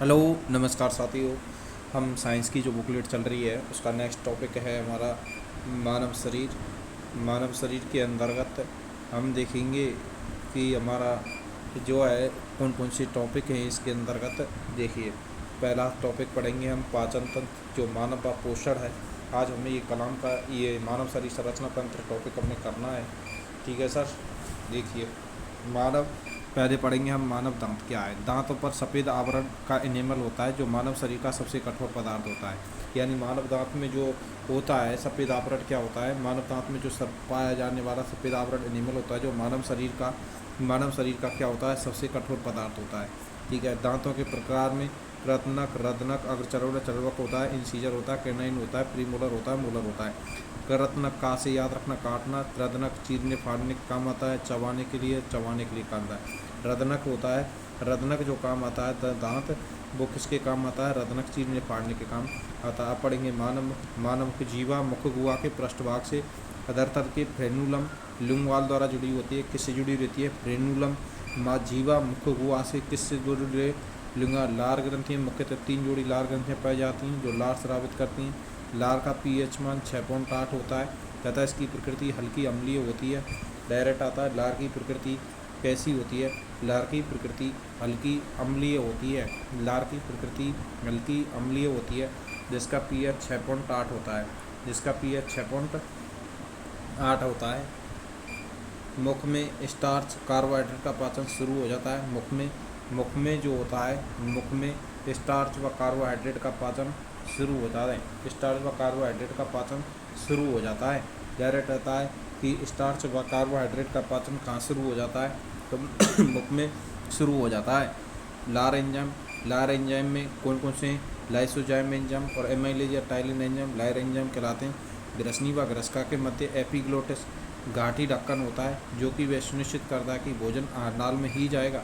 Hello, नमस्कार साथियों। हम साइंस की जो बुकलेट चल रही है उसका नेक्स्ट टॉपिक है हमारा मानव शरीर। मानव शरीर के अंतर्गत हम देखेंगे कि हमारा जो है कौन कौन से टॉपिक हैं इसके अंतर्गत। देखिए, पहला टॉपिक पढ़ेंगे हम पाचन तंत्र, जो मानव का पोषण है। आज हमें ये कलाम का ये मानव शरीर संरचना तंत्र टॉपिक हमें करना है। ठीक है सर। देखिए, मानव पहले पढ़ेंगे हम मानव दांत क्या है। दांतों पर सफ़ेद आवरण का इनेमल होता है, जो मानव शरीर का सबसे कठोर पदार्थ होता है। यानी मानव दांत में जो होता है सफ़ेद आवरण क्या होता है, मानव दांत में जो सब पाया जाने वाला सफ़ेद आवरण इनेमल होता है, जो मानव शरीर का क्या होता है, सबसे कठोर पदार्थ होता है। ठीक है। दांतों के प्रकार में कृतनक, रदनक, अग्रचर्वक, चर्वक होता है, इंसीजर होता है, कैनाइन होता है, प्रीमोलर होता है, मोलर होता है। करतनक का से याद रखना काटना, रदनक चीरने फाड़ने का काम आता है, चबाने के लिए काम आता है। रदनक होता है, रदनक जो काम आता है दांत, वो किसके काम आता है, रदनक चीरने फाड़ने के काम आता है। अब पढ़ेंगे मानव की जीवा मुख गुहा के पृष्ठभाग से अधरतर के फ्रेनुलम लुंगवाल द्वारा जुड़ी होती है। किससे जुड़ी रहती है, फ्रेनुलम। जीवा मुख गुहा से किससे जुड़ी रहे, लिंगा लार ग्रंथियाँ, मुख्यतः 3 जोड़ी लार ग्रंथियाँ पाई जाती हैं जो लार स्रावित करती हैं। लार का पीएच मान 6.8 होता है तथा इसकी प्रकृति हल्की अम्लीय होती है। डायरेक्ट आता है, लार की प्रकृति कैसी होती है, लार की प्रकृति हल्की अम्लीय होती है। लार की प्रकृति हल्की अम्लीय होती है, जिसका पीएच 6.8 होता है, जिसका पीएच 6.8 होता है। मुख में स्टार्च कार्बोहाइड्रेट का पाचन शुरू हो जाता है। मुख में जो होता है, मुख में स्टार्च व कार्बोहाइड्रेट का पाचन शुरू होता है। स्टार्च व कार्बोहाइड्रेट का पाचन शुरू हो जाता है। डायरेक्ट रहता है कि स्टार्च व कार्बोहाइड्रेट का पाचन कहाँ शुरू हो जाता है, तो मुख में शुरू हो जाता है। लार एंजाइम में कौन कौन से, लाइसोजाइम एंजाइम और एमाइलेज या टाइलिन एंजाइम लार एंजाइम कहलाते हैं। ग्रसनी व ग्रसिका के मध्य एपिग्लोटिस घाटी ढक्कन होता है, जो कि वह सुनिश्चित करता है कि भोजन आहारनाल में ही जाएगा।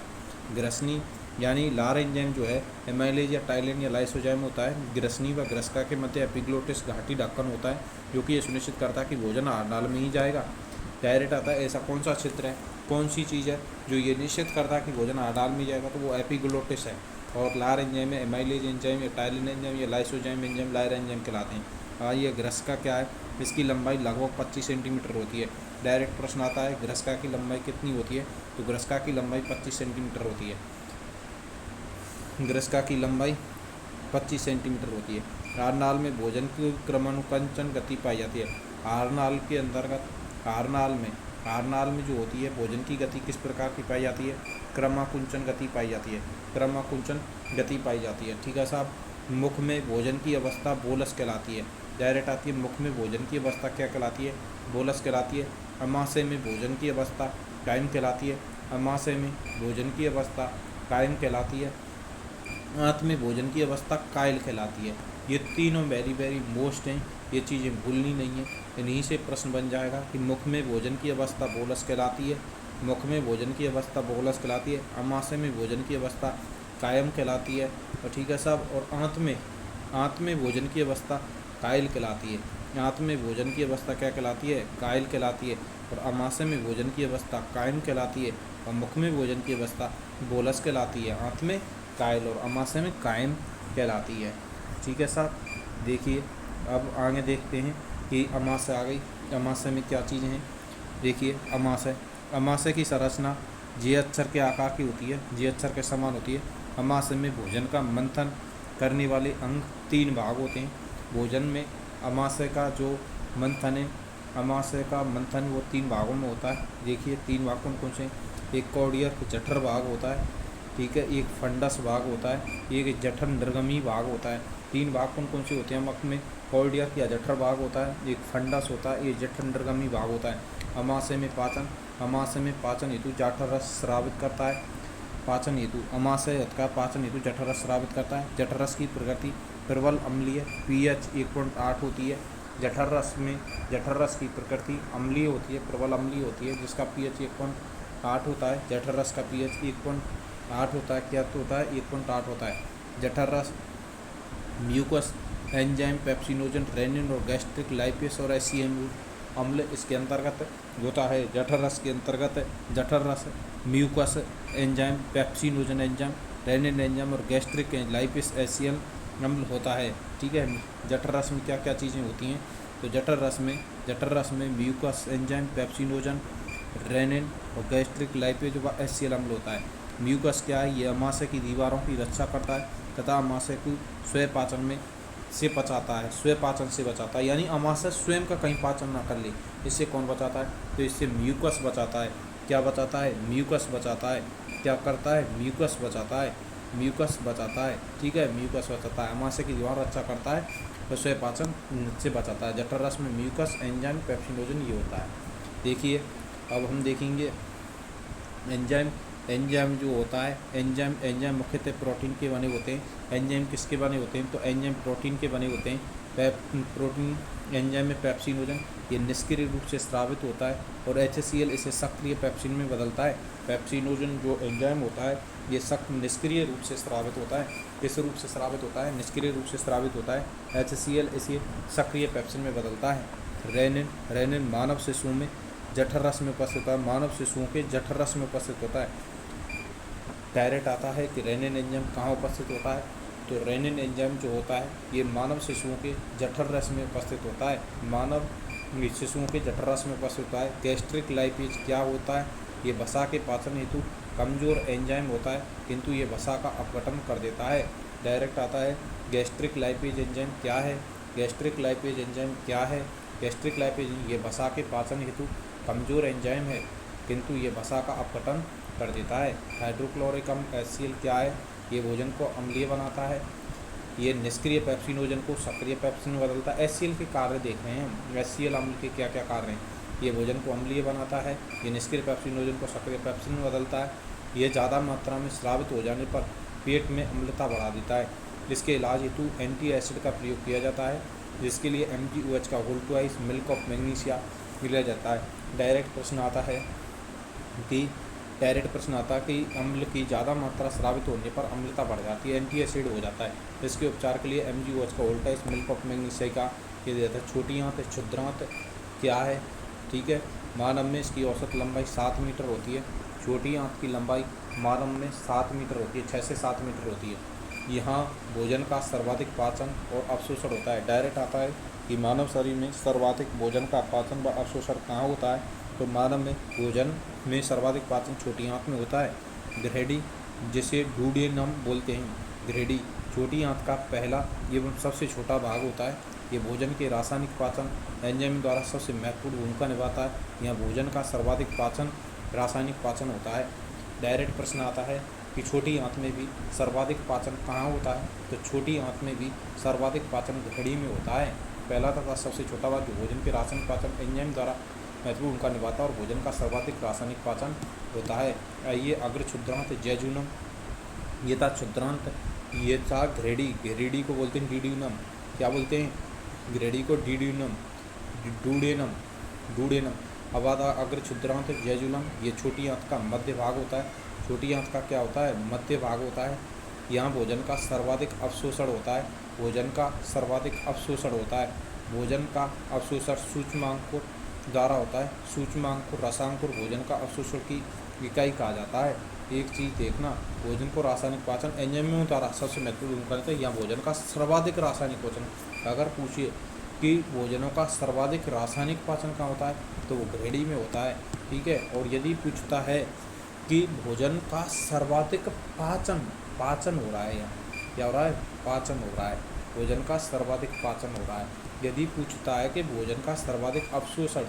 ग्रसनी यानी लार एंजाइम जो है एमाइलेज या टाइलिन या लाइसोजाइम होता है। ग्रसनी व ग्रसिका के मध्य एपिग्लोटिस घाटी ढक्कन होता है, जो कि ये सुनिश्चित करता है कि भोजन आहारनाल में ही जाएगा। डायरेक्ट आता है, ऐसा कौन सा क्षेत्र है, कौन सी चीज़ है जो ये निश्चित करता है कि भोजन आहारनाल में जाएगा, तो वो एपिग्लोटिस है। और लार एंजाइम में एमाइलेज एंजाइम या टाइलिन एंजाइम या लाइसोजाइम एंजाइम लार एंजाइम कहलाते हैं। ये ग्रसिका क्या है, इसकी लंबाई लगभग 25 सेंटीमीटर होती है। डायरेक्ट प्रश्न आता है, ग्रसिका की लंबाई कितनी होती है, तो ग्रसिका की लंबाई 25 सेंटीमीटर होती है। ग्रसिका की लंबाई 25 सेंटीमीटर होती है। आहारनाल में भोजन की क्रमानुकंचन गति पाई जाती है। आहारनाल के अंतर्गत आहारनाल में जो होती है भोजन की गति किस प्रकार की पाई जाती है, क्रमाकुंचन गति पाई जाती है, क्रमाकुंचन गति पाई जाती है। ठीक है साहब। मुख में भोजन की अवस्था बोलस कहलाती है। डायरेक्ट आती है, मुख में भोजन की अवस्था क्या कहलाती है, बोलस कहलाती है। अमाशय में भोजन की अवस्था कायम कहलाती है। अमाशय में भोजन की अवस्था कायम कहलाती है। आंत में भोजन की अवस्था कायल कहलाती है। ये तीनों वेरी वेरी मोस्ट हैं, ये चीज़ें भूलनी नहीं है। इन्हीं से प्रश्न बन जाएगा कि मुख में भोजन की अवस्था बोलस कहलाती है, मुख में भोजन की अवस्था बोलस कहलाती है, अमाशय में भोजन की अवस्था कायम कहलाती है। और ठीक है साहब। और आंत में भोजन की अवस्था कायल कहलाती है। आंत में भोजन की अवस्था क्या कहलाती है, कायल कहलाती है। और अमाशय में भोजन की अवस्था कायम कहलाती है और मुख में भोजन की अवस्था बोलस कहलाती है। आंत में कायल और अमाशय में कायम कहलाती है। ठीक है साहब। देखिए, अब आगे देखते हैं कि अमाशय आ गई। अमाशय में क्या चीज़ें हैं। देखिए, अमाशय की संरचना जे अक्षर के आकार की होती है, जे अक्षर के समान होती है। अमाशय में भोजन का मंथन करने वाले अंग 3 भाग होते हैं। भोजन में अमाशय का जो मंथन है, अमाशय का मंथन वो 3 भागों में होता है। देखिए, 3 भाग कौन कौन से, एक कॉर्डियर जठर भाग होता है, ठीक है, एक फंडस भाग होता है, एक जठर निर्गमी भाग होता है। 3 भाग कौन कौन से होते हैं मुख में, कॉर्डियर या जठर भाग होता है, एक फंडस होता है, ये जठर निर्गमी भाग होता है। अमाशय में पाचन हेतु जठर रस स्रावित करता है। अमाशय का पाचन हेतु जठर रस स्रावित करता है। जठर रस की प्रकृति प्रबल अम्लीय, पीएच 1.8 होती है। जठर रस की प्रकृति अम्लीय होती है, प्रबल अम्लीय होती है, जिसका पीएच 1.8 होता है। जठर रस का पीएच 1.8 होता है। क्या तो होता है, 1.8 होता है। जठर रस म्यूकस एंजाइम पेप्सिनोजन रेनिन और गैस्ट्रिक लाइपेस और एसीएम अम्ल इसके अंतर्गत होता है। जठर रस के अंतर्गत जठर रस mucus enzyme pepsinogen enzyme rennin enzyme और गैस्ट्रिक लाइपेज एसियल अम्ल होता है। ठीक है, जठर रस में क्या क्या चीज़ें होती हैं? तो जठर रस में म्यूकस एंजाइम, पेप्सिनोजन, रेनिन और गैस्ट्रिक लाइपेज व एसियल अम्ल होता है। म्यूकस क्या है? ये अमाशय की दीवारों की रक्षा करता है तथा अमाशय को स्वयं पाचन में से बचाता है, स्वयं पाचन से बचाता है, यानी अमाशय स्वयं का कहीं पाचन ना कर ले। इससे कौन बचाता है? तो इससे म्यूकस बचाता है। क्या बचाता है? म्यूकस बचाता है। क्या करता है? म्यूकस बचाता है, म्यूकस बचाता है। ठीक है, म्यूकस बचाता है, अमाशय की दीवार रक्षा करता है और स्वयं पाचन से बचाता है। जठर रस में म्यूकस एंजाइम पेप्सिनोजन ये होता है। देखिए अब हम देखेंगे एंजाइम जो होता है, एंजाइम मुख्यतः प्रोटीन के बने होते हैं। एंजाइम किसके बने होते हैं? तो एंजाइम प्रोटीन के बने होते हैं। प्रोटीन एंजाइम में पेप्सिनोजन ये निष्क्रिय रूप से स्रावित होता है और HCl इसे सक्रिय पेप्सिन में बदलता है। पेप्सिनोजन जो एंजाइम होता है ये निष्क्रिय रूप से स्रावित होता है। किस रूप से स्रावित होता है? निष्क्रिय रूप से स्रावित होता है। HCl इसे सक्रिय पेप्सिन में बदलता है। रेनिन मानव शिशुओं में जठर रस में उपस्थित होता है, मानव शिशुओं के जठर रस में उपस्थित होता है। डायरेक्ट आता है कि रेनिन एंजाइम कहाँ उपस्थित होता है? तो रेनिन एंजाइम जो होता है ये मानव शिशुओं के जठर रस में उपस्थित होता है, मानव शिशुओं के जठर रस में उपस्थित होता है। गैस्ट्रिक लाइपेज क्या होता है? ये वसा के पाचन हेतु कमजोर एंजाइम होता है, किंतु ये वसा का अपघटन कर देता है। डायरेक्ट आता है गैस्ट्रिक लाइपेज एंजाइम क्या है? गैस्ट्रिक लाइपेज एंजाइम क्या है? गैस्ट्रिक लाइपेज ये वसा के पाचन हेतु कमजोर एंजाइम है, किंतु ये वसा का अपघटन कर देता है। हाइड्रोक्लोरिक अम्ल HCl क्या है? ये भोजन को अम्लीय बनाता है। ये निष्क्रिय पेप्सिनोजन को सक्रिय पेप्सिन में बदलता है। HCl के कार्य देख रहे हैं, HCl अम्ल के क्या क्या कार्य हैं? ये भोजन को अम्लीय बनाता है, ये निष्क्रिय पेप्सिनोजन को सक्रिय पेप्सिन में बदलता है, ये ज़्यादा मात्रा में स्रावित हो जाने पर पेट में अम्लता बढ़ा देता है। इसके इलाज हेतु एंटी एसिड का प्रयोग किया जाता है, जिसके लिए MgOH का whole twice milk of magnesia लिया जाता है। डायरेक्ट प्रश्न आता है कि अम्ल की ज़्यादा मात्रा स्रावित होने पर अम्लता बढ़ जाती है, एंटी एसिड हो जाता है। इसके उपचार के लिए MgOH का whole twice milk of magnesia का ये दिया जाता है। छोटी आंत क्षुद्रांत क्या है? ठीक है, मानव में इसकी औसत लंबाई 7 मीटर होती है। छोटी आंत की लंबाई मानव में 7 मीटर होती है, 6 से 7 मीटर होती है। यहाँ भोजन का सर्वाधिक पाचन और अवशोषण होता है। डायरेक्ट आता है कि मानव शरीर में सर्वाधिक भोजन का पाचन व अवशोषण कहाँ होता है? तो मानव में भोजन में सर्वाधिक पाचन छोटी आंत में होता है। ग्रेडी जिसे डुडेनम बोलते हैं, ग्रेडी छोटी आंत का पहला एवं सबसे छोटा भाग होता है। ये भोजन के रासायनिक पाचन एंजाइम द्वारा सबसे महत्वपूर्ण भूमिका निभाता है। यहाँ भोजन का सर्वाधिक पाचन रासायनिक पाचन होता है। डायरेक्ट प्रश्न आता है कि छोटी आंत में भी सर्वाधिक पाचन कहाँ होता है? तो छोटी आंत में भी सर्वाधिक पाचन ग्रेडी में होता है। पहला तथा सबसे छोटा भाग जो भोजन के रासायनिक पाचन एंजाइम द्वारा महत्वपूर्ण भूमिका निभाता है और भोजन का सर्वाधिक रासायनिक पाचन होता है। आइए अग्र क्षुद्रांत जैजुनम, ये था क्षुद्रांत, ये था ग्रेडी को बोलते हैं डीड्यूनम। क्या बोलते हैं? ग्रेडी को डूडेनम। अब आता अग्र क्षुद्रांत जैजुनम, ये छोटी आंत का मध्य भाग होता है। छोटी आंत का क्या होता है? मध्य भाग होता है। यहाँ भोजन का सर्वाधिक अवशोषण होता है। भोजन का अवशोषण सूक्ष्मांकुर द्वारा होता है। सूक्ष्मांकुर रसांकुर भोजन का अवशोषण की इकाई कहा जाता है। एक चीज़ देखना, भोजन को रासायनिक पाचन एंजाइमों द्वारा सबसे महत्वपूर्ण भूमिका निभाता है। यहाँ भोजन का सर्वाधिक रासायनिक पाचन, अगर पूछिए कि भोजनों का सर्वाधिक रासायनिक पाचन कहाँ होता है तो वो ग्रेडी में होता है। ठीक है, और यदि पूछता है कि भोजन का सर्वाधिक पाचन हो रहा है, यहाँ क्या हो रहा है? पाचन हो रहा है, भोजन का सर्वाधिक पाचन हो रहा है। यदि पूछता है कि भोजन का सर्वाधिक अवशोषण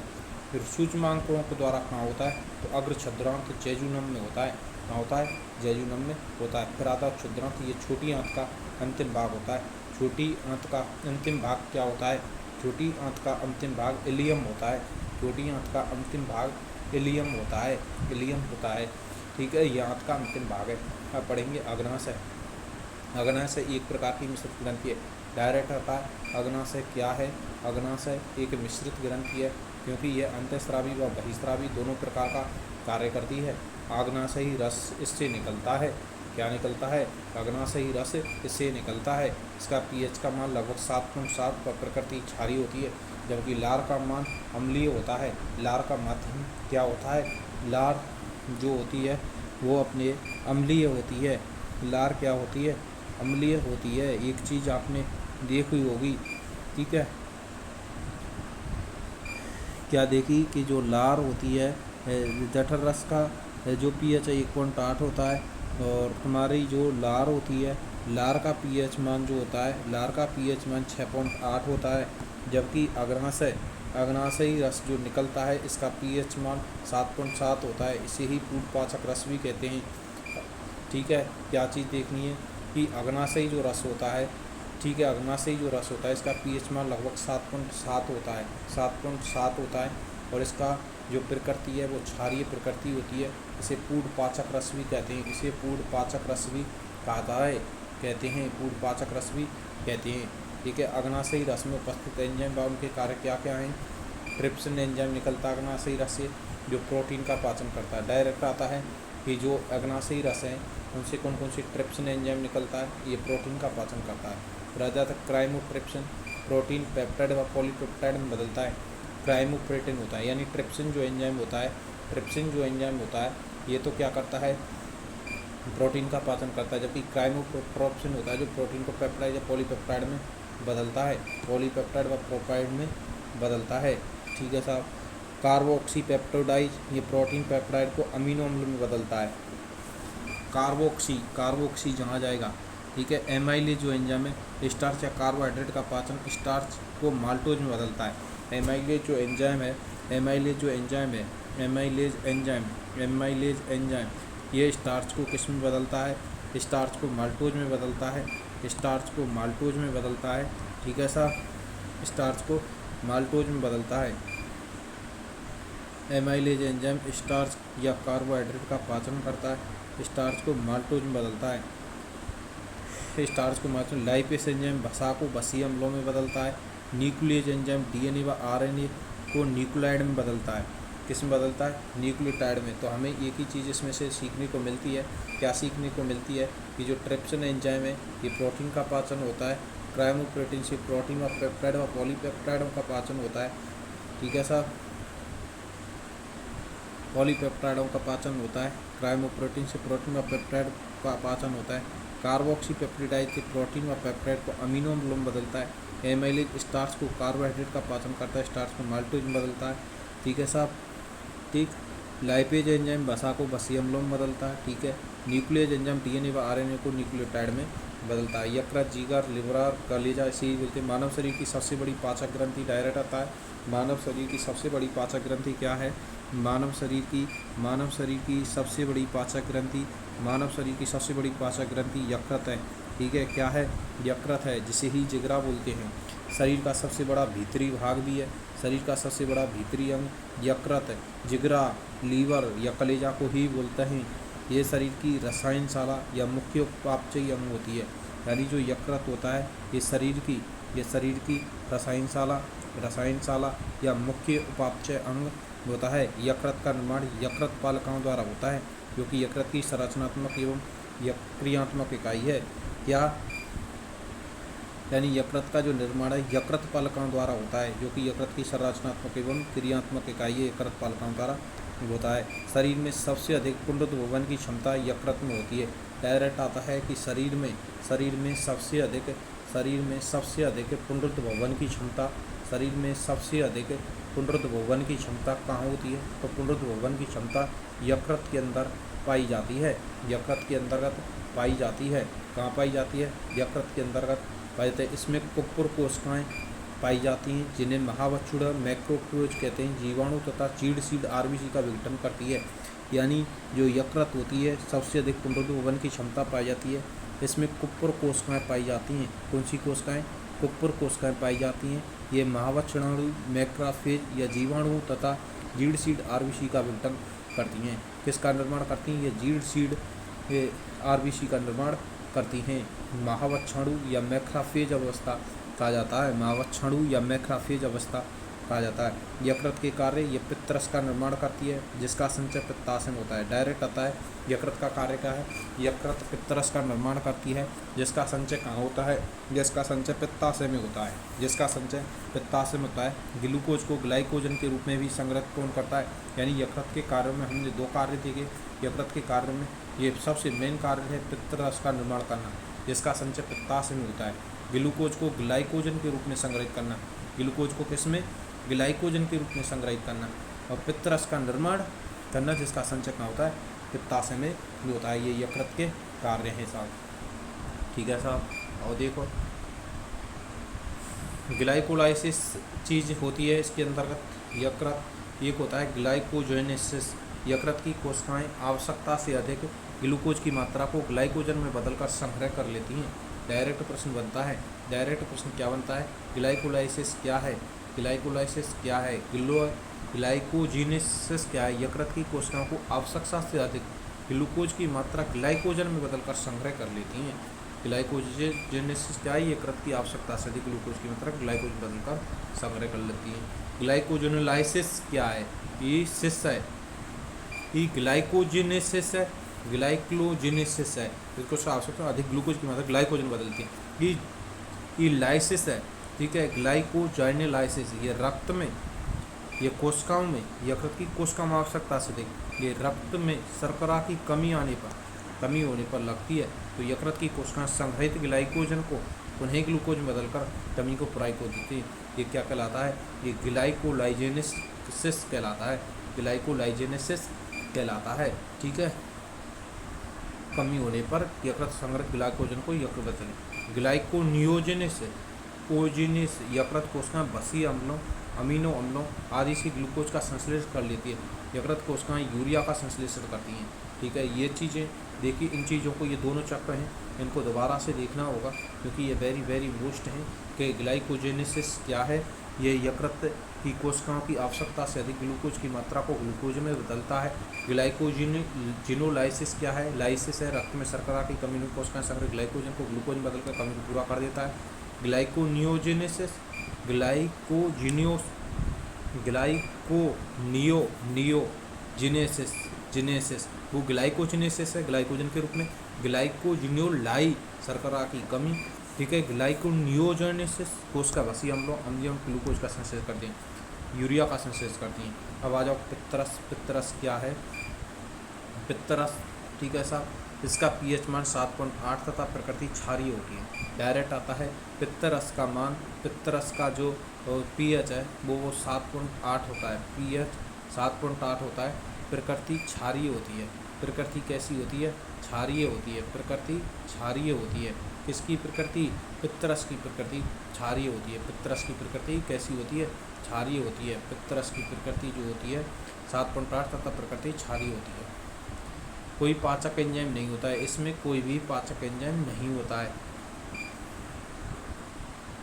फिर सूक्ष्मांकों के द्वारा कहाँ होता है तो अग्र क्षुद्रांत जैजुनम में होता है। कहाँ होता है? जैजुनम में होता है। फिर आता है क्षुद्रांत, ये छोटी आंत का अंतिम भाग होता है। छोटी आंत का अंतिम भाग क्या होता है? छोटी आंत का अंतिम भाग इलियम होता है। छोटी आंत का अंतिम भाग इलियम होता है। ठीक है, ये आंत का अंतिम भाग है। अब पढ़ेंगे अग्नाशय। अग्नाशय एक प्रकार की मिश्रित ग्रंथि है। डायरेक्ट आता है अग्नाशय क्या है? अग्नाशय एक मिश्रित ग्रंथि है, क्योंकि यह अंतःस्रावी व बहिस्रावी दोनों प्रकार का कार्य करती है। अग्नाशयी रस इससे निकलता है। क्या निकलता है? अग्नाशयी रस इससे निकलता है। इसका pH का मान लगभग 7.7 पर प्रकृति क्षारीय होती है, जबकि लार का मान अम्लीय होता है। लार का माध्यम क्या होता है? लार जो होती है वो अपने अम्लीय होती है। लार क्या होती है? अम्लीय होती है। एक चीज़ आपने देखी होगी, ठीक है, क्या देखी कि जो लार होती है जठर रस का जो pH 1.8 होता है, और हमारी जो लार होती है, लार का pH मान जो होता है, लार का pH मान 6.8 होता है, जबकि अग्नाशयी रस जो निकलता है इसका pH मान 7.7 होता है। इसे ही पूर्वपाचक रस भी कहते हैं, ठीक है। क्या चीज़ देखनी है कि अग्नाशयी जो रस होता है, ठीक है, अग्नाशयी जो रस होता है इसका pH मान लगभग 7.7 होता है, 7.7 होता है, और इसका जो प्रकृति है वो क्षारीय प्रकृति होती है। इसे पूर्वपाचक रस भी कहते हैं, इसे पूर्वपाचक रस भी कहता है, कहते हैं, पूर्वपाचक रस भी कहते हैं, ठीक है। अग्नाशयी रस में उपस्थित एंजाइम व उनके कार्य क्या क्या हैं? ट्रिप्सिन एंजाइम निकलता है अग्नाशयी रस से, जो प्रोटीन का पाचन करता है। डायरेक्ट आता है कि जो अग्नाशयी रस हैं उनसे कौन कौन सी ट्रिप्सिन एंजाइम निकलता है, ये प्रोटीन का पाचन करता है। रह जाता है क्राइमोट्रिप्सिन, प्रोटीन पेप्टाइड व पॉलीपेप्टाइड में बदलता है। क्राइमोप्रोटीन होता है, यानी ट्रिप्सिन जो एंजाइम होता है, ट्रिप्सिन जो एंजाइम होता है ये तो क्या करता है? प्रोटीन का पाचन करता है, जबकि क्राइमोट्रिप्सिन होता है जो प्रोटीन को पेप्टाइड या पॉलीपेप्टाइड में बदलता है, पॉलीपेप्टाइड व प्रोपाइड में बदलता है, ठीक है साहब। कार्बोक्सीपेप्टोडाइज, ये प्रोटीन पेप्टाइड को अमीनो अम्ल में बदलता है। कार्बोक्सी जहाँ जाएगा, ठीक है। एमाइलेज जो एंजाइम है, स्टार्च या कार्बोहाइड्रेट का पाचन स्टार्च को माल्टोज में बदलता है। एमाइलेज जो एंजाइम है, एमाइलेज एंजाइम ये स्टार्च को किस में बदलता है? स्टार्च को माल्टोज में बदलता है, स्टार्च को माल्टोज में बदलता है, ठीक है साहब, स्टार्च को माल्टोज में बदलता है। एमाइलेज एंजाइम स्टार्च या कार्बोहाइड्रेट का पाचन करता है, स्टार्च को माल्टोज में बदलता है। स्टार्च को माल्टोज। लाइपेस एंजाइम वसा को वसीय अम्लों में बदलता है। न्यूक्लियस एंजाइम डीएनए व आरएनए को न्यूक्लियोटाइड में बदलता है। किस में बदलता है? न्यूक्लियोटाइड में। तो हमें एक ही चीज़ इसमें से सीखने को मिलती है, क्या सीखने को मिलती है कि जो ट्रिप्सिन एंजाइम है ये प्रोटीन का पाचन होता है। क्राइमोप्रोटीन से प्रोटीन व पेप्टाइड व पॉलीपेप्टाइडों का पाचन होता है, ठीक है साहब, पॉलीपेप्टाइडों का पाचन होता है। क्राइमोप्रोटीन से प्रोटीन व पेप्टाइड का पाचन होता है। कार्बोक्सीपेप्टिडाइड के प्रोटीन व पेप्टाइड को अमीनो अम्लों में बदलता है। एमाइलेज स्टार्च को कार्बोहाइड्रेट का पाचन करता है, स्टार्च को माल्टोज में बदलता है, ठीक है साहब, ठीक। लाइपेज एंजाइम वसा को वसीय अम्लों में बदलता है, ठीक है। न्यूक्लियस एंजाइम डीएनए व आरएनए को न्यूक्लियोटाइड में बदलता है। यकृत, जिगर, लिवर, कलेजा इसी बोलते हैं। मानव शरीर की सबसे बड़ी पाचक ग्रंथि डायरेक्ट आता है। मानव शरीर की सबसे बड़ी पाचक ग्रंथि क्या है? मानव शरीर की सबसे बड़ी पाचक ग्रंथि यकृत है, ठीक है। क्या है? यकृत है, जिसे ही जिगरा बोलते हैं। शरीर का सबसे बड़ा भीतरी भाग भी है, शरीर का सबसे बड़ा भीतरी अंग यकृत, जिगरा, लीवर या कलेजा को ही बोलते हैं। ये शरीर की रसायनशाला या मुख्य उपापचयी अंग होती है। यानी जो यकृत होता है ये शरीर की रसायनशाला या मुख्य उपापचय अंग होता है। यकृत का निर्माण यकृत पालिकाओं द्वारा होता है, जो कि यकृत की संरचनात्मक एवं क्रियात्मक इकाई है। क्या? यानी यकृत का जो निर्माण है यकृत पालिकाओं द्वारा होता है, जो कि यकृत की संरचनात्मक एवं क्रियात्मक इकाई है, यकृत पालिकाओं द्वारा होता है। शरीर में सबसे अधिक पुनरुत्पादन की क्षमता यकृत में होती है। डायरेक्ट आता है कि शरीर में सबसे अधिक पुनरुत्पादन की क्षमता कहाँ होती है? तो पुनरुत्पादन की क्षमता यकृत के अंदर पाई जाती है, यकृत के अंतर्गत पाई जाती है। कहाँ पाई जाती है? यकृत के अंतर्गत पाई जाती है। इसमें कुप्पुर कोशिकाएं पाई जाती हैं, जिन्हें महावच्छुड़ मैक्रोफेज कहते हैं। जीवाणु तथा चीड़ सीड आरबीसी का विघटन करती है। यानी जो यकृत होती है सबसे अधिक पुनरुत्पादन की क्षमता पाई जाती है। इसमें कुप्पुर कोशिकाएं पाई जाती हैं। कौन सी कोशिकाएं? कुप्पुर कोशिकाएं पाई जाती हैं। ये महावच्छुड़ाणु मैक्रोफेज या जीवाणु तथा जीड़ सीड आरबीसी का विघटन करती हैं। किसका निर्माण करती हैं? ये जीड़ सीड आरबीसी का निर्माण करती हैं। महावच्छाणु या मैक्रोफेज अवस्था कहा जाता है, महावच्छाणु या मैक्रोफेज अवस्था कहा जाता है। यकृत के कार्य, ये पित्तरस का निर्माण करती है, जिसका संचय पित्ताशय में होता है। डायरेक्ट आता है यकृत का कार्य क्या है? यकृत पित्तरस का निर्माण करती है, जिसका संचय कहाँ होता है? जिसका संचय पित्ताशय में होता है। ग्लूकोज को ग्लाइकोजन के रूप में भी संग्रहित कौन करता है? यानी यकृत के कार्यों में हमने दो कार्य देखे, यकृत के कार्य में ये सबसे मेन कार्य है पित्तरस का निर्माण करना, जिसका संचय पित्ताशय में होता है। ग्लूकोज को ग्लाइकोजन के रूप में संग्रहित करना, ग्लूकोज को किसमें, ग्लाइकोजन के रूप में संग्रहित करना, और पित्तरस का निर्माण करना, जिसका संचय कहाँ होता है, पित्ताशय में भी होता है। ये यकृत के कार्य हैं साहब, ठीक है साहब। और देखो ग्लाइकोलाइसिस चीज़ होती है इसके अंतर्गत यकृत, एक होता है ग्लाइकोजेनेसिस, यकृत की कोशिकाएं आवश्यकता से अधिक ग्लूकोज की मात्रा को ग्लाइकोजन में बदलकर संग्रह कर लेती हैं। डायरेक्ट प्रश्न बनता है, डायरेक्ट प्रश्न क्या बनता है, ग्लाइकोलाइसिस क्या है, ग्लाइकोलाइसिस क्या है, ग्लाइकोजेनेसिस क्या है, यकृत की कोशिकाओं को आवश्यकता से अधिक ग्लूकोज की मात्रा ग्लाइकोजन में बदलकर संग्रह कर लेती हैं। ग्लाइकोजेनेसिस क्या है, यकृत की आवश्यकता से अधिक ग्लूकोज की मात्रा ग्लाइकोजन बदलकर संग्रह कर लेती है। ग्लाइकोजेनोलाइसिस क्या है, ये सिस है, ये ग्लाइकोजेनेसिस है, ग्लाइकोजेनेसिस है, इसको आवश्यकता अधिक ग्लूकोज की मात्रा ग्लाइकोजन बदलती है। ये लाइसिस है, ठीक है, ग्लाइकोजेनेलाइसिस, ये रक्त में, ये कोशिकाओं में, यकृत की कोशिकाओं में आवश्यकता से अधिक, ये रक्त में शर्करा की कमी होने पर लगती है, तो यकृत की कोशिकाएं संग्रहित ग्लाइकोजन को पुनः ग्लूकोज में बदलकर कमी को पूराई को देती है। ये क्या कहलाता है, ये ग्लाइकोलाइजेनेसिस कहलाता है, ग्लाइकोलाइजेनेसिस कहलाता है, ठीक है। कमी होने पर यकृत संग्रहित ग्लाइकोजन को यकृत बदले। ग्लाइकोनियोजेनेसिस, यकृत कोशिकाएं बसी अम्लों, अमीनो अम्लों आदि से ग्लूकोज का संश्लेषण कर लेती है, यकृत कोशिकाएं यूरिया का संश्लेषण करती हैं, ठीक है। ये चीज़ें देखिए, इन चीज़ों को, ये दोनों चक्र हैं, इनको दोबारा से देखना होगा क्योंकि ये वेरी वेरी मोस्ट हैं कि ग्लाइकोजेनेसिस क्या है, ये यकृत की कोशिकाओं की आवश्यकता से अधिक ग्लूकोज की मात्रा को ग्लूकोज में बदलता है। ग्लाइकोजिनोलाइसिस क्या है, लाइसिस है, रक्त में शर्करा की कमी में कोशिकाएं संग्रहित ग्लाइकोजन को ग्लूकोज में बदलकर कमी को पूरा कर देता है। ग्लाइकोनियोजेनेसिस, ग्लाइकोनियोजेनेसिस वो ग्लाइकोजेनेसिस है, ग्लाइकोजन के रूप में। ग्लाइकोजिनोलाई, शर्करा की कमी, ठीक है। ग्लाइकोनियोजेनेसिस, कोशिका बसी अम्लों ग्लूकोज का संश्लेषण करते हैं, यूरिया का संश्लेषण करती हैं। अब आ जाओ पित्तरस, पित्तरस क्या है, पित्तरस, ठीक है साहब, इसका पीएच मान 7.8 तथा प्रकृति क्षारीय होती है। डायरेक्ट आता है पित्तरस का मान, पित्तरस का जो पीएच है वो 7.8 होता है, पीएच 7.8 होता है। प्रकृति क्षारीय होती है, प्रकृति कैसी होती है, क्षारीय होती है, प्रकृति क्षारीय होती है। किसकी प्रकृति, पित्तरस की प्रकृति क्षारीय होती है। पित्तरस की प्रकृति कैसी होती है, क्षारीय होती है। पित्तरस की प्रकृति जो होती है 7.8 तथा प्रकृति क्षारीय होती है। कोई पाचक एंजाइम नहीं होता है इसमें, कोई भी पाचक एंजाइम नहीं होता है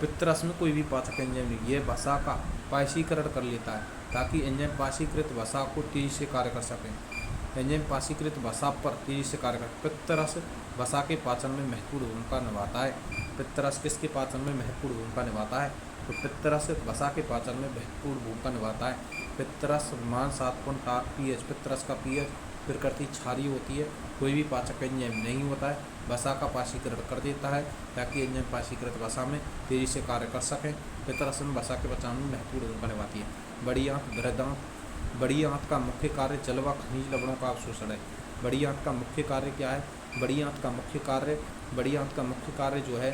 पित्तरस में, कोई भी पाचक एंजाइम नहीं। ये वसा का पाशीकरण कर लेता है ताकि एंजाइम पाशीकृत वसा को तेजी से कार्य कर सके, एंजाइम पाशीकृत वसा पर तेजी से कार्य कर। पित्तरस वसा के पाचन में महत्वपूर्ण भूमिका निभाता है। पित्तरस किसके पाचन में महत्वपूर्ण भूमिका निभाता है, तो पित्तरस वसा के पाचन में महत्वपूर्ण भूमिका निभाता है। पित्तरस मान 7.8 पीएच, पित्तरस का पीएच, प्रकृति क्षारीय होती है, कोई भी पाचक एंजाइम नहीं होता है, वसा का पाशीकरण कर देता है ताकि एंजाइम पाशीकृत वसा में तेजी से कार्य कर सकें। पित्तरस में वसा के पाचन में महत्वपूर्ण भूमिका निभाती है। बड़ी आंत, बृहदांत, बड़ी आंत का मुख्य कार्य जल व खनिज लवणों का अवशोषण है। बड़ी आंत का मुख्य कार्य क्या है, बड़ी आंत का मुख्य कार्य जो है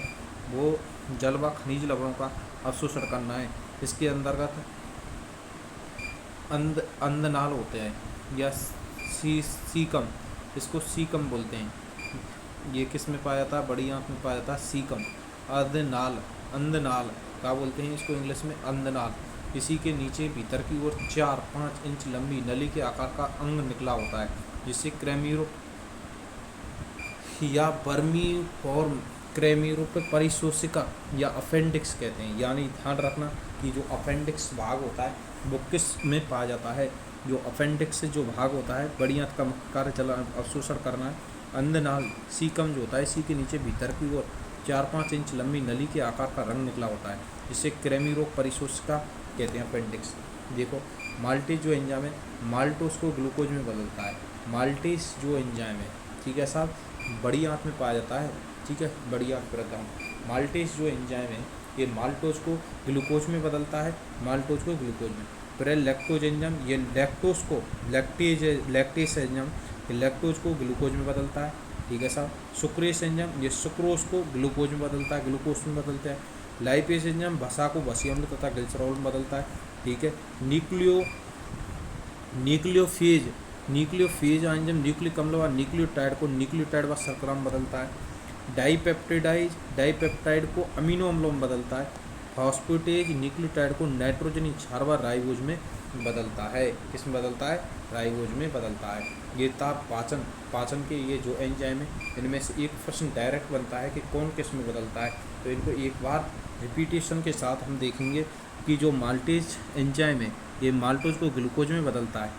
वो जल व खनिज लवणों का अवशोषण करना है। इसके अंतर्गत अंधनाल होते हैं या सीकम, इसको सीकम बोलते हैं। ये किस में पाया जाता है, बड़ी आंत में पाया जाता है सीकम। अंधनाल क्या बोलते हैं इसको इंग्लिश में, अंधनाल। इसी के नीचे भीतर की ओर 4-5 इंच लंबी नली के आकार का अंग निकला होता है जिसे क्रेमीरो या वर्मीफॉर्म क्रेमीरोप परिशोषिका या अपेंडिक्स कहते हैं। यानी ध्यान रखना कि जो अपेंडिक्स भाग होता है वो किस में पाया जाता है, जो अपेंडिक्स जो भाग होता है, बड़ी आंत का मुख्य कार्य जल अवशोषण करना है। अंधनाल सीकम जो होता है, इसी के नीचे भीतर की ओर 4-5 इंच लंबी नली के आकार का रंग निकला होता है जिसे क्रेमीरोप परिशोषिका कहते हैं, अपेंडिक्स। देखो माल्टेज जो एंजाइम है, माल्टोस को ग्लूकोज में बदलता है। माल्टेज जो एंजाइम है, ठीक है साहब, बड़ी आंत में पाया जाता है, ठीक है, बड़ी आंत बृहदांत। माल्टेज जो एंजाइम है ये माल्टोज को ग्लूकोज में बदलता है, माल्टोज को ग्लूकोज में। फिर लैक्टोज एंजाइम, ये लैक्टोज को लैक्टेज एंजाइम कि लैक्टोज को ग्लूकोज में बदलता है, ठीक है साहब। सुक्रेस एंजाइम ये सुक्रोज को ग्लूकोज में बदलता है, ग्लूकोज में बदलता है। लाइपेज एंजाइम वसा को वसीय अम्ल तथा ग्लिसरॉल में बदलता है, ठीक है। न्यूक्लियोफेज एंजाइम न्यूक्लिक अम्ल व न्यूक्लियोटाइड को न्यूक्लियोटाइड व शर्करा में बदलता है। डाइपेप्टाइड को अमीनो अम्लों में बदलता है। फॉस्फेटेज न्यूक्लियोटाइड को नाइट्रोजनी क्षार व राइबोज में बदलता है। किस में बदलता है? राइबोज में बदलता है। ये था पाचन के ये जो एंजाइम है, इनमें से एक प्रश्न डायरेक्ट बनता है कि कौन किस में बदलता है। तो इनको एक बार रिपीटेशन के साथ हम देखेंगे कि जो माल्टेज एंजाइम है ये माल्टोज को ग्लूकोज में बदलता है,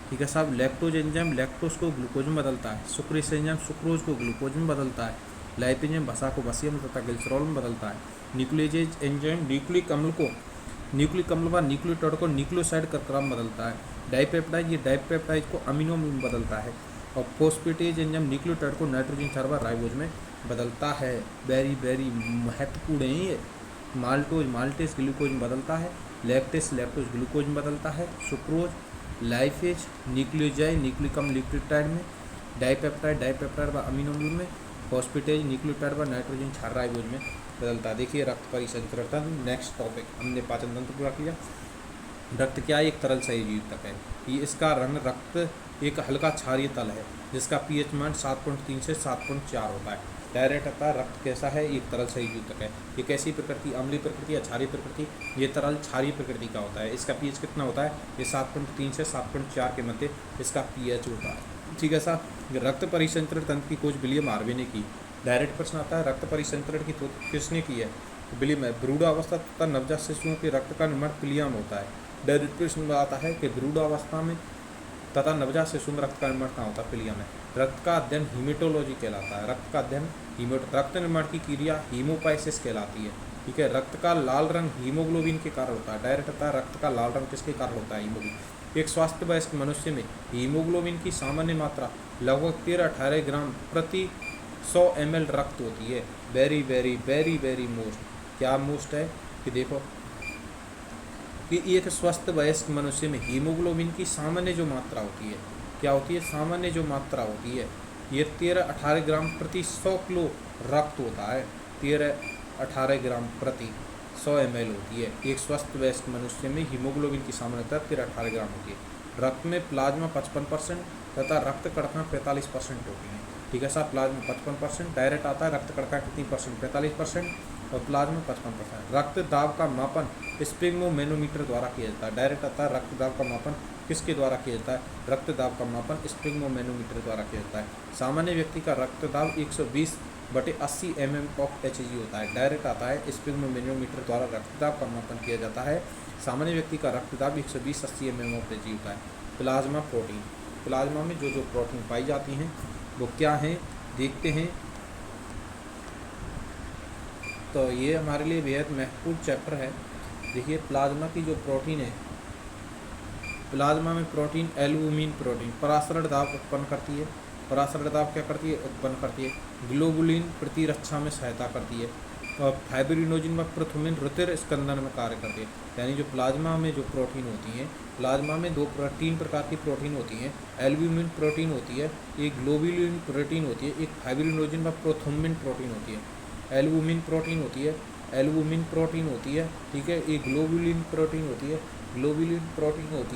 ठीक है साहब। लैक्टोज एंजाइम लैक्टोज को ग्लूकोज में बदलता है। सुक्रेस एंजाइम सुक्रोज को ग्लूकोज में बदलता है। लाइपेज एंजाइम वसा को वसीय अम्ल तथा ग्लिसरॉल में बदलता है। न्यूक्लियोजेज एंजाइम न्यूक्लिक अम्ल व न्यूक्लियोटाइड को न्यूक्लियोसाइड शर्करा में बदलता है। डाइपेप्टाइड ये डाइपेप्टाइड को अमीनो अम्ल में बदलता है। और फोस्फेटेज एंजाइम न्यूक्लियोटाइड को नाइट्रोजन क्षार व राइबोज में बदलता है। वेरी वेरी महत्वपूर्ण है ये। माल्टेज ग्लूकोज में बदलता है। लैक्टोज ग्लूकोज में बदलता है। सुक्रोज, लाइपेज, न्यूक्लिक अम्ल न्यूक्लियोटाइड में, डाइपेप्टाइड व अमीनो अम्ल में, फॉस्फेटेज न्यूक्लियोटाइड व नाइट्रोजन क्षार राइबोज में बदलता है। देखिए रक्त परिसंचरण तंत्र, नेक्स्ट टॉपिक हमने पाचन तंत्र पूरा किया। रक्त क्या है? एक तरल संयोजी ऊतक है। ये इसका रंग रक्त एक हल्का क्षारीय तल है जिसका पीएच मान 7.3 से 7.4 होता है। डायरेक्ट आता है रक्त कैसा है? एक तरल संयोजी ऊतक है। ये कैसी प्रकृति? अम्लीय प्रकृति या क्षारीय प्रकृति? ये तरल क्षारीय प्रकृति का होता है। इसका पीएच कितना होता है? ये 7.3 से 7.4 के मध्य इसका पीएच होता है, ठीक है साहब। रक्त परिसंचरण तंत्र की खोज विलियम हार्वे ने की। डायरेक्ट प्रश्न आता है रक्त परिसंचरण की खोज किसने की है? विलियम है। भ्रूणावस्था तथा नवजात शिशुओं के रक्त का निर्माण पिलिया में होता है। डायरेक्ट प्रश्न आता है कि भ्रूणावस्था में तथा नवजात शिशु में रक्त का निर्माण कहाँ होता है? पिलिया में। रक्त का अध्ययन हीमेटोलॉजी कहलाता है। रक्त का अध्ययन रक्त निर्माण की क्रिया हीमोपाइसिस कहलाती है, ठीक है। रक्त का लाल रंग हीमोग्लोबिन के कारण होता है। डायरेक्ट आता है रक्त का लाल रंग किसके कारण होता है? हीमोग्लोबिन। एक स्वस्थ वयस्क मनुष्य में हीमोग्लोबिन की सामान्य मात्रा लगभग 13-18 ग्राम प्रति 100 ml रक्त होती है। Very very very very most, क्या मोस्ट है कि देखो कि एक स्वस्थ वयस्क मनुष्य में हीमोग्लोबिन की सामान्य जो मात्रा होती है, क्या होती है? सामान्य जो मात्रा होती है ये 13-18 ग्राम प्रति 100 किलो रक्त होता है। 13-18 ग्राम प्रति 100 ml होती है। एक स्वस्थ वयस्क मनुष्य में हीमोग्लोबिन की सामान्यता 13-18 ग्राम होती है। रक्त में प्लाज्मा 55% तथा रक्त कणिकाएं 45% होती हैं, ठीक है साहब। प्लाज्मा 55%, डायरेक्ट आता है रक्त कणिकाएं कितनी परसेंट? 45% और प्लाज्मा 55%। रक्त दाब का मापन स्पिग्मोमेनोमीटर द्वारा किया जाता है। डायरेक्ट आता है रक्त दाब का मापन किसके द्वारा किया जाता है? रक्त दाब का मापन स्पिग्मोमेनोमीटर द्वारा किया जाता है। सामान्य व्यक्ति का रक्तदाब 120/80 mm/Hg होता है। डायरेक्ट आता है स्पिग्मोमेनोमीटर द्वारा रक्तदाब का मापन किया जाता है। सामान्य व्यक्ति का रक्तदाब 120/80 mm/Hg होता है। प्लाज्मा प्रोटीन, प्लाज्मा में जो प्रोटीन पाई जाती हैं वो क्या हैं देखते हैं। तो ये हमारे लिए बेहद महत्वपूर्ण चैप्टर है। देखिए प्लाज्मा की जो प्रोटीन है, प्लाज्मा में प्रोटीन एल्बुमिन प्रोटीन परासरण दाब उत्पन्न करती है। परासरण दाब क्या करती है? उत्पन्न करती है। ग्लोबुलिन प्रतिरक्षा में सहायता करती है। और फाइब्रिनोजिन व प्रोथुमिन रुधिर स्कंदन में कार्य करती है। यानी जो प्लाज्मा में जो प्रोटीन होती हैं, प्लाज्मा में तीन प्रकार की प्रोटीन होती हैं। एल्ब्यूमिन प्रोटीन होती है, एक ग्लोबुलिन प्रोटीन होती है, एक फाइब्रिनोजिन व प्रोथुमिन प्रोटीन होती है। एल्बुमिन प्रोटीन होती है, ठीक है। एक ग्लोबुलिन प्रोटीन होती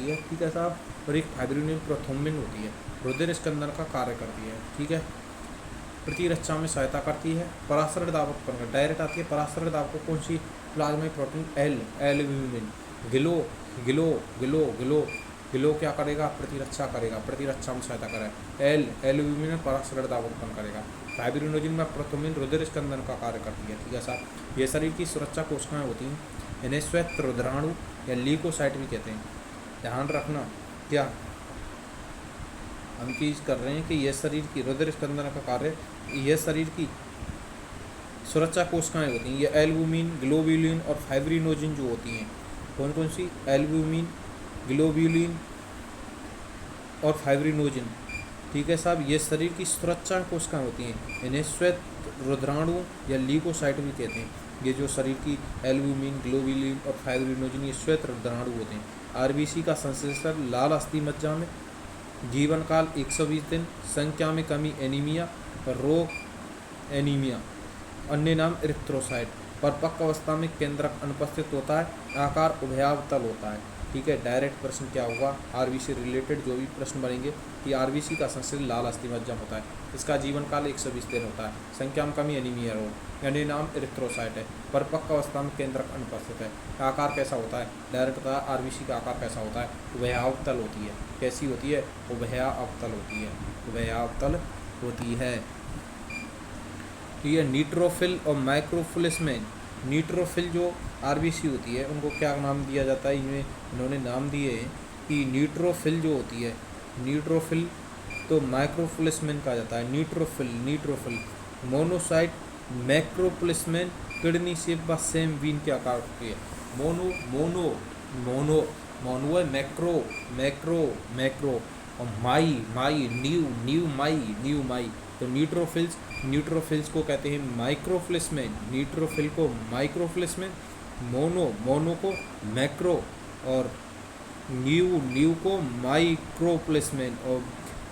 है, ठीक है साहब। और एक फाइब्रिनोजिन प्रोथुमिन होती है, रुधिर स्कंदन का कार्य करती है, ठीक है। प्रतिरक्षा में सहायता करती है। परासरण दाब उत्पन्न कर डायरेक्ट आती है। परासरण दाब को कौन सी? Plasma protein albumin. गिलो क्या करेगा? प्रतिरक्षा करेगा, प्रतिरक्षा में सहायता करेगा। एल्ब्यूमिन परासरण दाब उत्पन्न करेगा। फाइब्रिनोजिन में प्रोथुमिन रुधिर स्कंदन का कार्य करती है, ठीक है साहब। ये शरीर की सुरक्षा कोशिकाएं होती हैं, इन्हें श्वेत रुद्राणु या ल्यूकोसाइट भी कहते हैं। ध्यान रखना क्या हम चीज़ कर रहे हैं कि यह शरीर की रुधिर स्कंदन का कार्य, यह शरीर की सुरक्षा कोशिकाएं होती हैं। ये एल्बुमिन, ग्लोबुलिन और फाइब्रिनोजिन जो होती हैं, कौन कौन सी? एल्बुमिन, ग्लोबुलिन और फाइब्रिनोजिन, ठीक है साहब। ये शरीर की सुरक्षा कोशिकाएं होती हैं, इन्हें श्वेत रुद्राणु या ल्यूकोसाइट भी कहते हैं। ये जो शरीर की एल्बुमिन, ग्लोबुलिन और फाइब्रिनोजिन ये श्वेत रुद्राणु होते हैं। आरबीसी का संश्लेषण लाल अस्थि मज्जा में जीवन काल 120 दिन, संख्या में कमी एनीमिया, रोग एनीमिया, अन्य नाम इरिथ्रोसाइट, परिपक्व अवस्था में केंद्रक अनुपस्थित होता है, आकार उभयावतल होता है। ठीक है, डायरेक्ट प्रश्न क्या होगा, आरबीसी रिलेटेड जो भी प्रश्न बनेंगे कि आरबीसी का संश्लेषण लाल अस्थि मज्जा होता है, इसका जीवन काल 120 दिन होता है, संख्या में कमी एनीमिया, रोग यानी नाम इरिथ्रोसाइट है, परिपक्व अवस्था में केंद्रक अनुपस्थित है, आकार कैसा होता है, डायरेक्ट होता है आरबीसी का आकार कैसा होता है, उभयावतल होती है। कैसी होती है, उभयावतल होती है, उभयावतल होती है। ये न्यूट्रोफिल और माइक्रोफिलिस में न्यूट्रोफिल जो आरबीसी होती है उनको क्या नाम दिया जाता है, इन्होंने नाम दिए हैं कि न्यूट्रोफिल जो होती है, न्यूट्रोफिल तो माइक्रोफिलिसमेन कहा जाता है। न्यूट्रोफिल मोनोसाइट मैक्रोफिलिसमेन किडनी शेप व सेम वीन के आकार होती है। मोनो है, मैक्रो और माई न्यू माई तो न्यूट्रोफिल्स को कहते हैं माइक्रोफिलिसमेन, न्यूट्रोफिल को माइक्रोफिलिसमेन, मोनो को मैक्रो और न्यू को माइक्रोप्लेसमेन और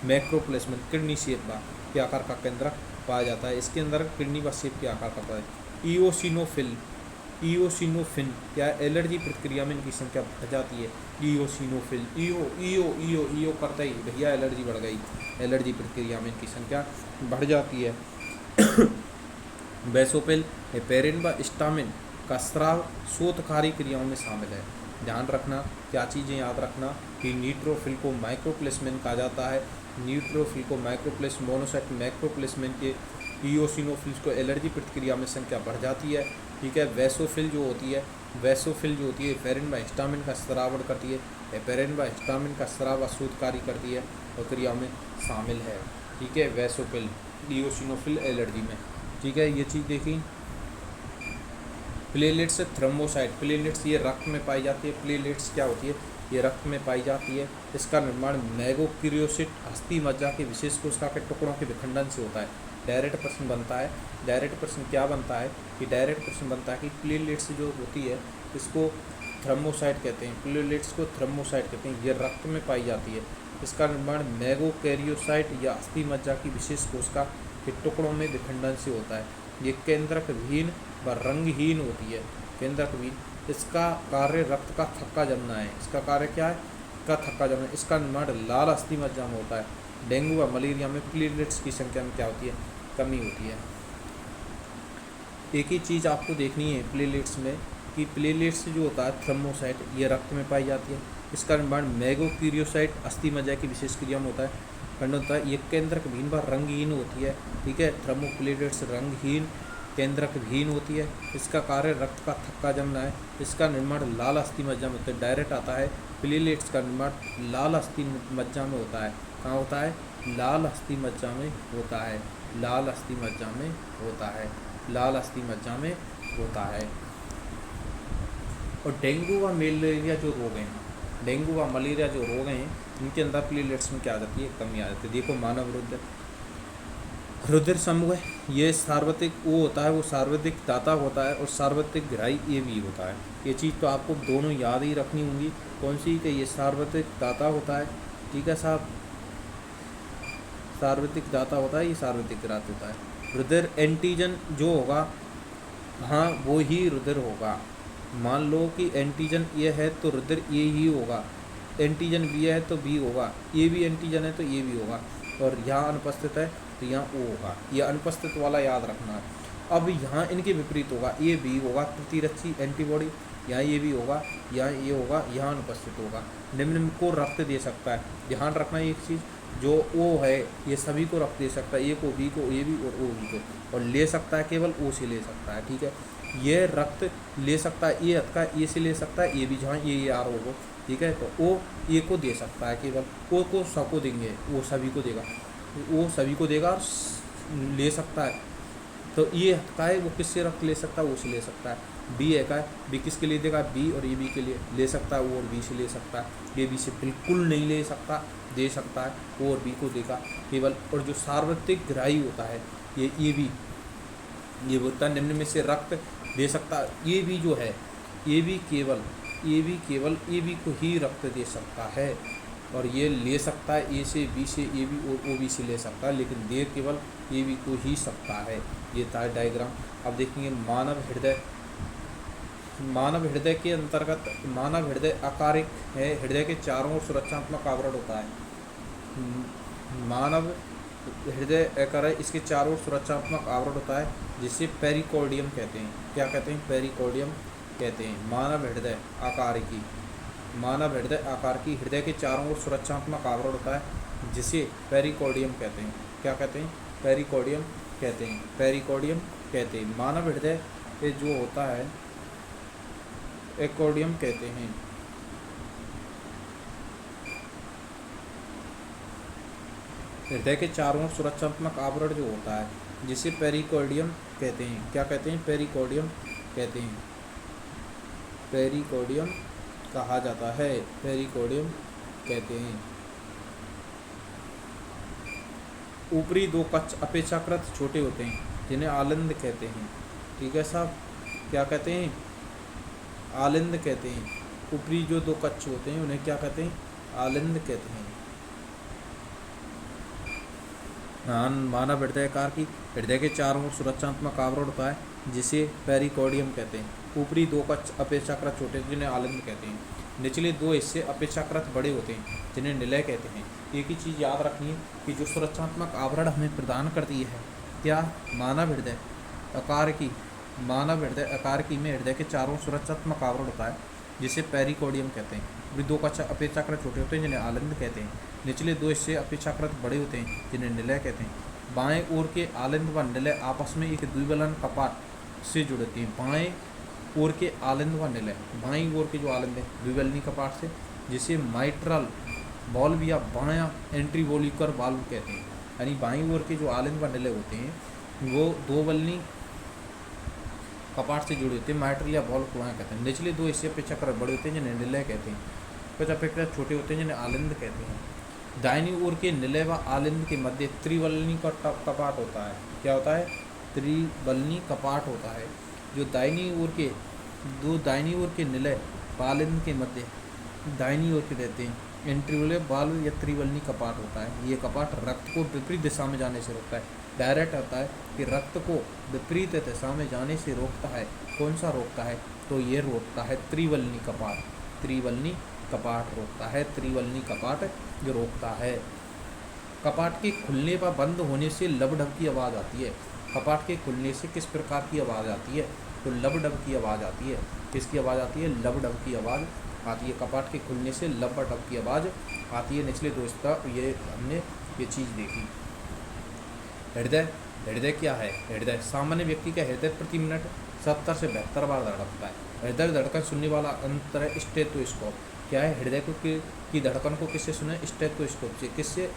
मैक्रोप्लेसमेन किडनी शेप के आकार का केंद्रक पाया जाता है। इसके अंदर किडनी व शेप के आकार का पाया जाता है। इओसिनोफिन क्या एलर्जी प्रक्रिया में इनकी संख्या बढ़ जाती है। इओसिनोफिल ईओ करते ही भैया एलर्जी बढ़ गई, एलर्जी प्रक्रिया में इनकी संख्या बढ़ जाती है। बेसोपिल हेपेरिन व स्टामिन का स्राव शोथकारी क्रियाओं में शामिल है। ध्यान रखना, क्या चीज़ें याद रखना कि न्यूट्रोफिल को माइक्रोप्लेसमेन कहा जाता है, न्यूट्रोफिल को माइक्रोप्लेस, मोनोसाइट मैक्रोप्लेसमेन के, इओसिनोफिल्स को एलर्जी प्रतिक्रिया में संख्या बढ़ जाती है। ठीक है, वेसोफिल जो होती है हेपेरिन व हिस्टामिन का स्रावण करती है, हेपेरिन व हिस्टामिन का स्राव शोथकारी करती है और क्रिया में शामिल है। ठीक है, वेसोफिल इओसिनोफिल एलर्जी में। ठीक है, ये चीज़ देखी। प्लेलेट्स थ्रोम्बोसाइट, प्लेलेट्स ये रक्त में पाई जाती है। प्लेलेट्स क्या होती है, ये रक्त में पाई जाती है। इसका निर्माण मैगोक्रियोसिट अस्थि मज्जा के विशेष कोशिका के टुकड़ों के विखंडन से होता है। डायरेक्ट प्रश्न बनता है, डायरेक्ट प्रश्न क्या बनता है कि डायरेक्ट प्रश्न बनता है कि प्लेलेट्स जो होती है इसको थ्रोम्बोसाइट कहते हैं, प्लेलेट्स को थ्रोम्बोसाइट कहते हैं, ये रक्त में पाई जाती है। इसका निर्माण मैगोकैरियोसाइट या अस्थि मज्जा की विशेष कोशिका के टुकड़ों में विखंडन से होता है। ये केंद्रक विहीन व रंगहीन होती है, केंद्रक विहीन। इसका कार्य रक्त का थक्का जमना है। इसका कार्य क्या है, का थक्का जमना। इसका निर्माण लाल अस्थि मज्जा में होता है। डेंगू व मलेरिया में प्लेटलेट्स की संख्या में क्या होती है, कमी होती है। एक ही चीज़ आपको देखनी है प्लेटलेट्स में कि प्लेटलेट्स जो होता है थ्रोम्बोसाइट ये रक्त में पाई जाती है। इसका निर्माण मैगोक्रियोसाइट अस्थि मज्जा की विशेष क्रिया में होता है, खंड होता है। ये केंद्रक विहीन व रंगहीन होती है। ठीक है, थ्रोम्बोप्लेटलेट्स रंगहीन केंद्रक विहीन होती है। इसका कार्य रक्त का थक्का जमना है। इसका निर्माण लाल अस्थि मज्जा में होता है। डायरेक्ट आता है प्लेटलेट्स का निर्माण लाल अस्थि मज्जा में होता है। कहाँ होता है, लाल अस्थि मज्जा में होता है, लाल अस्थि मज्जा में होता है, लाल अस्थि मज्जा में होता है। और डेंगू व मलेरिया जो रोग हैं, डेंगू व मलेरिया जो रोग हैं इनके अंदर प्लेटलेट्स में क्या आ जाती है, कमी आ जाती है। देखो मानव रुधिर समूह है, ये सार्वत्रिक वो होता है, वो सार्वत्रिक दाता होता है और सार्वत्रिक ग्राही ये भी होता है। ये चीज़ तो आपको दोनों याद ही रखनी होंगी। कौन सी, कि ये सार्वत्रिक दाता होता है। ठीक है साहब, सार्वत्रिक दाता होता है, ये सार्वत्रिक ग्राहक होता है। रुधिर एंटीजन जो होगा, हाँ वो ही रुधिर होगा। मान लो कि एंटीजन ये है तो रुधिर ये ही होगा, एंटीजन बी है तो बी होगा, ये भी एंटीजन है तो ये भी होगा, और यहाँ अनुपस्थित है तो यहाँ ओ होगा। यह अनुपस्थित वाला याद रखना है। अब यहाँ इनके विपरीत होगा, ये बी होगा प्रतिरक्षी एंटीबॉडी, यहाँ ये भी होगा, यहाँ ये होगा, यहाँ अनुपस्थित होगा। निम्न को रक्त दे सकता है। ध्यान रखना एक चीज़, जो ओ है ये सभी को रक्त दे सकता है, ए को, बी को, ए भी और ओ बी को, और ले सकता है केवल ओ से ले सकता है। ठीक है, ये रक्त ले सकता है, ए हथ का ए से ले सकता है, ए भी जहाँ ये आर होगा। ठीक है, तो ओ ए को दे सकता है केवल, ओ को सबको देंगे, वो सभी को देगा, वो सभी को देगा और ले सकता है। तो ये हथ का है, वो किससे रक्त ले सकता है, वो से ले सकता है। बी है का है, बी किसके लिए देगा, बी और ए बी के लिए ले सकता है, वो और बी से ले सकता है। ए बी से बिल्कुल नहीं ले सकता, दे सकता है, वो और बी को देगा केवल। और जो सार्वत्रिक ग्राही होता है ये भी, ये बोलता है निम्न में से रक्त दे सकता है। ये भी जो है, ये भी केवल ए बी को ही रक्त दे सकता है। और ये ले सकता है ए से बी से ए बी और ओ बी से ले सकता है, लेकिन दे केवल ए बी को ही सकता है। ये था डायग्राम। अब देखेंगे मानव हृदय। मानव हृदय के अंतर्गत मानव हृदय आकारिक है। हृदय के चारों ओर सुरक्षात्मक आवरण होता है। मानव हृदय आकारिक, इसके चारों ओर सुरक्षात्मक आवरण होता है जिसे पेरिकोर्डियम कहते हैं। क्या कहते हैं? पेरिकोर्डियम कहते हैं। मानव हृदय आकार की, मानव हृदय आकार की हृदय के चारों ओर सुरक्षात्मक आवरण होता है जिसे पेरिकोर्डियम कहते हैं। क्या कहते हैं? पेरिकोर्डियम कहते हैं। पेरिकोर्डियम कहते हैं। मानव हृदय पे जो होता है एकोर्डियम कहते हैं। हृदय के चारों ओर सुरक्षात्मक आवरण जो होता है जिसे पेरिकोर्डियम कहते हैं। क्या कहते हैं? पेरिकोर्डियम कहते हैं। पेरिकोर्डियम कहा जाता है। पेरिकोर्डियम कहते हैं। ऊपरी दो कक्ष अपेक्षाकृत छोटे होते हैं जिन्हें आलिंद कहते हैं। ठीक है साहब? क्या कहते हैं? आलिंद कहते हैं। ऊपरी जो दो कक्ष होते हैं उन्हें क्या कहते हैं? आलिंद कहते हैं। मानव हृदय आकार की हृदय के चारों ओर सुरक्षात्मक आवरण होता है जिसे पेरिकोर्डियम कहते हैं। ऊपरी दो कक्ष अपेक्षाकृत छोटे जिन्हें आलिंद कहते हैं। निचले दो हिस्से अपेक्षाकृत बड़े होते हैं जिन्हें निलय कहते हैं। एक ही चीज़ याद रखनी है कि जो सुरक्षात्मक आवरण हमें प्रदान करती है, क्या? मानव हृदय आकार की, मानव हृदय आकार की में हृदय के चारों ओर सुरक्षात्मक आवरण होता है जिसे पेरिकोर्डियम कहते हैं। ऊपरी दो कक्ष अपेक्षाकृत छोटे होते हैं जिन्हें आलिंद कहते हैं। निचले दो हिस्से अपेक्षाकृत बड़े होते हैं जिन्हें निलय कहते हैं। बाएं ओर के आलिंद व निलय आपस में एक द्विबलन कपाट से जुड़ते हैं। बाएं ओर के आलिंद व निलय, बाईं ओर के जो आलिंद है द्विबलनी कपाट से, जिसे माइट्रल वाल्व या बायां एंट्रीवोल्यूकर वाल्व कहते हैं। यानी बाईं ओर के जो आलिंद व निलय होते हैं वो दो बलनी कपाट से जुड़े होते हैं, माइट्रल या वाल्व को वहाँ कहते हैं। निचले दो हिस्से अपेक्षाकृत बड़े होते हैं जिन्हें निलय कहते हैं। कुछ अपेक्षाकृत छोटे होते हैं जिन्हें आलिंद कहते हैं। दाहिनी ओर के निलय व आलिंद के मध्य त्रिबलनी का कपाट होता है। क्या होता है? त्रिबलनी कपाट होता है। जो दाहिनी ओर के निलय व आलिंद के मध्य दाहिनी ओर के रहते हैं एंट्रीवोल्यूकर वाल्व या त्रिबलनी कपाट होता है। ये कपाट रक्त को विपरीत दिशा में जाने से रोकता है। डायरेक्ट होता है कि रक्त को विपरीत दिशा में जाने से रोकता है। कौन सा रोकता है? तो ये रोकता है त्रिबलनी कपाट। त्रिबलनी कपाट रोकता है। त्रिबलनी कपाट जो रोकता है। कपाट के खुलने व बंद होने से लब-डब की आवाज़ आती है। कपाट के खुलने से किस प्रकार की आवाज़ आती है? तो लब-डब की आवाज़ आती है। किसकी आवाज़ आती है? लब-डब की आवाज़ आती है। कपाट के खुलने से लब-डब की आवाज़ आती है। निचले दोस्तों ये हमने ये चीज़ देखी। हृदय, हृदय क्या है? हृदय सामान्य व्यक्ति का हृदय प्रति मिनट 70 से 72 बार धड़कता है। हृदय धड़कन सुनने वाला अंतर है स्टेथोस्कोप। क्या है? हृदय को की धड़कन को किससे सुने? स्टेथोस्कोप से। किससे?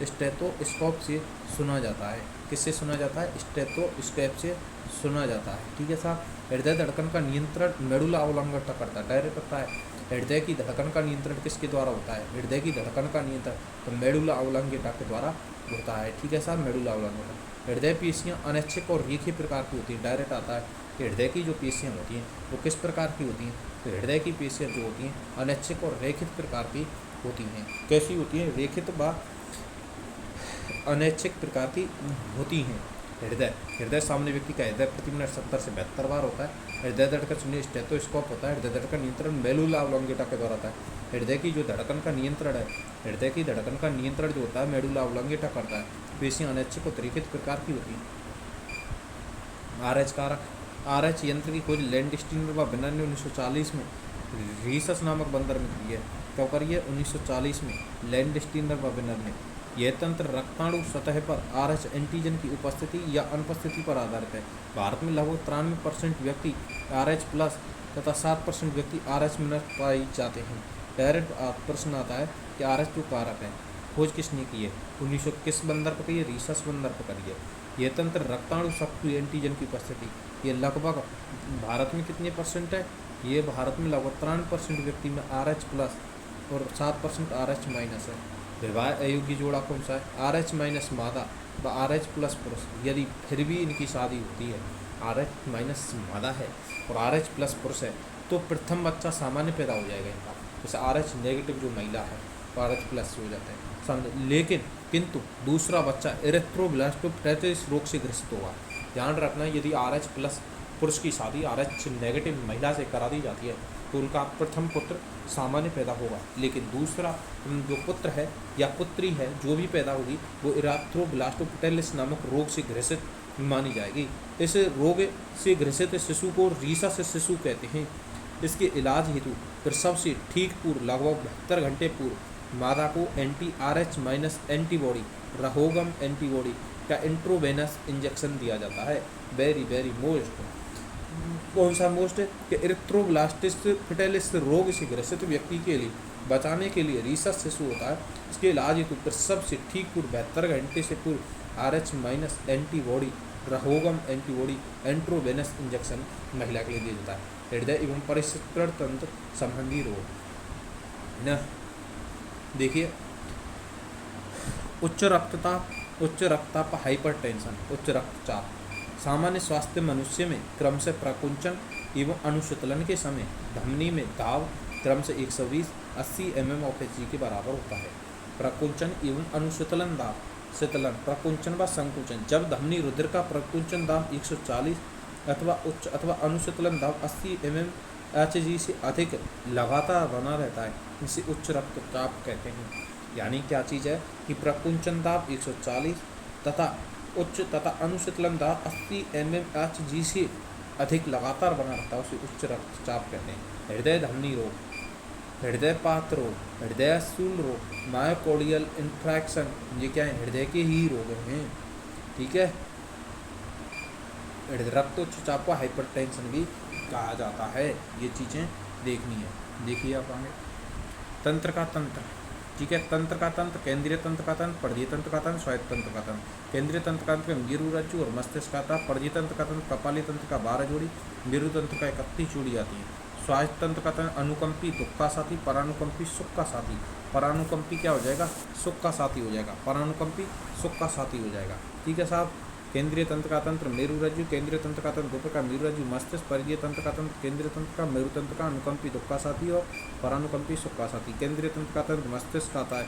स्टेथोस्कोप से सुना जाता है। किससे सुना जाता है? स्टेथोस्कोप से सुना जाता है। ठीक है साहब? हृदय धड़कन का नियंत्रण मेडुला ऑब्लांगेटा करता है। डायरेक्ट करता है। हृदय की धड़कन का नियंत्रण किसके द्वारा होता है? हृदय की धड़कन का नियंत्रण तो मेडुला ऑब्लांगेटा के द्वारा होता है। ठीक है साहब? Medulla oblongata. हृदय पेशियाँ अनैच्छिक और रेखीय प्रकार की होती हैं। डायरेक्ट आता है कि हृदय की जो पेशियाँ होती हैं वो किस प्रकार की होती हैं? तो हृदय की पेशियाँ जो होती हैं अनैच्छिक और रेखित प्रकार की होती हैं। कैसी होती हैं? रेखित व अनैच्छिक प्रकार की होती हैं। हृदय सामान्य व्यक्ति का हृदय प्रति मिनट 70 से 72 बार होता है। हृदय धड़कन सुनिए स्टेथोस्कोप होता है। हृदय धड़कन नियंत्रण मेडुला ऑब्लांगेटा के द्वारा होता है। हृदय की जो धड़कन का नियंत्रण है, हृदय की धड़कन का नियंत्रण जो होता है मेडुला ऑब्लांगेटा करता है। पेशियाँ अनैच्छिक और रेखित प्रकार की होती हैं। RH कारक। RH यंत्र की खोज लैंडस्टीनर व बिनर ने 1940 में रीसस नामक बंदर में की है। क्या करिए? 1940 में लैंडस्टीनर व बिनर ने। यह तंत्र रक्ताणु सतह पर RH एंटीजन की उपस्थिति या अनुपस्थिति पर आधारित है। भारत में लगभग 93% व्यक्ति RH प्लस तथा 7% व्यक्ति RH माइनस पाए जाते हैं। डायरेक्ट प्रश्न आता है कि RH जो कारक है खोज किसने की है? 1900 किस बंदर पर की है? रीसस बंदर पर करी है। यह तंत्र रक्ताणु सक्रिय एंटीजन की उपस्थिति ये लगभग भारत में कितने परसेंट है? ये भारत में लगभग 93% व्यक्ति में RH प्लस और 7% RH माइनस है। विवाह अयोग्य जोड़ा कौन सा है? RH माइनस मादा व RH प्लस पुरुष। यदि फिर भी इनकी शादी होती है, RH माइनस मादा है और RH प्लस पुरुष है, तो प्रथम बच्चा सामान्य पैदा हो जाएगा इनका, जैसे RH नेगेटिव जो महिला है वो RH प्लस हो जाते हैं समझ। लेकिन किंतु दूसरा बच्चा एरिथ्रोब्लास्टोसिस रोग से ग्रसित होगा। ध्यान रखना, यदि RH प्लस पुरुष की शादी RH नेगेटिव महिला से करा दी जाती है तो उनका प्रथम पुत्र सामान्य पैदा होगा, लेकिन दूसरा जो पुत्र है या पुत्री है जो भी पैदा होगी वो एरिथ्रोब्लास्टोसिस नामक रोग से ग्रसित मानी जाएगी। इस रोग से ग्रसित शिशु को रीसस शिशु कहते हैं। इसके इलाज हेतु प्रसव से ठीक पूर्व लगभग 72 घंटे पूर्व मादा को anti-RH- एंटीबॉडी रहोगम एंटीबॉडी का इंट्रोवेनस इंजेक्शन दिया जाता है। वेरी मोस्ट कौन सा मोस्ट कि एरिथ्रोब्लास्टोसिस रोग से ग्रसित व्यक्ति के लिए बचाने के लिए रीसस शिशु होता है। इसके इलाज हेतु प्रसव से ठीक पूर्व 72 घंटे से पूर्व RH- एंटीबॉडी रहोगम एंटीबॉडी एंट्रोवेनस इंजेक्शन महिला के लिए दिया जाता है। हृदय एवं परिसंचरण तंत्र संबंधी रोग न देखिए, उच्च रक्तचाप हाइपरटेंशन, उच्च रक्तचाप सामान्य स्वास्थ्य मनुष्य में क्रमशः प्रकुंचन एवं अनुशीतलन के समय धमनी में दाब क्रमशः 120-80 mm/Hg के बराबर होता है। प्रकुंचन एवं अनुशीतलन दाब, शीतलन, प्रकुंचन व संकुचन, जब धमनी रुधिर का प्रकुंचन दाब 140 अथवा उच्च अथवा अनुशीतलन दाब 80 mm/Hg से अधिक लगातार बना रहता है, इसे उच्च रक्तचाप कहते हैं। यानी क्या चीज़ है कि प्रकुंचन दाब 140 तथा उच्च तथा अनुशीतलन दाब 80 mm/Hg से अधिक लगातार बना रहता है, उसे उच्च रक्तचाप कहते हैं। हृदय धमनी रोग, हृदय पात्र रोग, हृदय स्थूल रोग, मायोकार्डियल इंफ्रैक्शन, ये क्या है, हृदय के ही रोग हैं। ठीक है, रक्तचाप को हाइपरटेंशन भी कहा जाता है। ये चीज़ें देखनी है। देखिए आप आगे तंत्र का तंत्र, ठीक है, तंत्र का तंत्र, केंद्रीय तंत्र का तंत्र, पर्दीय तंत्र का तंत्र, स्वायत्त तंत्र का तंत्र। केंद्रीय तंत्र का तंत्र मेरु रज्जु और मस्तिष्क का था। पर्दीय तंत्र का तंत्र कपाली तंत्र का 12 जोड़ी, मेरु तंत्र का 31 जोड़ी आती है। स्वायत्त तंत्र का तंत्र अनुकंपी दुख का साथी, परानुकंपी सुख का साथी। परानुकंपी क्या हो जाएगा, सुख का साथी हो जाएगा, परानुकंपी सुख का साथी हो जाएगा। ठीक है साहब। केंद्रीय तंत्र का तंत्र मेरु रज्जु, केंद्रीय तंत्र का तंत्र दो प्रकार मेरु रज्जु मस्तिष्क। परिधीय तंत्र का तंत्र केंद्रीय तंत्र का, मेरु तंत्र का अनुकंपी दुख का साथी और परानुकंपी सुख का साथी। केंद्रीय तंत्र का तंत्र मस्तिष्क आता है,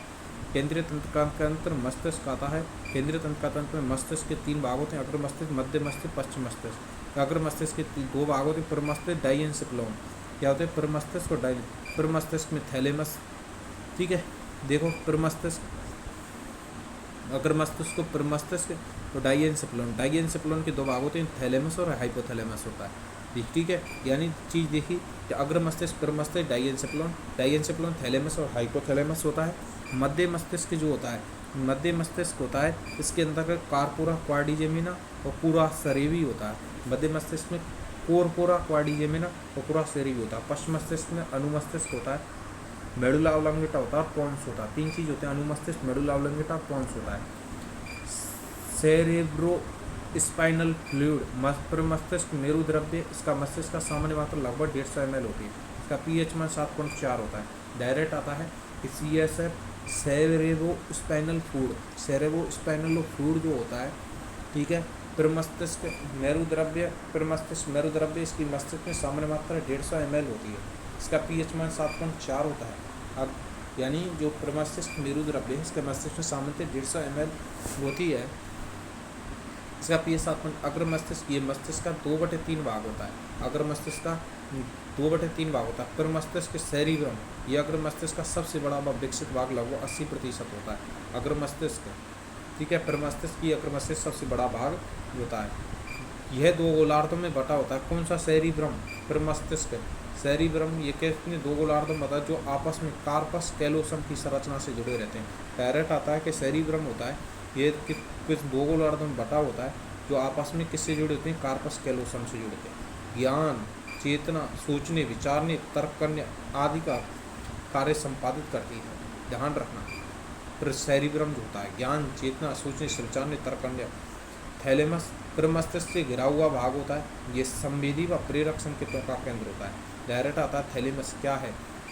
केंद्रीय तंत्र का तंत्र मस्तिष्क आता है। केंद्रीय तंत्र का तंत्र में मस्तिष्क के 3 भाग होते हैं, अग्र मस्तिष्क, मध्य मस्तिष्क, पश्चिम मस्तिष्क। अग्र मस्तिष्क के 2 भाग होते हैं, प्रमस्तिष्क, डाइएन्सेफलोन। क्या होते हैं, प्रमस्तिष्क और डाइएन्सेफलोन। प्रमस्तिष्क में थैलेमस, ठीक है, देखो प्रमस्तिष्क, अग्र मस्तिष्क को प्रमस्तिष्क और डाइएन्सेफलोन। डाइएन्सेफलोन के 2 भाग होते हैं, थैलेमस और हाइपोथैलेमस होता है। ठीक है, यानी चीज़ देखी कि अग्र मस्तिष्क, प्रमस्तिष्क, डाइएन्सेफलोन, डाइएन्सेफलोन, थैलेमस और हाइपोथैलेमस होता है। मध्य मस्तिष्क जो होता है, मध्य मस्तिष्क होता है, इसके अंतर्गत कार्पोरा क्वाड्रिजेमिना और पूरा सेरेवी होता है। मध्य मस्तिष्क में कोरपोरा क्वाड्रिजेमिना और पूरा सेरेवी होता है। पश्चिम मस्तिष्क में अनुमस्तिष्क होता है, मेडुला ऑब्लंगेटा होता है और पोन्स होता है। 3 चीज़ होते हैं, अनुमस्तिष्क, मेडुला ऑब्लंगेटा और पोन्स होता है। सेरेब्रो स्पाइनल फ्लूइड, प्रमस्तिष्क मेरु द्रव्य, इसका मस्तिष्क का सामान्य मात्रा लगभग 150 ml होती है। इसका pH मान 7.4 होता है। डायरेक्ट आता है CSF cerebro spinal fluid, cerebro spinal fluid जो होता है, ठीक है। प्रमस्तिष्क मेरु द्रव्य, प्रमस्तिष्क मेरु द्रव्य, इसकी मस्तिष्क में सामान्य मात्रा 150 ml होती है। इसका pH मान 7.4 होता है। अब यानी जो प्रमस्तिष्क मेरु द्रव्य है, इसके मस्तिष्क में सामान्यतः 150 ml होती है। इसका pH 7। अग्र मस्तिष्क, ये मस्तिष्क का 2/3 भाग होता है। अग्र मस्तिष्क का 2/3 भाग होता है। प्रमस्तिष्क सेरिब्रम, ये अग्र मस्तिष्क का सबसे बड़ा व विकसित भाग लगभग 80% होता है। अग्र मस्तिष्क, ठीक है, प्रमस्तिष्क की अग्र मस्तिष्क सबसे बड़ा भाग होता है। यह 2 गोलार्धों में बटा होता है। कौन सा, सेरिब्रम, प्रमस्तिष्क। सेरिब्रम ये कितने 2 गोलार्धों में बता है, जो आपस में कार्पस कैलोसम की संरचना से जुड़े रहते हैं। पैरेट आता है कि सेरिब्रम होता है, ये कुछ 2 गोलार्धों में बटा होता है, जो आपस में किससे जुड़े होते हैं, कार्पस कैलोसम से जुड़े होते हैं। ज्ञान, चेतना, सोचने, विचारने, तर्क करने आदि का कार्य संपादित करती है। ध्यान रखना, फिर सेरिब्रम जो होता है ज्ञान, चेतना, सोचने, विचारने, तर्क करने। थैलेमस प्रमस्तिष्क से घिरा हुआ भाग होता है, ये संवेदी व प्रेरक संकेतों का केंद्र होता है। डायरेक्ट आता है थैलेमस, क्या है,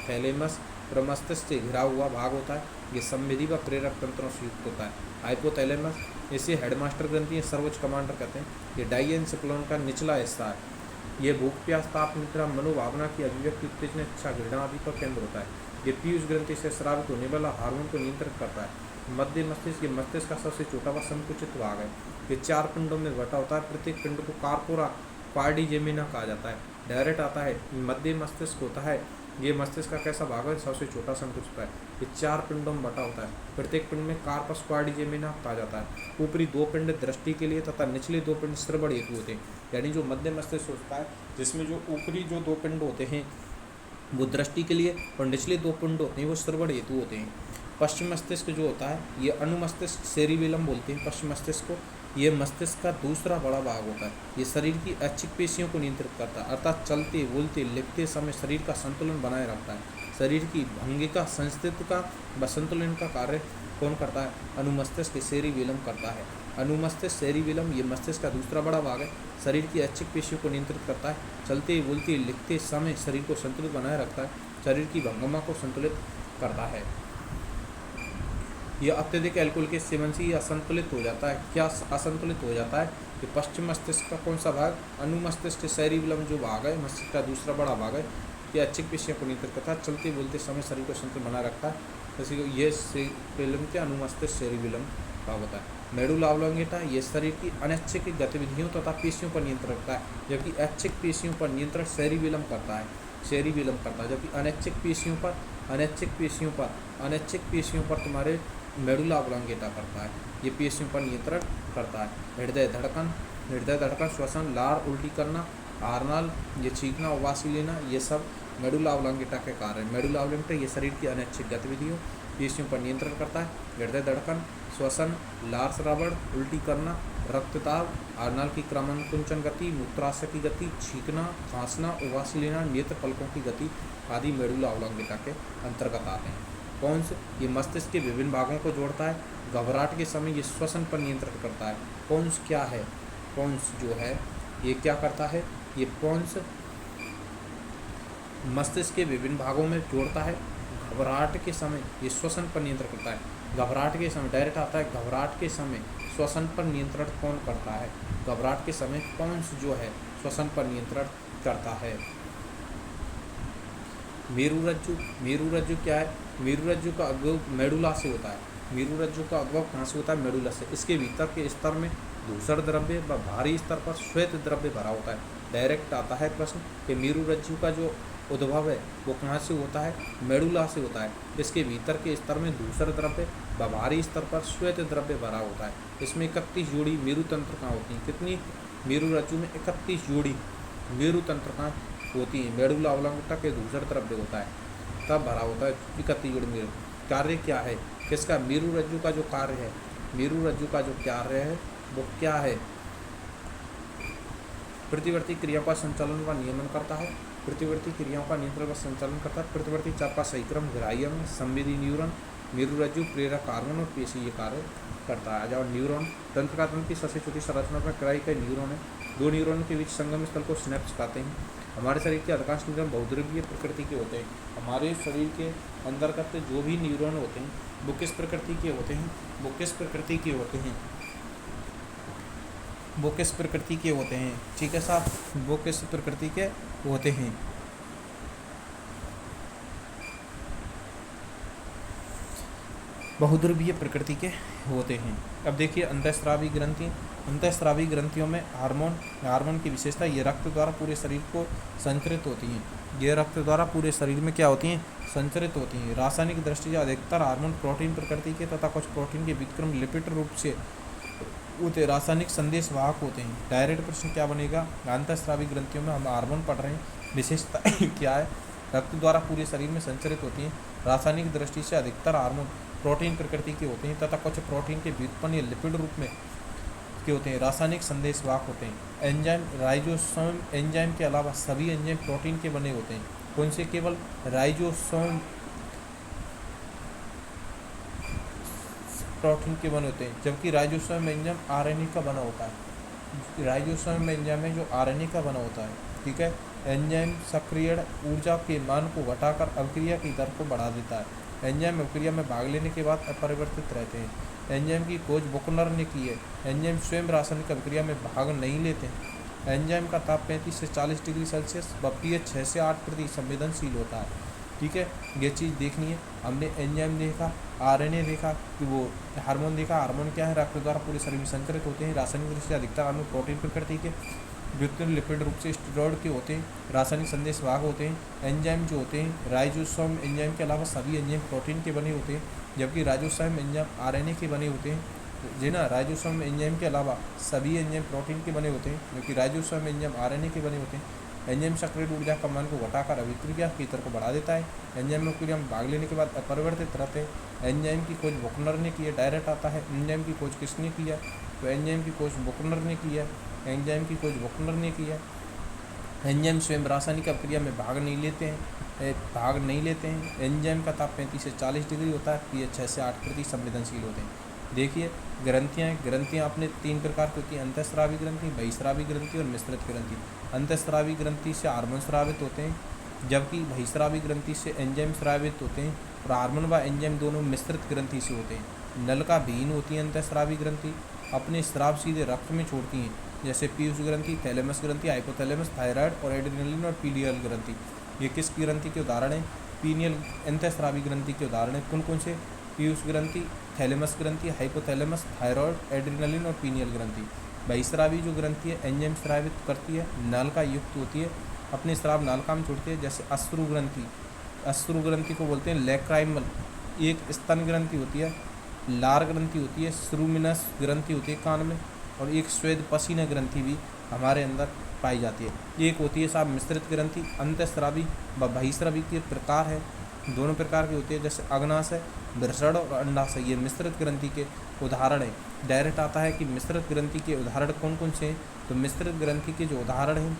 थैलेमस प्रमस्तिष्क से घिरा हुआ भाग होता है, ये संवेदी व प्रेरक तंत्रों से युक्त होता है। हाइपोथैलेमस, इसे हेडमास्टर ग्रंथि या सर्वोच्च कमांडर कहते हैं। ये डाइएन्सेफलोन का निचला हिस्सा है। ये भूख प्यास ताप निद्रा मनोभावना की अभिव्यक्ति उत्तेजना इच्छा घृणा आदि पर केंद्र होता है। ये पीयूष ग्रंथि से स्रावित होने वाला हार्मोन को नियंत्रित करता है। मध्य मस्तिष्क, ये मस्तिष्क का सबसे छोटा व संकुचित भाग है। ये 4 पिंडों में बटा होता है। प्रत्येक पिंड को कार्पोरा क्वाड्रिजेमिना कहा जाता है। डायरेक्ट आता है मध्य मस्तिष्क होता है। ये मस्तिष्क का कैसा भाग है? सबसे छोटा संकुचित है। ये 4 पिंडों में बटा होता है। प्रत्येक पिंड में कार्पस क्वाड्रिजेमिना कहा जाता है। ऊपरी 2 पिंड दृष्टि के लिए तथा निचले 2 पिंड श्रवण हेतु होते हैं। यानी जो मध्य मस्तिष्क होता है जिसमें जो ऊपरी जो 2 पिंड होते हैं वो दृष्टि के लिए और निचले 2 पिंड होते हैं वो श्रवण हेतु होते हैं। पश्चिम मस्तिष्क जो होता है ये अनुमस्तिष्क सेरिबेलम बोलते हैं पश्चिम मस्तिष्क को। ये मस्तिष्क का दूसरा बड़ा भाग होता है। ये शरीर की ऐच्छिक पेशियों को नियंत्रित करता है, अर्थात चलते बोलते लिखते समय शरीर का संतुलन बनाए रखता है। शरीर की भंगिका संस्थिति का व संतुलन का कार्य कौन करता है? अनुमस्तिष्क सेरिबेलम करता है। अनुमस्तिष्क सेरिबेलम ये मस्तिष्क का दूसरा बड़ा भाग है। शरीर की ऐच्छिक पेशियों को नियंत्रित करता है, चलते बोलते लिखते समय शरीर को संतुलित बनाए रखता है, शरीर की भंगिमा को संतुलित करता है। यह अत्यधिक अल्कोहल के सेवन से असंतुलित हो जाता है। क्या असंतुलित हो जाता है? कि पश्चिम मस्तिष्क का कौन सा भाग? अनुमस्तिष्क सेरिबेलम जो भाग है मस्तिष्क का दूसरा बड़ा भाग है, ये ऐच्छिक पेशियों को नियंत्रित करता है, चलते बोलते समय शरीर को संतुलित बनाए रखता है। जैसे ये सेरिबेलम के अनुमस्तिष्क सेरिबेलम भाग होता है। मेडुला ऑब्लोंगेटा ये शरीर की अनैच्छिक गतिविधियों तथा पेशियों पर नियंत्रण रखता है, जबकि ऐच्छिक पेशियों पर नियंत्रण सेरिबेलम करता है। सेरिबेलम करता है, जबकि अनैच्छिक पेशियों पर तुम्हारे मेडुला ऑब्लोंगेटा करता है। ये पेशियों पर नियंत्रण करता है। हृदय धड़कन, श्वसन, लार उल्टी करना, आरनाल ये छींकना, उबासी लेना, ये सब मेडुला ऑब्लोंगेटा के कार्य है। मेडुला ऑब्लोंगेटा ये शरीर की अनैच्छिक गतिविधियों पेशियों पर नियंत्रण करता है। हृदय धड़कन, श्वसन, लार स्रावण, उल्टी करना, रक्तचाप, आरनाल की क्रमानुकुंचन गति, मूत्राशय की गति, छींकना, खांसना, उबासी लेना, नेत्र पलकों की गति आदि मेडुला ऑब्लोंगेटा के अंतर्गत आते हैं। कौन से? ये मस्तिष्क के विभिन्न भागों को जोड़ता है। घबराहट के समय ये श्वसन पर नियंत्रण करता है। पोन्स क्या है? पोन्स जो है ये क्या करता है? ये पोन्स मस्तिष्क के विभिन्न भागों में जोड़ता है। घबराहट के समय ये श्वसन पर नियंत्रण करता है। घबराहट के समय डायरेक्ट आता है। घबराहट के समय श्वसन पर नियंत्रण कौन करता है? घबराहट के समय पोन्स जो है श्वसन पर नियंत्रण करता है। मेरुरज्जु क्या है? मेरुरज्जु का उद्भव मेडुला से होता है। मेरुरज्जु का उद्भव कहाँ से होता है? मेडुला से। इसके भीतर के स्तर में धूसर द्रव्य व भारी स्तर पर श्वेत द्रव्य भरा होता है। डायरेक्ट आता है प्रश्न कि मेरुरज्जु का जो उद्भव है वो कहाँ से होता है? मेडुला से होता है। इसके भीतर के स्तर में धूसर द्रव्य व भारी स्तर पर श्वेत द्रव्य भरा होता है। इसमें 31 जोड़ी मेरु तंत्रिकाएं होती हैं। कितनी? मेरुरज्जु में 31 जोड़ी मेरु तंत्रिकाएं होती हैं। मेडुला ऑब्लोंगेटा के धूसर द्रव्य होता है तब भरा होता है 31 जोड़ी मेरु। कार्य क्या है किसका? मेरुरज्जु का जो कार्य है, मेरुरज्जु का जो कार्य है वो क्या है? प्रतिवर्ती क्रियाओं का संचालन व नियमन करता है। प्रतिवर्ती क्रियाओं का नियंत्रण व संचालन करता है। प्रतिवर्ती चाप का सही क्रम ग्राह्य में संवेदी न्यूरॉन, मेरुरज्जु, प्रेरक हार्मोन और पेशी ये कार्य करता है। जब न्यूरॉन तंत्रिका तंत्र की सबसे छोटी संरचना में कई कई न्यूरॉन है। 2 न्यूरॉन के बीच संगम स्थल को सिनेप्स कहते हैं। हमारे शरीर के अधिकांश न्यूरॉन बहुध्रुवीय प्रकृति के होते हैं। हमारे शरीर के अंतर्गत जो भी न्यूरॉन होते हैं वो किस प्रकृति के होते हैं? वो किस प्रकृति के होते हैं? वो किस प्रकृति के होते हैं? ठीक है साहब, वो किस प्रकृति के होते हैं? बहुध्रुवीय प्रकृति के होते हैं। अब देखिए अंतःस्रावी ग्रंथि। अंतःस्रावी ग्रंथियों में हार्मोन की विशेषता ये रक्त द्वारा पूरे शरीर को संचरित होती हैं। ये रक्त द्वारा पूरे शरीर में क्या होती हैं? संचरित होती हैं। रासायनिक दृष्टि से अधिकतर हार्मोन प्रोटीन प्रकृति के तथा कुछ प्रोटीन के विक्रम लिपिड रूप से होते रासायनिक संदेश वाहक होते हैं। डायरेक्ट प्रश्न क्या बनेगा? अंतःस्रावी ग्रंथियों में हम हार्मोन पढ़ रहे हैं, विशेषता क्या है? रक्त द्वारा पूरे शरीर में संचरित होती हैं। रासायनिक दृष्टि से अधिकतर हार्मोन प्रोटीन प्रकृति के होते हैं तथा कुछ प्रोटीन के व्युत्पन्न या लिपिड रूप में के होते हैं। रासायनिक संदेश वाहक होते हैं। एंजाइम, राइजोसोम एंजाइम के अलावा सभी एंजाइम प्रोटीन के बने होते हैं। कौन से? केवल राइजोसोम प्रोटीन के बने होते हैं, जबकि राइजोसोम एंजाइम आरएनए का बना होता है। राइजोसोम एंजाइम है जो आरएनए का बना होता है। ठीक है। एंजाइम सक्रियण ऊर्जा के मान को घटाकर अभिक्रिया की दर को बढ़ा देता है। एंजाइम अभिक्रिया में भाग लेने के बाद अपरिवर्तित रहते हैं। एंजाइम की खोज बुकनर ने की है। एंजाइम स्वयं रासायनिक अभिक्रिया में भाग नहीं लेते हैं। एंजाइम का ताप 35 से 40 डिग्री सेल्सियस व pH 6 से 8 प्रति संवेदनशील होता है। ठीक है, ये चीज़ देखनी है। हमने एंजाइम देखा, आरएनए देखा कि वो हार्मोन देखा। हार्मोन क्या है? रक्त द्वारा पूरे शरीर में संचरित होते हैं। रासायनिक रूप से अधिकतर अणु प्रोटीन प्रकृति के, व्युत्पन्न लिपिड रूप से स्टेरॉयड के होते हैं। रासायनिक संदेश वाहक होते हैं। एंजाइम जो होते हैं, राइजोसोम एंजाइम के अलावा सभी एंजाइम प्रोटीन के बने होते हैं, जबकि राइजोसोम एंजाइम आरएनए के बने होते हैं। जी ना, राइजोसोम एंजाइम के अलावा सभी एंजाइम प्रोटीन के बने होते हैं, जबकि राइजोसोम एंजाइम आरएनए के बने होते हैं। एंजाइम सक्रिय ऊर्जा का मान को घटाकर अभिक्रिया की दर को बढ़ा देता है। एंजाइम में क्रिया में भाग लेने के बाद अपरिवर्तित रहते हैं। एंजाइम की खोज बुकनर ने की है। डायरेक्ट आता है, एंजाइम की खोज किसने की है? तो एंजाइम की खोज बुकनर ने की है। एंजाइम की खोज बुकनर ने की है। एंजाइम स्वयं रासायनिक अभिक्रिया में भाग नहीं लेते हैं। एंजाइम का ताप 35 से 40 डिग्री होता है। pH 6 से 8 प्रति संवेदनशील होते हैं। देखिए, ग्रंथियाँ अपने 3 प्रकार की होती हैं: अंतःस्रावी ग्रंथि, बहिस्रावी ग्रंथि और मिश्रित ग्रंथि। अंतःस्रावी ग्रंथि से हार्मोन स्रावित होते हैं, जबकि बहिस्रावी ग्रंथि से एंजाइम स्रावित होते हैं। और हार्मोन व एंजाइम दोनों मिश्रित ग्रंथि से होते हैं। नलिका विहीन होती है अंतःस्रावी ग्रंथि, अपने स्राव सीधे रक्त में छोड़ती हैं, जैसे पीयूष ग्रंथि, थैलेमस ग्रंथि, हाइपोथैलेमस, थायराइड और एड्रेनलिन और पीनियल ग्रंथि। ये किस ग्रंथि के उदाहरण हैं? पीनियल अंतःस्रावी ग्रंथि के उदाहरण हैं। कौन कौन से? पीयूष ग्रंथि, थैलेमस ग्रंथि, हाइपोथैलेमस, थायराइड, एड्रेनलिन और पीनियल ग्रंथि। बहिस्रावी जो ग्रंथि है, एंजाइम स्रावित करती है, नालिका युक्त होती है, अपने स्राव नालिका में छोड़ती है, जैसे अश्रु ग्रंथि। अश्रु ग्रंथि को बोलते हैं लैक्राइमल। एक स्तन ग्रंथि होती है, लार ग्रंथि होती है, श्रूमिनस ग्रंथि होती है कान में, और एक श्वेत पसीना ग्रंथि भी हमारे अंदर पाई जाती है। एक होती है साहब मिश्रित ग्रंथि। अंतःस्रावी व बहिस्रावी के प्रकार है, दोनों प्रकार की होती है, जैसे अग्नाशय, वृषण और अंडाशय। ये मिश्रित ग्रंथि के उदाहरण है। डायरेक्ट आता है कि मिश्रित ग्रंथि के उदाहरण कौन कौन से हैं? तो मिश्रित ग्रंथि के जो उदाहरण हैं,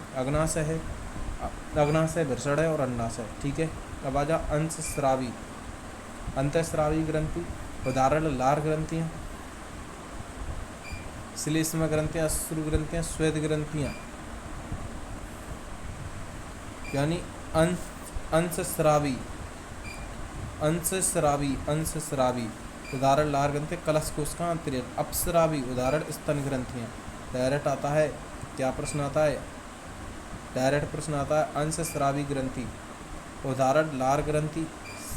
अग्नाशय, वृषण और अंडाशय। ठीक है, अब आ जा अंशस्रावी। अंतःस्रावी ग्रंथि उदाहरण लार ग्रंथियाँ, श्लेष्मा ग्रंथियाँ, अश्रु ग्रंथियाँ, श्वेत ग्रंथियाँ। यानी अंशस्रावी उदाहरण लार ग्रंथि, कलश कोशिका, अंतरियल। अपस्रावी उदाहरण स्तन ग्रंथियाँ। डायरेक्ट आता है, क्या प्रश्न आता है? डायरेक्ट प्रश्न आता है अंशस्रावी ग्रंथि उदाहरण लार ग्रंथि,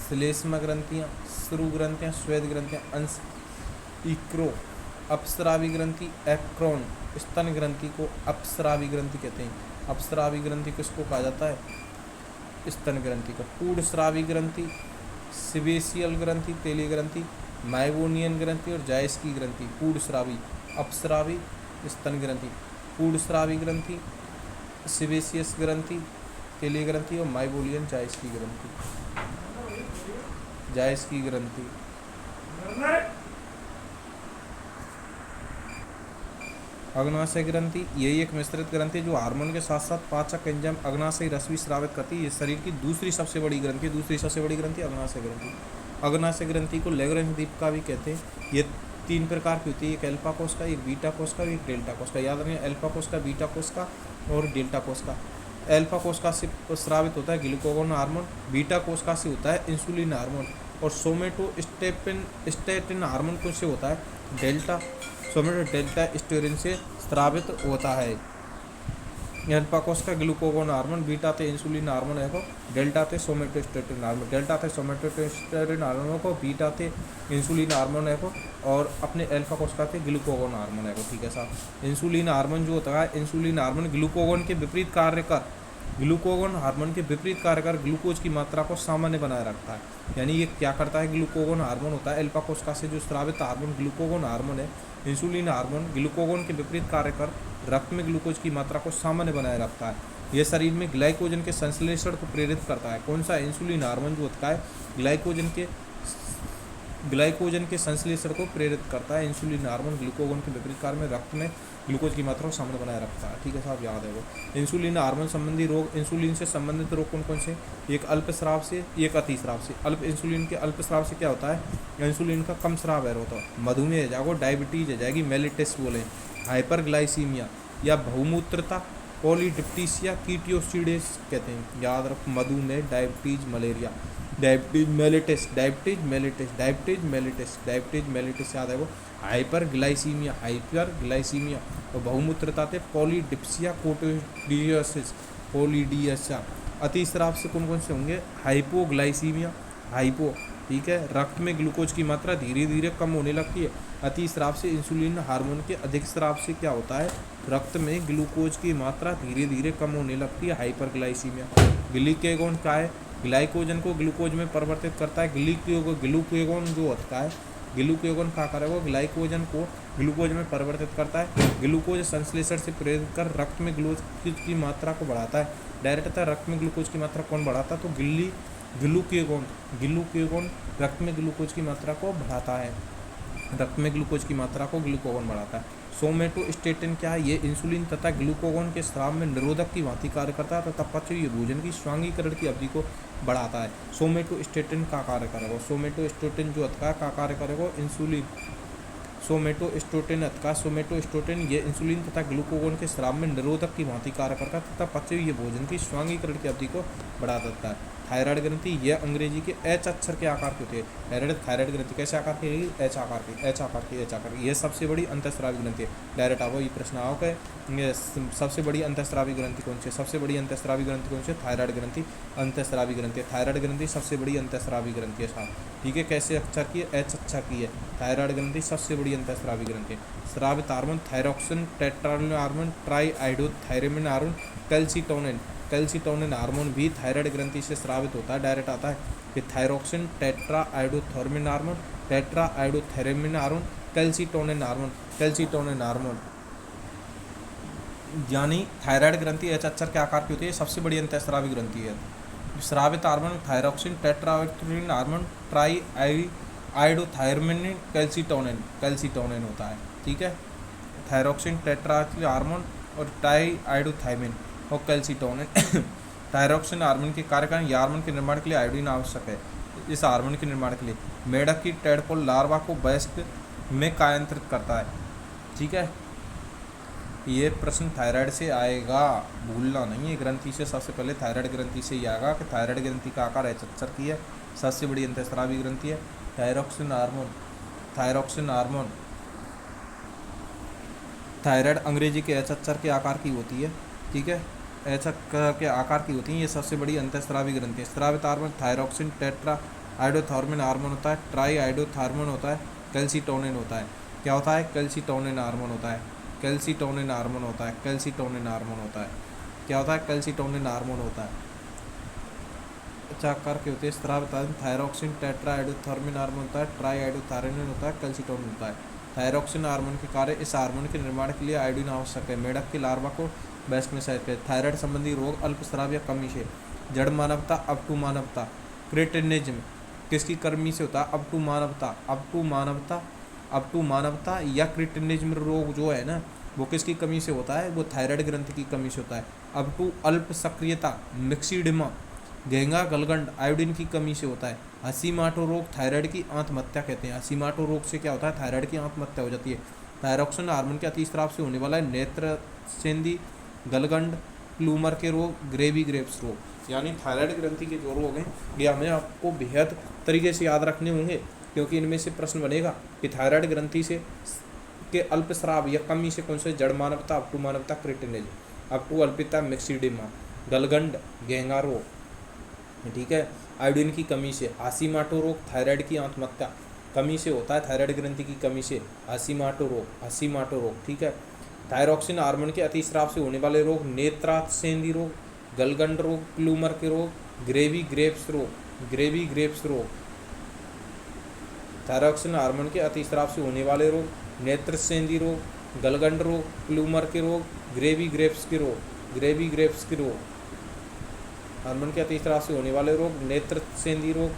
श्लेष्मा ग्रंथियाँ, श्रु ग्रंथियाँ, श्वेत ग्रंथियाँ। अंश इक्रो। अपस्रावी ग्रंथि एक्रोन। स्तन ग्रंथि को अपस्रावी ग्रंथि कहते हैं। अपस्रावी ग्रंथि किसको कहा जाता है? स्तन ग्रंथि को। पूर्णस्रावी ग्रंथि, सिबेशियल ग्रंथि, तेली ग्रंथि, माइबोनियन ग्रंथि और जायस्की ग्रंथि। पूर्णस्रावी, अपस्रावी, स्तन ग्रंथि। पूर्णस्रावी ग्रंथि, सिबेशियस ग्रंथि, तेली ग्रंथि और माइबोलियन जायस्की ग्रंथि। अग्नाशय ग्रंथि, यही एक मिश्रित ग्रंथि जो हार्मोन के साथ साथ पाचक एंजाइम अग्नाशय रस भी स्रावित करती है। ये शरीर की दूसरी सबसे बड़ी ग्रंथि अग्नाशय ग्रंथि। अग्नाशय ग्रंथि को लैग्रेंज दीपिका भी कहते हैं। ये 3 प्रकार की होती है, एक अल्फा कोशिका, एक बीटा कोशिका और एक डेल्टा कोशिका। याद रखिए, अल्फा कोशिका, बीटा कोशिका और डेल्टा कोशिका। अल्फा कोशिका से स्रावित होता है ग्लूकागोन हार्मोन, बीटा कोशिका से होता है इंसुलिन हार्मोन, और सोमेटोस्टेटिन हार्मोन कौन से होता है? डेल्टा स्टेरिन से स्रावित होता है। अल्फा कोशिका ग्लूकागोन हार्मोन, बीटा ते इंसुलिन हार्मोन है को, डेल्टा ते सोमेटोस्टेटिन हार्मोन, को, बीटा ते इंसुलिन हार्मोन है को, और अपने अल्फा कोशिका ते ग्लूकागोन हार्मोन है को। ठीक है साहब। इंसुलिन हार्मोन जो होता है, इंसुलिन हार्मोन ग्लूकागोन के विपरीत कार्य कर ग्लूकोज की मात्रा को सामान्य बनाए रखता है। यानी ये क्या करता है? ग्लूकागोन हार्मोन होता है, अल्फा कोशिका से जो स्रावित हार्मोन ग्लूकागोन हार्मोन है। इंसुलिन हार्मोन ग्लूकागोन के विपरीत कार्य कर रक्त में ग्लूकोज की मात्रा को सामान्य बनाए रखता है। यह शरीर में ग्लाइकोजन के संश्लेषण को प्रेरित करता है। कौन सा? इंसुलिन हार्मोन जो होता है ग्लाइकोजन के संश्लेषण को प्रेरित करता है। इंसुलिन हार्मोन ग्लूकागोन के विपरीत कार्य में रक्त में ग्लूकोज की मात्रा को सामान्य बनाए रखता है। ठीक है साहब, याद है वो। इंसुलिन हार्मोन संबंधी रोग, इंसुलिन से संबंधित रोग कौन कौन से? एक अल्पस्राव से, एक अतिस्राव से। इंसुलिन के अल्पस्राव से क्या होता है? इंसुलिन का कम स्राव है होता है, मधुमेह जाएगा, डायबिटीज जाएगी, मेलिटस बोले, हाइपरग्लाइसीमिया या बहुमूत्रता, पॉलीडिप्टीसिया, कीटोसिडेस कहते हैं। याद रखो, मधुमेह, diabetes, malaria. Diabetes mellitus, diabetes mellitus, diabetes mellitus, diabetes mellitus याद है वो। हाइपरग्लाइसीमिया, हाइपरग्लाइसीमिया और बहुमूत्रता थे पॉलीडिप्सिया, कोटोडियोसिस, पोलीडियसा। अति स्राव से कौन कौन से होंगे? हाइपोग्लाइसीमिया, हाइपो, ठीक है, रक्त में ग्लूकोज की मात्रा धीरे धीरे कम होने लगती है। अति स्राव से इंसुलिन हार्मोन के अधिक स्राव से क्या होता है? रक्त में ग्लूकोज की मात्रा धीरे धीरे कम होने लगती है, हाइपरग्लाइसीमिया। ग्लिकेगोन क्या है? ग्लाइकोजन को ग्लूकोज में परिवर्तित करता है। ग्लूकेगोन जो होता है, ग्लूकेगोन क्या करेगा? ग्लाइकोजन को ग्लूकोज में परिवर्तित करता है। ग्लूकोज संश्लेषण से प्रेरित कर रक्त में ग्लूकोज की मात्रा को बढ़ाता है। डायरेक्टतः रक्त में ग्लूकोज की मात्रा कौन बढ़ाता है? तो ग्लूकेगोन, ग्लूकेगोन रक्त में ग्लूकोज की मात्रा को बढ़ाता है, रक्त में ग्लूकोज की मात्रा को ग्लूकोगोन बढ़ाता है। सोमेटोस्टेटिन क्या है? ये इंसुलिन तथा ग्लूकोगोन के स्राव में निरोधक की भांति कार्य करता है तथा पचवीय भोजन की स्वांगीकरण की अवधि को बढ़ाता है। सोमेटोस्टेटिन का कार्य करेगा? सोमेटोस्टेटिन जो का कार्य करेगा इंसुलिन, सोमेटोस्टेटिन ये इंसुलिन तथा ग्लूकोगोन के स्राव में निरोधक की भांति कार्य करता है तथा पचवीय भोजन की स्वांगीकरण की अवधि को बढ़ा देता है। थायराइड ग्रंथि, यह अंग्रेजी के एच अक्षर के आकार की होती है। थायराइड ग्रंथि कैसे आकार की? एच आकार की, एच आकार की, एच आकार की। यह सबसे बड़ी अंतःस्रावी ग्रंथि है। डायरेक्ट आओ ये प्रश्न आओ कि ये सबसे बड़ी अंतःस्रावी ग्रंथि कौन सी है? सबसे बड़ी अंतःस्रावी ग्रंथि कौन सी है? थायराइड ग्रंथि अंतःस्रावी ग्रंथि है। थायराइड ग्रंथि सबसे बड़ी अंतःस्रावी ग्रंथि है साहब, ठीक है। कैसे अक्षर की है? एच अक्षर की है। थायराइड ग्रंथि सबसे बड़ी अंतःस्रावी ग्रंथि है। स्रावित हार्मोन थायरोक्सिन, टेट्रानोल hormone, triiodothyronine hormone, calcitonin. Calcitonin hormone भी थायराइड ग्रंथि से स्रावित होता है। डायरेक्ट आता है कि thyroxine, tetraiodothyronine hormone, tetraiodothyronine hormone, calcitonin hormone, calcitonin hormone. यानी थायराइड ग्रंथि एच अक्षर के आकार की होती है, सबसे बड़ी अंतःस्रावी ग्रंथि है। स्रावित hormone thyroxine, tetraiodothyronine hormone, triiodothyronine, calcitonin, calcitonin होता है, ठीक है। थायरोक्सिन, टेट्राआइडोथायरामिन हार्मोन और ट्राईआइडोथायरामिन और कैल्सीटोनिन। थायरोक्सिन हार्मोन के कार्यकारण, ये हार्मोन के निर्माण के लिए आयोडीन आवश्यक है। इस हार्मोन के निर्माण के लिए मेढक की टेडपोल लार्वा को वयस्क में कायांतरित करता है, ठीक है। ये प्रश्न थायराइड से आएगा, भूलना नहीं है। ग्रंथि से सबसे पहले थायराइड ग्रंथि से ही आएगा कि थायराइड ग्रंथि का आकार एच अक्षर की है, सबसे बड़ी अंतःस्रावी ग्रंथि है। Thyroxine hormone, thyroxine hormone thyroid अंग्रेजी के एच अक्षर के आकार की होती है, ठीक है, एच अक्षर के आकार की होती है। ये सबसे बड़ी अंतःस्रावी ग्रंथि है। स्रावित हार्मोन थायरोक्सिन, टेट्राआइडोथायरामिन हार्मोन होता है, ट्राईआइडोथायरामिन होता है, कैल्सीटोनिन होता है। क्या होता है? कैल्सीटोनिन हार्मोन होता है, कैल्सीटोनिन हार्मोन होता है, कैल्सीटोनिन हार्मोन होता है। क्या होता है? कैल्सीटोनिन हार्मोन होता है। अच्छा आकार के होते हैं। स्रावित हार्मोन थायरोक्सिन, टेट्राआइडोथायरामिन हार्मोन होता है, ट्राईआइडोथायरामिन होता है, कैल्सीटोनिन होता है। थायरोक्सिन हार्मोन के कार्य, इस हार्मोन के निर्माण के लिए आयोडीन आवश्यक है। मेढक की लार्वा को वयस्क में शायद है। थायराइड संबंधी रोग अल्पस्राव या कमी से, जड़ मानवता, अप टू मानवता, क्रेटिनिज्म किसकी कमी से होता है? अप टू मानवता, अप टू मानवता, अप टू मानवता या क्रेटिनिज्म रोग जो है ना, वो किसकी कमी से होता है? वो थायराइड ग्रंथि की कमी से होता है। अप टू अल्प सक्रियता, मिक्सिडिमा, घेंगा गलगंड आयोडीन की कमी से होता है। हसीमाटो रोग थायराइड की आत्महत्या कहते हैं। हसीमाटो रोग से क्या होता है? थायराइड की आत्महत्या हो जाती है। थायरोक्सिन हार्मोन के अतिस्राव से होने वाला है नेत्र सेंधी, गलगंड, प्लूमर के रोग, ग्रेवी ग्रेप्स रोग। यानी थायराइड ग्रंथि के जो रोग हैं ये हमें आपको बेहद तरीके से याद रखने होंगे, क्योंकि इनमें से प्रश्न बनेगा कि थायराइड ग्रंथि से के अल्पस्राव या कमी से कौन से? जड़ मानवता, अप टू मानवता, क्रेटिनिज्म, अप टू अल्पिता, मिक्सिडिमा, गलगंड, घेंगा रोग, ठीक है। आयोडीन की कमी से, हासीमाटो रोग थायराइड की आत्महत्या कमी से होता है, थायराइड ग्रंथि की कमी से, हासीमाटो रोग, हासीमाटो रोग, ठीक है। थायरोक्सिन हार्मोन के अतिस्राव से होने वाले रोग, नेत्रासेंधी रोग, गलगंड रोग, प्लूमर के रोग, ग्रेवी ग्रेप्स रोग, ग्रेवी ग्रेप्स रोग। थायरोक्सिन हार्मोन के अतिस्राव से होने वाले रोग, नेत्रसेंधी रोग, गलगंड रोग, प्लूमर के रोग, ग्रेवी ग्रेप्स के रोग, ग्रेवी ग्रेप्स के रोग। हार्मोन के अतिस्राव से होने वाले रोग, नेत्रसेंधी रोग,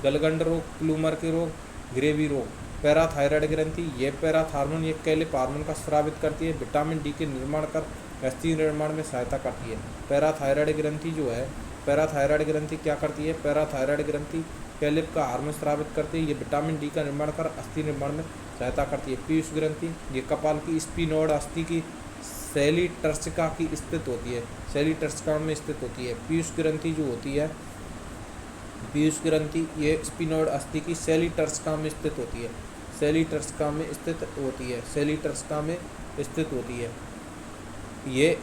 गलगंड रोग, प्लूमर के रोग, ग्रेवी रोग। पैराथायराइड ग्रंथि, ये पैराथार्मोन ये कैलिप हार्मोन का स्रावित करती है, विटामिन डी के निर्माण कर अस्थि निर्माण में सहायता करती है। पैराथायराइड ग्रंथि जो है, पैराथायराइड ग्रंथि क्या करती है? पैराथायराइड ग्रंथि कैलिप का हार्मोन स्रावित करती है, ये विटामिन डी का निर्माण कर अस्थि निर्माण में सहायता करती है। पीयूष ग्रंथि, ये कपाल की स्पिनोड अस्थि की शैली टर्सिका की स्थित होती है, शैली टर्सिका में स्थित होती है। पीयूष ग्रंथि जो होती है पीयूष ग्रंथि ये स्पिनोइड अस्थि की सेलीटर्स्का में स्थित होती है, सेलीटर्स्का में स्थित होती है, सेलीटर्स्का में स्थित होती है। ये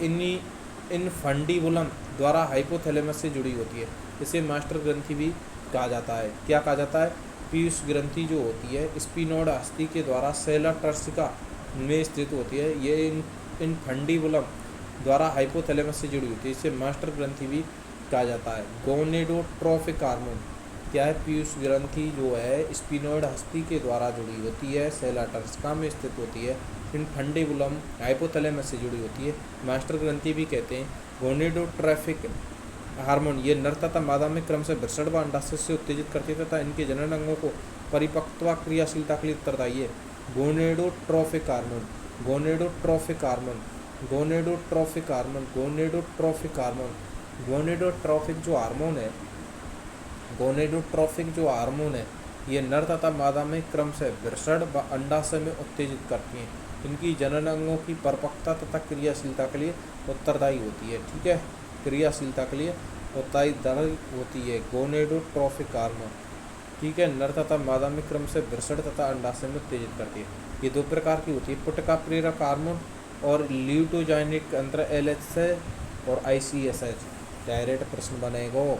इनफंडिबुलम द्वारा हाइपोथैलेमस से जुड़ी होती है। इसे मास्टर ग्रंथि भी कहा जाता है। क्या कहा जाता है? पीयूष ग्रंथि जो होती है स्पिनोइड अस्थि के द्वारा सेलीटर्स्का में स्थित होती है। ये इनफंडिबुलम द्वारा हाइपोथैलेमस से जुड़ी होती है। इसे मास्टर ग्रंथि भी कहा जाता है। गोनेडोट्रोफिक हार्मोन क्या है? पीयूष ग्रंथि जो है स्पिनोइड अस्थि के द्वारा जुड़ी होती है, सेलीटर्स्का में स्थित होती है, इनफंडिबुलम हाइपोथैलेमस से जुड़ी होती है, मास्टर ग्रंथि भी कहते हैं। गोनेडोट्रोफिक हार्मोन ये नर तथा मादा में क्रम से वृषण व अंडाशय से उत्तेजित करती है तथा इनके जनन अंगों को परिपक्वता क्रियाशीलता के लिए उत्तरदायी है। गोनेडोट्रोफिक हार्मोन, गोनेडोट्रोफिक हार्मोन, गोनेडोट्रोफिक हार्मोन, गोनेडोट्रोफिक हार्मोन, गोनेडोट्रोफिक जो हार्मोन है, गोनेडोट्रोफिक जो हार्मोन है ये नर तथा मादा में क्रम से वृषण व अंडाशय में उत्तेजित करती हैं। इनकी जनन अंगों की परिपक्वता तथा क्रियाशीलता के लिए उत्तरदायी होती है। ठीक है, क्रियाशीलता के लिए उत्तरदायी होती है गोनेडोट्रोफिक हार्मोन। ठीक है, नर तथा मादा में क्रम से वृषण तथा अंडाशय में उत्तेजित करती है। ये दो प्रकार की होती है, पुटका प्रेरक हार्मोन और ल्यूटोजेनिक अंतर LH और ICSH। डायरेक्ट प्रश्न बनेगा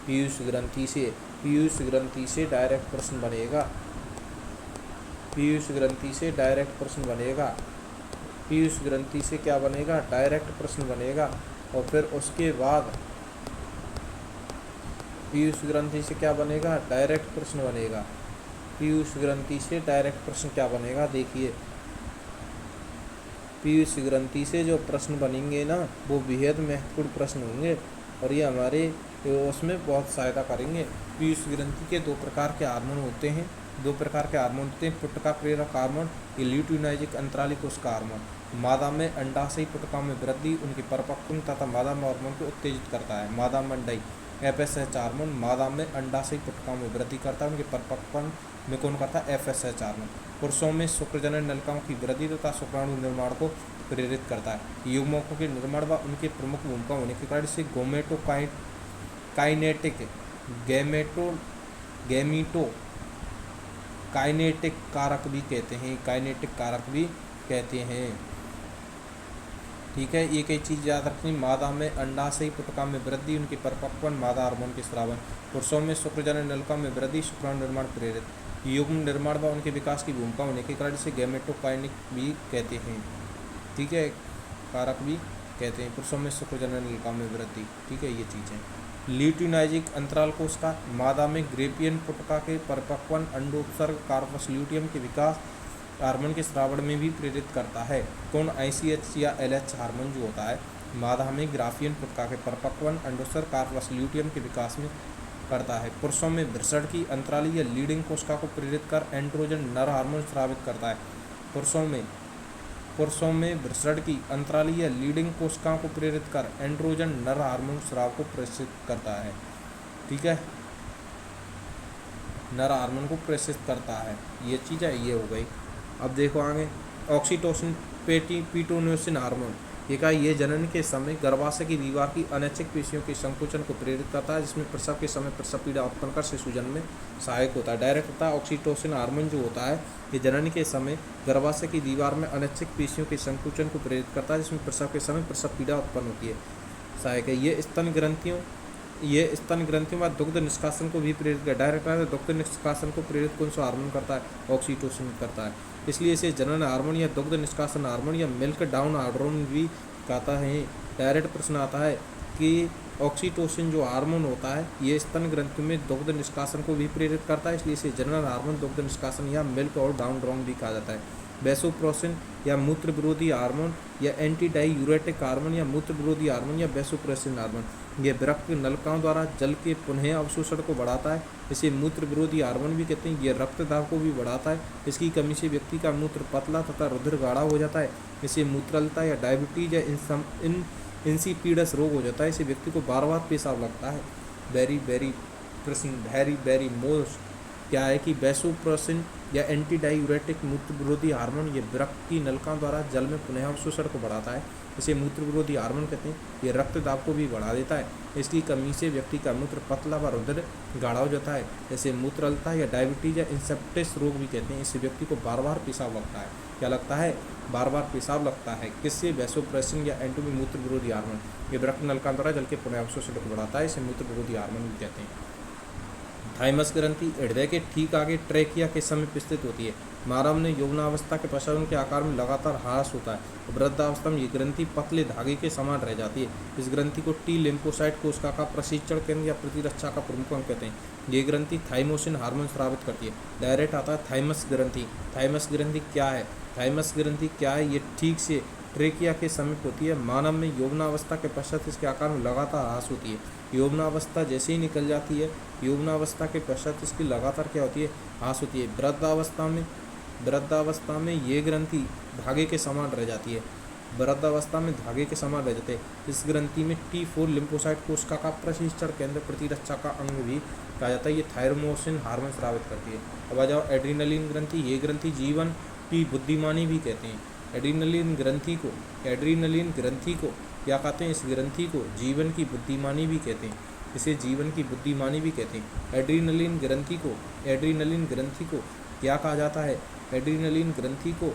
पीयूष ग्रंथि से, पीयूष ग्रंथि से डायरेक्ट प्रश्न बनेगा, पीयूष ग्रंथि से डायरेक्ट प्रश्न बनेगा, पीयूष ग्रंथि से क्या बनेगा? डायरेक्ट प्रश्न बनेगा। और फिर उसके बाद पीयूष ग्रंथि से क्या बनेगा? डायरेक्ट प्रश्न बनेगा। पीयूष ग्रंथि से डायरेक्ट प्रश्न क्या बनेगा? देखिए, पीयूष ग्रंथि से जो प्रश्न बनेंगे ना वो बेहद महत्वपूर्ण प्रश्न होंगे और ये हमारे उसमें बहुत सहायता करेंगे। पीयूष ग्रंथि के दो प्रकार के हार्मोन होते हैं, दो प्रकार के हार्मोन होते हैं, पुटका प्रेरक हार्मोन, ये ल्यूटिनाइजिक अंतरालिक कोशिका हार्मोन। मादा में अंडाशयी पुटका में वृद्धि, उनकी परिपक्वता तथा मादा में हार्मोन को उत्तेजित करता है। मादा में अंडाई FSH हार्मोन मादा में अंडाशयी पुटका में वृद्धि करता है, उनके परिपक्वन में कौन करता है? FSH hormone. पुरुषों में शुक्रजनन नलिकाओं की वृद्धि तथा शुक्राणु निर्माण को प्रेरित करता है। युग्मकों के निर्माण व उनके प्रमुख भूमिका होने के कारण इसे काइनेटिक गैमीटो काइनेटिक कारक भी कहते हैं, काइनेटिक कारक भी कहते हैं। ठीक है, ये कई चीज़ याद रखनी। मादा में अंडाशयी पुटका में वृद्धि, उनके परिपक्वन, मादा हार्मोन के स्रावन। पुरुषों में शुक्रजनन नलिका में वृद्धि, शुक्राणु निर्माण प्रेरित, युग्म निर्माण व उनके विकास की भूमिका होने के कारण इसे गैमेटोकाइनिक भी कहते हैं। ठीक है, कारक भी कहते हैं। पुरुषों में शुक्रजनन नलिका में वृद्धि। ठीक है, ये चीज़ें। ल्यूटिनाइजिक अंतराल कोशिका मादा में ग्रेपियन पुटका के परिपक्वन अंडोत्सर्ग कार्पस ल्यूटियम के विकास हार्मोन के स्रावण में भी प्रेरित करता है। कौन? ICH या LH हार्मोन जो होता है मादा में ग्राफियन पुटका के परिपक्वन अंडोत्सर्ग कार्पस ल्यूटियम के विकास में करता है। पुरुषों में वृषण की अंतराली या लीडिंग कोशिका को प्रेरित कर एंड्रोजन नर हार्मोन स्रावित करता है। पुरुषों में वृषण की अंतराली या लीडिंग कोशिकाओं को प्रेरित कर एंड्रोजन नर हार्मोन स्राव को प्रेषित करता है। ठीक है, नर हार्मोन को प्रेषित करता है। ये चीज़ है, ये हो गई। अब देखो आगे, ऑक्सीटोसिन पीटोनोसिन हार्मोन ये का ये जनन के समय गर्भाशय की दीवार की अनैच्छिक पेशियों के संकुचन को प्रेरित करता है, जिसमें प्रसव के समय प्रसव पीड़ा उत्पन्न कर शिशु जन्म में सहायक होता है। डायरेक्ट होता है ऑक्सीटोसिन हार्मोन जो होता है ये जनन के समय गर्भाशय की दीवार में अनैच्छिक पेशियों के संकुचन को प्रेरित करता है, जिसमें प्रसव के समय प्रसव पीड़ा उत्पन्न होती है, सहायक है। ये स्तन ग्रंथियों में दुग्ध निष्कासन को भी प्रेरित करता है। डायरेक्ट दुग्ध निष्कासन को प्रेरित कौन सा हार्मोन करता है? ऑक्सीटोसिन करता है। इसलिए इसे जनन हार्मोन या दुग्ध निष्कासन हार्मोन या मिल्क डाउन हार्मोन भी कहता है। डायरेक्ट प्रश्न आता है कि ऑक्सीटोसिन जो हार्मोन होता है ये स्तन ग्रंथि में दुग्ध निष्कासन को भी प्रेरित करता है, इसलिए इसे जनन हार्मोन, दुग्ध निष्कासन या मिल्क और डाउन हार्मोन भी कहा जाता है। वैसोप्रेसिन या मूत्र विरोधी हार्मोन या एंटी डायूरेटिक हार्मोन या मूत्र विरोधी हार्मोन या वैसोप्रेसिन हार्मोन ये रक्त नलिकाओं द्वारा जल के पुनः अवशोषण को बढ़ाता है, इसे मूत्र विरोधी हार्मोन भी कहते हैं। ये रक्त दाब को भी बढ़ाता है, इसकी कमी से व्यक्ति का मूत्र पतला तथा रुधिर गाढ़ा हो जाता है, इसे मूत्रलता या डायबिटीज या इंसिपिडस रोग हो जाता है, इसे व्यक्ति को बार बार पेशाब लगता है। वेरी मोस्ट क्या है कि वैसोप्रेसिन या एंटी डायूरेटिक मूत्र विरोधी हार्मोन ये रक्त की नलिकाओं द्वारा जल में पुनः अवशोषण को बढ़ाता है, इसे मूत्र विरोधी हार्मोन कहते हैं। ये रक्तदाब को भी बढ़ा देता है। इसकी कमी से व्यक्ति का मूत्र पतला व रुधिर गाढ़ा हो जाता है। जैसे मूत्रलता या डायबिटीज या इंसेप्टिस रोग भी कहते हैं। इससे व्यक्ति को बार बार पेशाब लगता है। क्या लगता है? बार बार पेशाब लगता है। किससे? वैसोप्रेसिन या एंटोमी मूत्र विरोधी हार्मोन। ये रक्त नलिका द्वारा जल के पुनर्अवशोषण को बढ़ाता है। इसे मूत्र विरोधी हार्मोन भी कहते हैं। थाइमस ग्रंथि हृदय के ठीक आगे ट्रैकिया के समीप स्थित होती है। मानव में यौवनावस्था के पश्चात उनके आकार में लगातार ह्रास होता है। वृद्धावस्था में ये ग्रंथि पतले धागे के समान रह जाती है। इस ग्रंथि को टी लिम्फोसाइट कोशिका का प्रशिक्षण केंद्र या प्रतिरक्षा का प्रमुख अंग कहते हैं। ये ग्रंथि थाइमोसिन हार्मोन स्रावित करती है। डायरेक्ट आता है थाइमस ग्रंथि। थाइमस ग्रंथि क्या है? थाइमस ग्रंथि क्या है? ये ठीक से ट्रेकिया के समीप होती है। मानव में यौवनावस्था के पश्चात इसके आकार में लगातार ह्रास होती है। यौवनावस्था जैसे ही निकल जाती है, यौवनावस्था के पश्चात इसकी लगातार क्या होती है? ह्रास होती है। वृद्धावस्था में ये ग्रंथि धागे के समान रह जाती है। वृद्धावस्था में धागे के समान रह जाते हैं। इस ग्रंथि में T4 लिम्फोसाइट कोशिका का प्रशिक्षण केंद्र प्रतिरक्षा का अंग भी कहा जाता है। ये थायरोमोसिन हार्मोन स्रावित करती है। अब आ जाओ एड्रीनलिन ग्रंथि। ये ग्रंथि जीवन की बुद्धिमानी भी कहते हैं। एड्रीनलिन ग्रंथि को क्या कहते हैं? इस ग्रंथि को जीवन की बुद्धिमानी भी कहते हैं। इसे जीवन की बुद्धिमानी भी कहते हैं। एड्रीनलिन ग्रंथि को क्या कहा जाता है? एड्रीनलिन ग्रंथि को,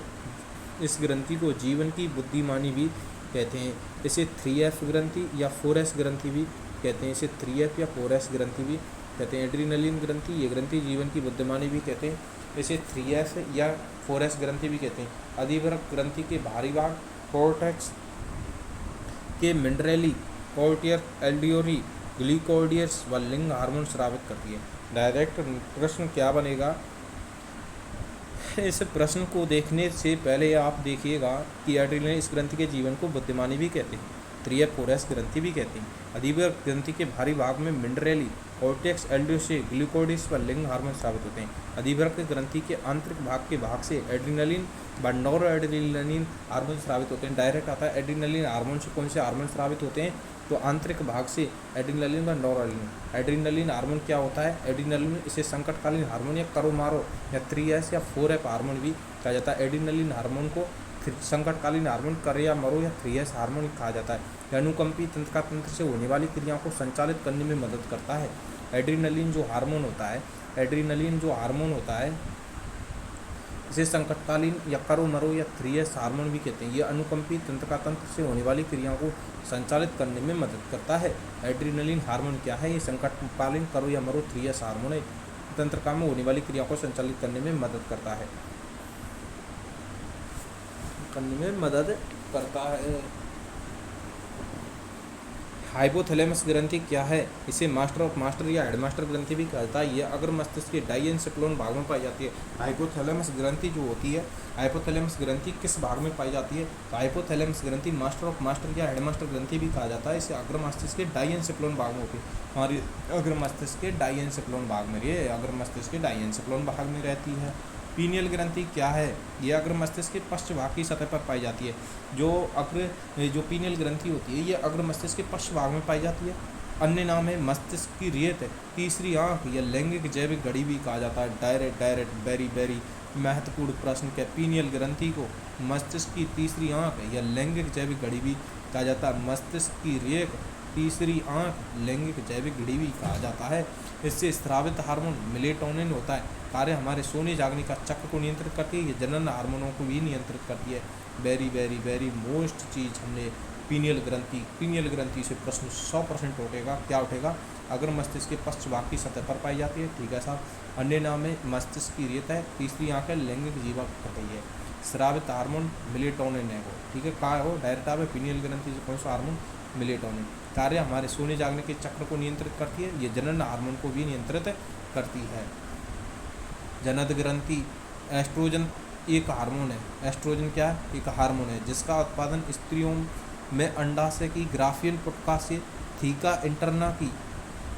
इस ग्रंथि को जीवन की बुद्धिमानी भी कहते हैं। इसे 3F ग्रंथि या 4S ग्रंथि भी कहते हैं। इसे 3F या 4S ग्रंथि भी कहते हैं। एड्रीनलिन ग्रंथि, ये ग्रंथि जीवन की बुद्धिमानी भी कहते हैं। इसे 3S या 4S ग्रंथि भी कहते हैं। अधिवृक्क ग्रंथि के बाहरी भाग कॉर्टेक्स के मिनरली कॉर्टियर एल्डियोरी ग्लीकोइडियस व लिंग हार्मोन स्रावित करती है। डायरेक्ट प्रश्न क्या बनेगा? इस प्रश्न को देखने से पहले आप देखिएगा कि एड्रीनलिन इस ग्रंथि के जीवन को बुद्धिमानी भी कहते हैं। 3F 4S ग्रंथि भी कहते हैं। अधिवृक्क ग्रंथि के बाहरी भाग में मिनरली कॉर्टेक्स एल्डियोसे ग्लूकोडिस व लिंग हार्मोन स्रावित होते हैं। अधिवृक्क ग्रंथि के आंतरिक भाग के भाग से एड्रीनलिन व नॉर एड्रीनलिन हार्मोन स्रावित होते हैं। डायरेक्ट आता है एड्रीनलिन हार्मोन से कौन से हार्मोन स्रावित होते हैं? तो आंतरिक भाग से एड्रीनलिन व नॉरएड्रेनालिन। एड्रीनलिन हार्मोन क्या होता है? एड्रीनलिन इसे संकटकालीन हार्मोन या करो मारो या 3S या 4F हार्मोन भी कहा जाता है। एड्रीनलिन हार्मोन को संकटकालीन हार्मोन कर या मरो या 3S हार्मोन कहा जाता है। यह अनुकंपी तंत्र का तंत्र से होने वाली क्रियाओं को संचालित करने में मदद करता है। एड्रीनलिन जो हार्मोन होता है इसे संकटकालीन या करो मरो या 3S हार्मोन भी कहते हैं। यह अनुकंपी तंत्र का तंत्र से होने वाली क्रियाओं को संचालित करने में मदद करता है। एड्रीनलिन हार्मोन क्या है? ये संकटकालीन करो या मरो 3S हार्मोन है। तंत्रिका में होने वाली क्रियाओं को संचालित करने में मदद करता है। हाइपोथैलेमस ग्रंथि क्या है? इसे मास्टर ऑफ मास्टर या हेडमास्टर ग्रंथि भी कहा जाता है। यह अग्र मस्तिष्क के डाइएन्सेफ्लोन भाग में पाई जाती है। हाइपोथैलेमस ग्रंथि जो होती है, हाइपोथैलेमस ग्रंथि किस भाग में पाई जाती है? तो हाइपोथैलेमस ग्रंथि मास्टर ऑफ मास्टर या हेडमास्टर ग्रंथि भी कहा जाता है। इसे अग्र मस्तिष्क के डाइएन्सेफ्लोन भाग में होती है। हमारी अग्र मस्तिष्क के डाइएन्सेफ्लोन भाग में, ये अग्र मस्तिष्क के डाइएन्सेफ्लोन भाग में रहती है। पीनियल ग्रंथि क्या है? यह अग्र मस्तिष्क के पश्च भाग की सतह पर पाई जाती है। जो पीनियल ग्रंथि होती है, ये अग्र मस्तिष्क के पश्च भाग में पाई जाती है। अन्य नाम है मस्तिष्क की रेत, तीसरी आंख या लैंगिक जैविक घड़ी भी कहा जाता है। डायरेक्ट वेरी महत्वपूर्ण प्रश्न क्या? पीनियल ग्रंथि को मस्तिष्क की तीसरी आंख या लैंगिक जैविक घड़ी भी कहा जाता है। मस्तिष्क की रेत, तीसरी आंख, लैंगिक जैविक घड़ी भी कहा जाता है। इससे स्रावित हार्मोन मेलेटोनिन होता है। कार्य हमारे सोने जागने का चक्र को नियंत्रित करती है। ये जनन हार्मोनों को भी नियंत्रित करती है। वेरी मोस्ट चीज़ हमने पीनियल ग्रंथि से प्रश्न 100% उठेगा। क्या उठेगा? अगर मस्तिष्क के पश्च भाग की सतह पर पाई जाती है। ठीक है साहब। अन्य नाम में मस्तिष्क की रेत है, तीसरी आंख है, लैंगिक जीवा कही है। स्रावित हार्मोन मेलेटोनिन है वो। ठीक है, कहा हो डायरेक्ट है पीनियल ग्रंथि से कौन सा हार्मोन? मेलेटोनिन। कार्य हमारे सोने जागने के चक्र को नियंत्रित करती है। ये जनन हार्मोन को भी नियंत्रित करती है। जनन ग्रंथि, एस्ट्रोजन एक हार्मोन है। एस्ट्रोजन क्या है? एक हार्मोन है जिसका उत्पादन स्त्रियों में अंडाशय की ग्राफियन पुटका से थीका इंटरना की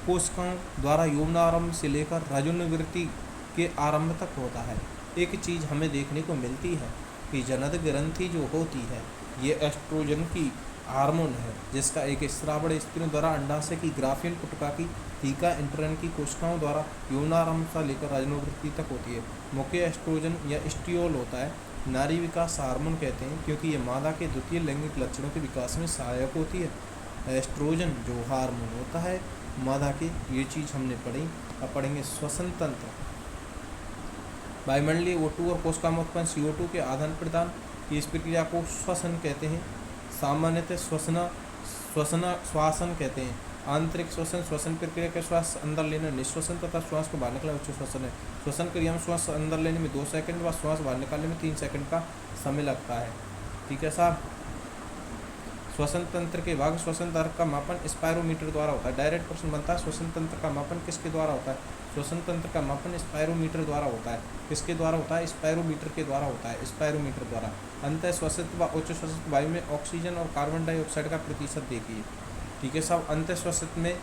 कोशिकाओं द्वारा यौवनारंभ से लेकर रजोनिवृत्ति के आरंभ तक होता है। एक चीज़ हमें देखने को मिलती है कि जनन ग्रंथि जो होती है ये एस्ट्रोजन की हार्मोन है जिसका एक श्रावण स्त्रियों द्वारा अंडाशय की ग्राफियन पुटका की थीका इंटरन की कोशिकाओं द्वारा यौनारंभ से लेकर रजोनिवृत्ति तक होती है। मुख्य एस्ट्रोजन या स्टियोल होता है। नारी विकास हार्मोन कहते हैं क्योंकि ये मादा के द्वितीय लैंगिक लक्षणों के विकास में सहायक होती है। एस्ट्रोजन जो हार्मोन होता है मादा के, ये चीज़ हमने पढ़ी। अब पढ़ेंगे श्वसन तंत्र। वायुमंडलीय O2 और कोशिका उत्पन्न CO2 के आदान प्रदान की इस प्रक्रिया को श्वसन कहते हैं। सामान्यतः श्वासन कहते हैं। आंतरिक श्वसन श्वसन प्रक्रिया के श्वास अंदर लेना निश्वसन तथा श्वास को बाहर निकलना उच्च श्वसन है। श्वसन क्रिया में श्वास अंदर लेने में 2 सेकंड व श्वास बाहर निकालने में 3 सेकंड का समय लगता है। ठीक है साहब। श्वसन तंत्र के भाग। श्वसन तंत्र का मापन स्पायरोमीटर द्वारा होता है। डायरेक्ट प्रश्न बनता है श्वसन तंत्र का मापन किसके द्वारा होता है? श्वसन तंत्र का मापन स्पायरोमीटर द्वारा होता है। किसके द्वारा होता है? स्पायरोमीटर के द्वारा होता है। स्पायरोमीटर द्वारा। अंतः श्वसित व उच्च श्वसित वायु में ऑक्सीजन और कार्बन डाइऑक्साइड का प्रतिशत देखिए। ठीक है साहब। अंतः श्वसित में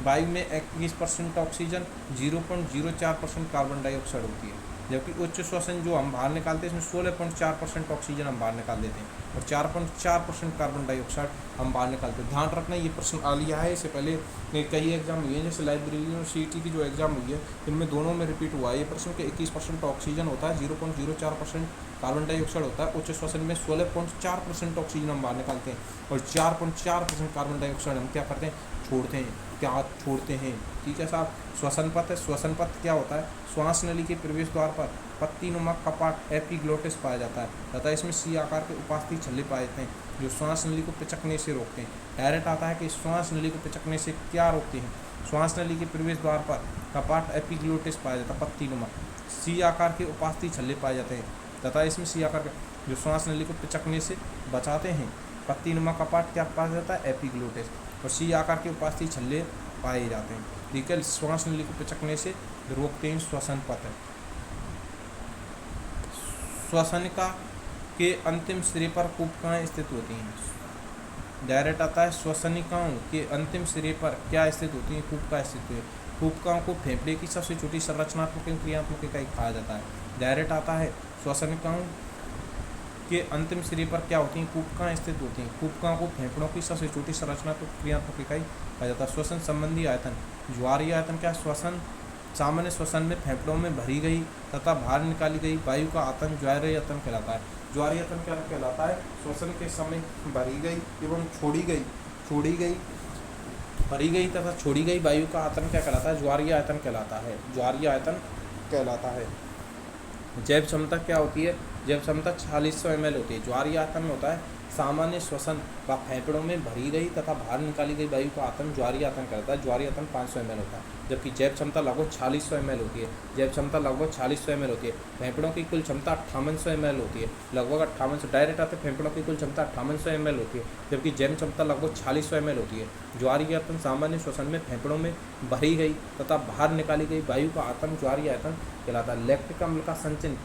वायु में 21% ऑक्सीजन, 0.04% कार्बन डाइऑक्साइड होती है, जबकि उच्च श्वसन जो हम बाहर निकालते हैं इसमें 16.4% ऑक्सीजन हम बाहर निकाल देते हैं और 4.4% कार्बन डाइऑक्साइड हम बाहर निकालते हैं। ध्यान रखना ये प्रश्न आ लिया है, इससे पहले कई एग्जाम हुए हैं, जैसे लाइब्रेरी और CET की जो एग्जाम हुई है इनमें दोनों में रिपीट हुआ है ये प्रश्न के। 21% ऑक्सीजन होता है, 0.04% कार्बन डाइऑक्साइड होता है। उच्च श्वसन में 16.4% ऑक्सीजन हम बाहर निकालते हैं और 4.4% कार्बन डाइऑक्साइड हम क्या करते हैं? छोड़ते हैं। ठीक है साहब। श्वसन पथ है। श्वसन पथ क्या होता है? श्वास नली के प्रवेश द्वार पर पत्तीनुमा कपाट एपिग्लोटिस पाया जाता है तथा इसमें C आकार के उपास्थि छल्ले पाए जाते हैं जो श्वास नली को पिचकने से रोकते हैं। डायरेक्ट आता है कि श्वास नली को पिचकने से क्या रोकते हैं? श्वास नली के प्रवेश द्वार पर कपाट एपिग्लोटिस पाया जाता है पत्तीनुमा। C आकार के उपास्थि छल्ले पाए जाते हैं तथा इसमें C आकार के जो श्वास नली को पिचकने से बचाते हैं। पत्तीनुमा कपाट क्या पाया जाता है? एपिग्लोटिस। और C आकार के उपास्थि छल्ले पाए जाते हैं। ठीक है। श्वास नली को पिचकने से रोकते हैं। श्वसन पथ है। श्वसनिका के अंतिम सिरे पर कूपकाएँ स्थित होती हैं। डायरेक्ट आता है श्वसनिकाओं के अंतिम सिरे पर क्या स्थित होती हैं? कूपका स्थित हुई। कूपकाओं को फेफड़े की सबसे छोटी संरचनात्मक एवं क्रियात्मक इकाई कहा जाता है। डायरेक्ट आता है श्वसनिकाओं के अंतिम सिरे पर क्या होती हैं? कूपकाएँ स्थित होती हैं। कूपकाओं को फेफड़ों की सबसे छोटी संरचनात्मक क्रियात्मक इकाई कहा जाता है। श्वसन संबंधी आयतन। ज्वारीय आयतन क्या? श्वसन सामान्य श्वसन में फेफड़ों में भरी गई तथा बाहर निकाली गई वायु का आयतन ज्वारीय आयतन कहलाता है। ज्वारीय आयतन क्या कहलाता है? श्वसन के समय भरी गई एवं भरी गई तथा छोड़ी गई वायु का आयतन क्या कहलाता है? ज्वारीय आयतन कहलाता है। ज्वारीय आयतन कहलाता है। जैव क्षमता क्या होती है? जैव क्षमता 4600 ml होती है। ज्वारीय आयतन में होता है सामान्य श्वसन व फेफड़ों में भरी गई तथा बाहर निकाली गई वायु का आयतन ज्वारीय आयतन कहलाता है। ज्वारीय आयतन 500 ml होता है, जबकि जैव क्षमता लगभग 4600 ml होती है। जैव क्षमता लगभग 4600 ml होती है। फेफड़ों की कुल क्षमता 5800 ml होती है, लगभग 5800। डायरेक्ट आते फेफड़ों की कुल क्षमता 5800 ml होती है, जबकि जैव क्षमता लगभग 4600 ml होती है। ज्वारीय आयतन सामान्य श्वसन में फेफड़ों में भरी गई तथा बाहर निकाली गई वायु का आयतन ज्वारीय आयतन कहलाता है। लैक्टिक अम्ल का संचयन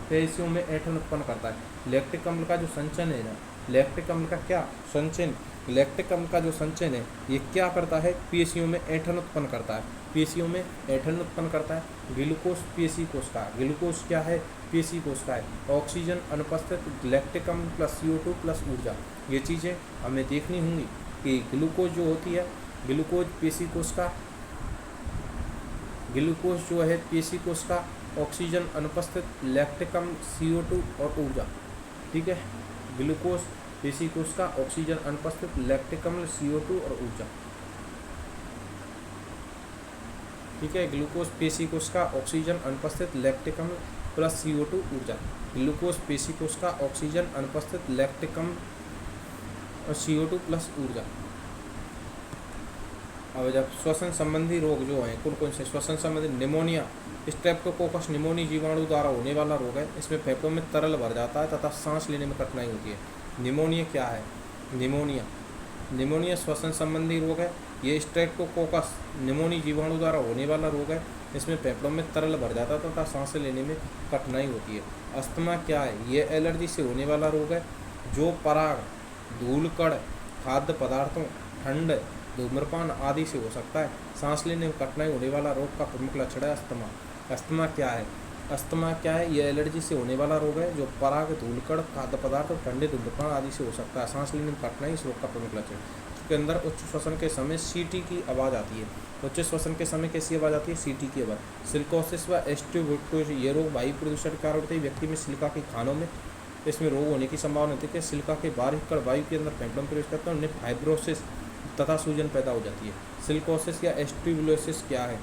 पेशियों में ऐंठन उत्पन्न करता है। लैक्टिक अम्ल का जो संचयन है ना, लैक्टिक अम्ल का क्या संचयन? लैक्टिक अम्ल का जो संचयन है ये क्या करता है? पेशियों में ऐंठन उत्पन्न करता है। पेशियों में ऐंठन उत्पन्न करता है। ग्लूकोज पेशी कोशिका। ग्लूकोज क्या है? पेशी कोशिका है। ऑक्सीजन अनुपस्थित लैक्टिक अम्ल प्लस CO2 प्लस ऊर्जा, ये चीज़ें हमें देखनी होंगी कि ग्लूकोज जो होती है, ग्लूकोज पेशी कोशिका, ग्लूकोज जो है पेशी कोशिका, ऑक्सीजन अनुपस्थित, लैक्टिक अम्ल, CO2 और ऊर्जा। ठीक है। ग्लूकोज पेशी कोशिका, ऑक्सीजन अनुपस्थित, लैक्टिक अम्ल, CO2 और ऊर्जा। ठीक है। ग्लूकोज पेशी कोशिका, ऑक्सीजन अनुपस्थित, लैक्टिक अम्ल प्लस CO2 ऊर्जा। ग्लूकोज पेशी कोशिका, ऑक्सीजन अनुपस्थित, लैक्टिक अम्ल और CO2 प्लस ऊर्जा। अब जब श्वसन संबंधी रोग जो हैं कौन कौन से? श्वसन संबंधी निमोनिया, स्ट्रेप्टोकोकस निमोनी जीवाणु द्वारा होने वाला रोग है। इसमें फेफड़ों में तरल भर जाता है तथा सांस लेने में कठिनाई होती है। निमोनिया क्या है? निमोनिया श्वसन संबंधी रोग है। ये स्ट्रेप्टोकोकस निमोनी जीवाणु द्वारा होने वाला रोग है। इसमें फेफड़ों में तरल भर जाता है तथा सांस लेने में कठिनाई होती है। अस्थमा क्या है? ये एलर्जी से होने वाला रोग है जो पराग, धूलकण, खाद्य पदार्थों, ठंड, धूम्रपान आदि से हो सकता है। सांस लेने में कठिनाई होने वाला रोग का प्रमुख लक्षण है अस्थमा। अस्थमा क्या है? अस्थमा क्या है? यह एलर्जी से होने वाला रोग है जो पराग, धूलकण, खाद्य पदार्थ और ठंडे, धूम्रपान आदि से हो सकता है। सांस लेने में कठिनाई इस रोग का प्रमुख लक्षण। के अंदर उच्च श्वसन के समय सीटी की आवाज़ आती है। उच्च श्वसन के समय कैसी आवाज़ आती है? सीटी की आवाज़। सिलिकोसिस व एस्टिब्यूटोसिस ये रोग वायु प्रदूषण के कारण होते हैं। व्यक्ति में सिलिका के खानों में इसमें रोग होने की संभावना होती है कि सिलिका के बारीक कण वायु के अंदर फेफड़ों में प्रवेश करते हैं, उन्हें फाइब्रोसिस तथा सूजन पैदा हो जाती है। सिलिकोसिस या एस्टिब्यूलोसिस क्या है?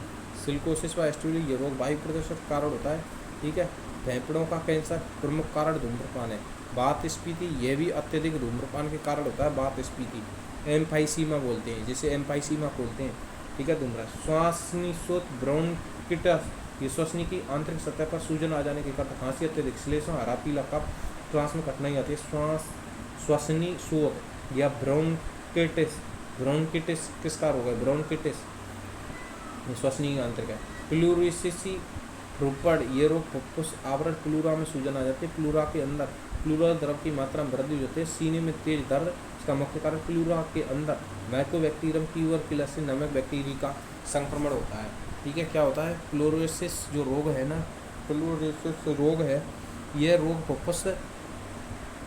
सिलिकोसिस व एस्टिब्यूलोसिस ये रोग वायु प्रदूषण के कारण होता है। ठीक है। फेफड़ों का कैंसर प्रमुख कारण धूम्रपान है। वात स्फीति ये भी अत्यधिक धूम्रपान के कारण होता है। वात स्फीति एम्फाइसीमा बोलते हैं, जिसे एम्फाइसीमा बोलते हैं। ठीक है। धूम्र श्वासनिश्वास ब्रोंकिटिस ये श्वसनी की आंतरिक सतह पर सूजन आ जाने के कारण खांसी, अत्यधिक श्लेष्म, हरा पीला कफ, श्वास में कठिनाई आती है। श्वसनीशोथ या ब्रोंकिटिस। ब्रोंकिटिस किसका रोग है? ब्रोंकिटिस श्वसनी आंतरिक है। प्लूरिसिसी रोपड़ ये रोग फुफ्फुस आवरण प्लूरा में सूजन आ जाती है। प्लूरा के अंदर प्लूरल द्रव की मात्रा में वृद्धि होती है। सीने में तेज दर्द इसका मुख्य कारण प्लूरा के अंदर माइकोबैक्टीरियम ट्यूबरकुलस से नमक बैक्टीरिया का संक्रमण होता है। ठीक है। क्या होता है? प्लूरोसिस जो रोग है ना, प्लूरोसिस रोग है, ये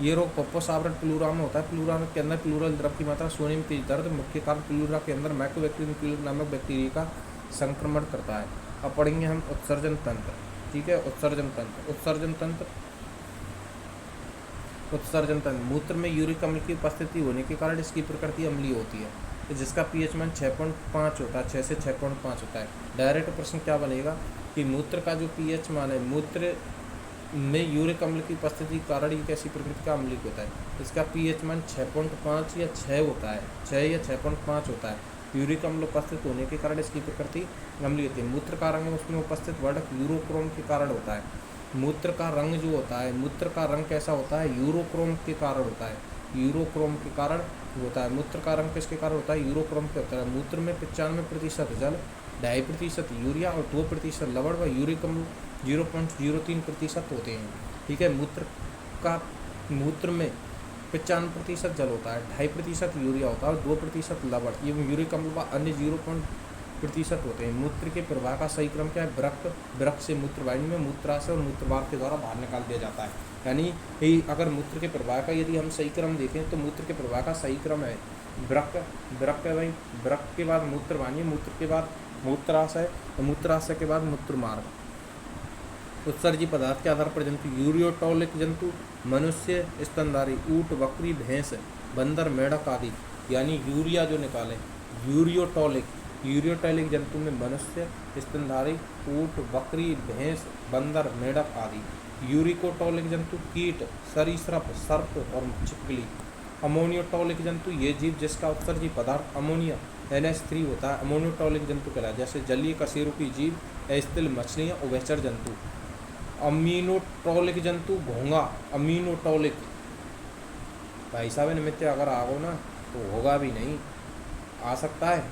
रोग फुफ्फुस आवरण प्लूरा में होता है। प्लूरा के अंदर प्लूरल द्रव की मात्रा सोने में तेज दर्द मुख्य कारण प्लूरा के अंदर माइकोबैक्टीरियम नामक बैक्टीरिया का संक्रमण करता है। अब पढ़ेंगे हम उत्सर्जन तंत्र। ठीक है। उत्सर्जन तंत्र मूत्र में यूरिक अम्ल की उपस्थिति होने के कारण इसकी प्रकृति अम्लीय होती है, जिसका पीएच मान 6.5 होता है। 6 से 6.5 होता है। डायरेक्ट प्रश्न क्या बनेगा कि मूत्र का जो पीएच मान है, मूत्र में यूरिक अम्ल की उपस्थिति के कारण ये कैसी प्रकृति का अम्लीय होता है? इसका पीएच मान 6.5 या 6 होता है। 6 या 6.5 होता है। यूरिक अम्ल उपस्थित होने के कारण इसकी प्रकृति अम्लीय होती है। मूत्र का रंग उसमें उपस्थित वर्णक यूरोक्रोम के कारण होता है। मूत्र का रंग जो होता है, मूत्र का रंग कैसा होता है? यूरोक्रोम के कारण होता है। यूरोक्रोम के कारण होता है। मूत्र का रंग किसके कारण होता है? यूरोक्रोम के होता है। मूत्र में 95% जल, 2.5% यूरिया और 2% लवण व यूरिक अम्ल 0.03% होते हैं। ठीक है। मूत्र में 95% जल होता है, 2.5% यूरिया होता है और 2% लवण, ये यूरिक अम्ल व अन्य 0% होते हैं। मूत्र के प्रवाह का सही क्रम क्या है? वृक्क से मूत्रवाहिनी में मूत्राशय और मूत्रवार के द्वारा बाहर निकाल दिया जाता है। यानी अगर मूत्र के प्रवाह का यदि हम सही क्रम देखें तो मूत्र के प्रवाह का सही क्रम है वृक्क है भाई। वृक्क के बाद मूत्रवाहिनी, मूत्र के बाद मूत्राशय, मूत्राशय के बाद मूत्रमार्ग। उत्सर्जी पदार्थ के आधार पर जंतु यूरियोटॉलिक जंतु मनुष्य, स्तनधारी, ऊँट, बकरी, भैंस, बंदर, मेढक आदि। यानी यूरिया जो निकाले यूरियोटॉलिक जंतु में मनुष्य, स्तनधारी, ऊँट, बकरी, भैंस, बंदर, मेढक आदि। यूरिकोटॉलिक जंतु कीट, सरीसृप, सर्प और छिपकली। अमोनियोटॉलिक जंतु ये जीव जिसका उत्सर्जी पदार्थ अमोनिया NH3 होता है, अमोनियोटॉलिक जंतु कहलाता है। जैसे जलीय कशेरुकी जीव, स्थल मछलियाँ, उभयचर जंतु। अमीनोटॉलिक जंतु घोंघा। अमीनोटॉलिक भाई साहब निमित्त अगर आओ ना तो होगा भी नहीं, आ सकता है,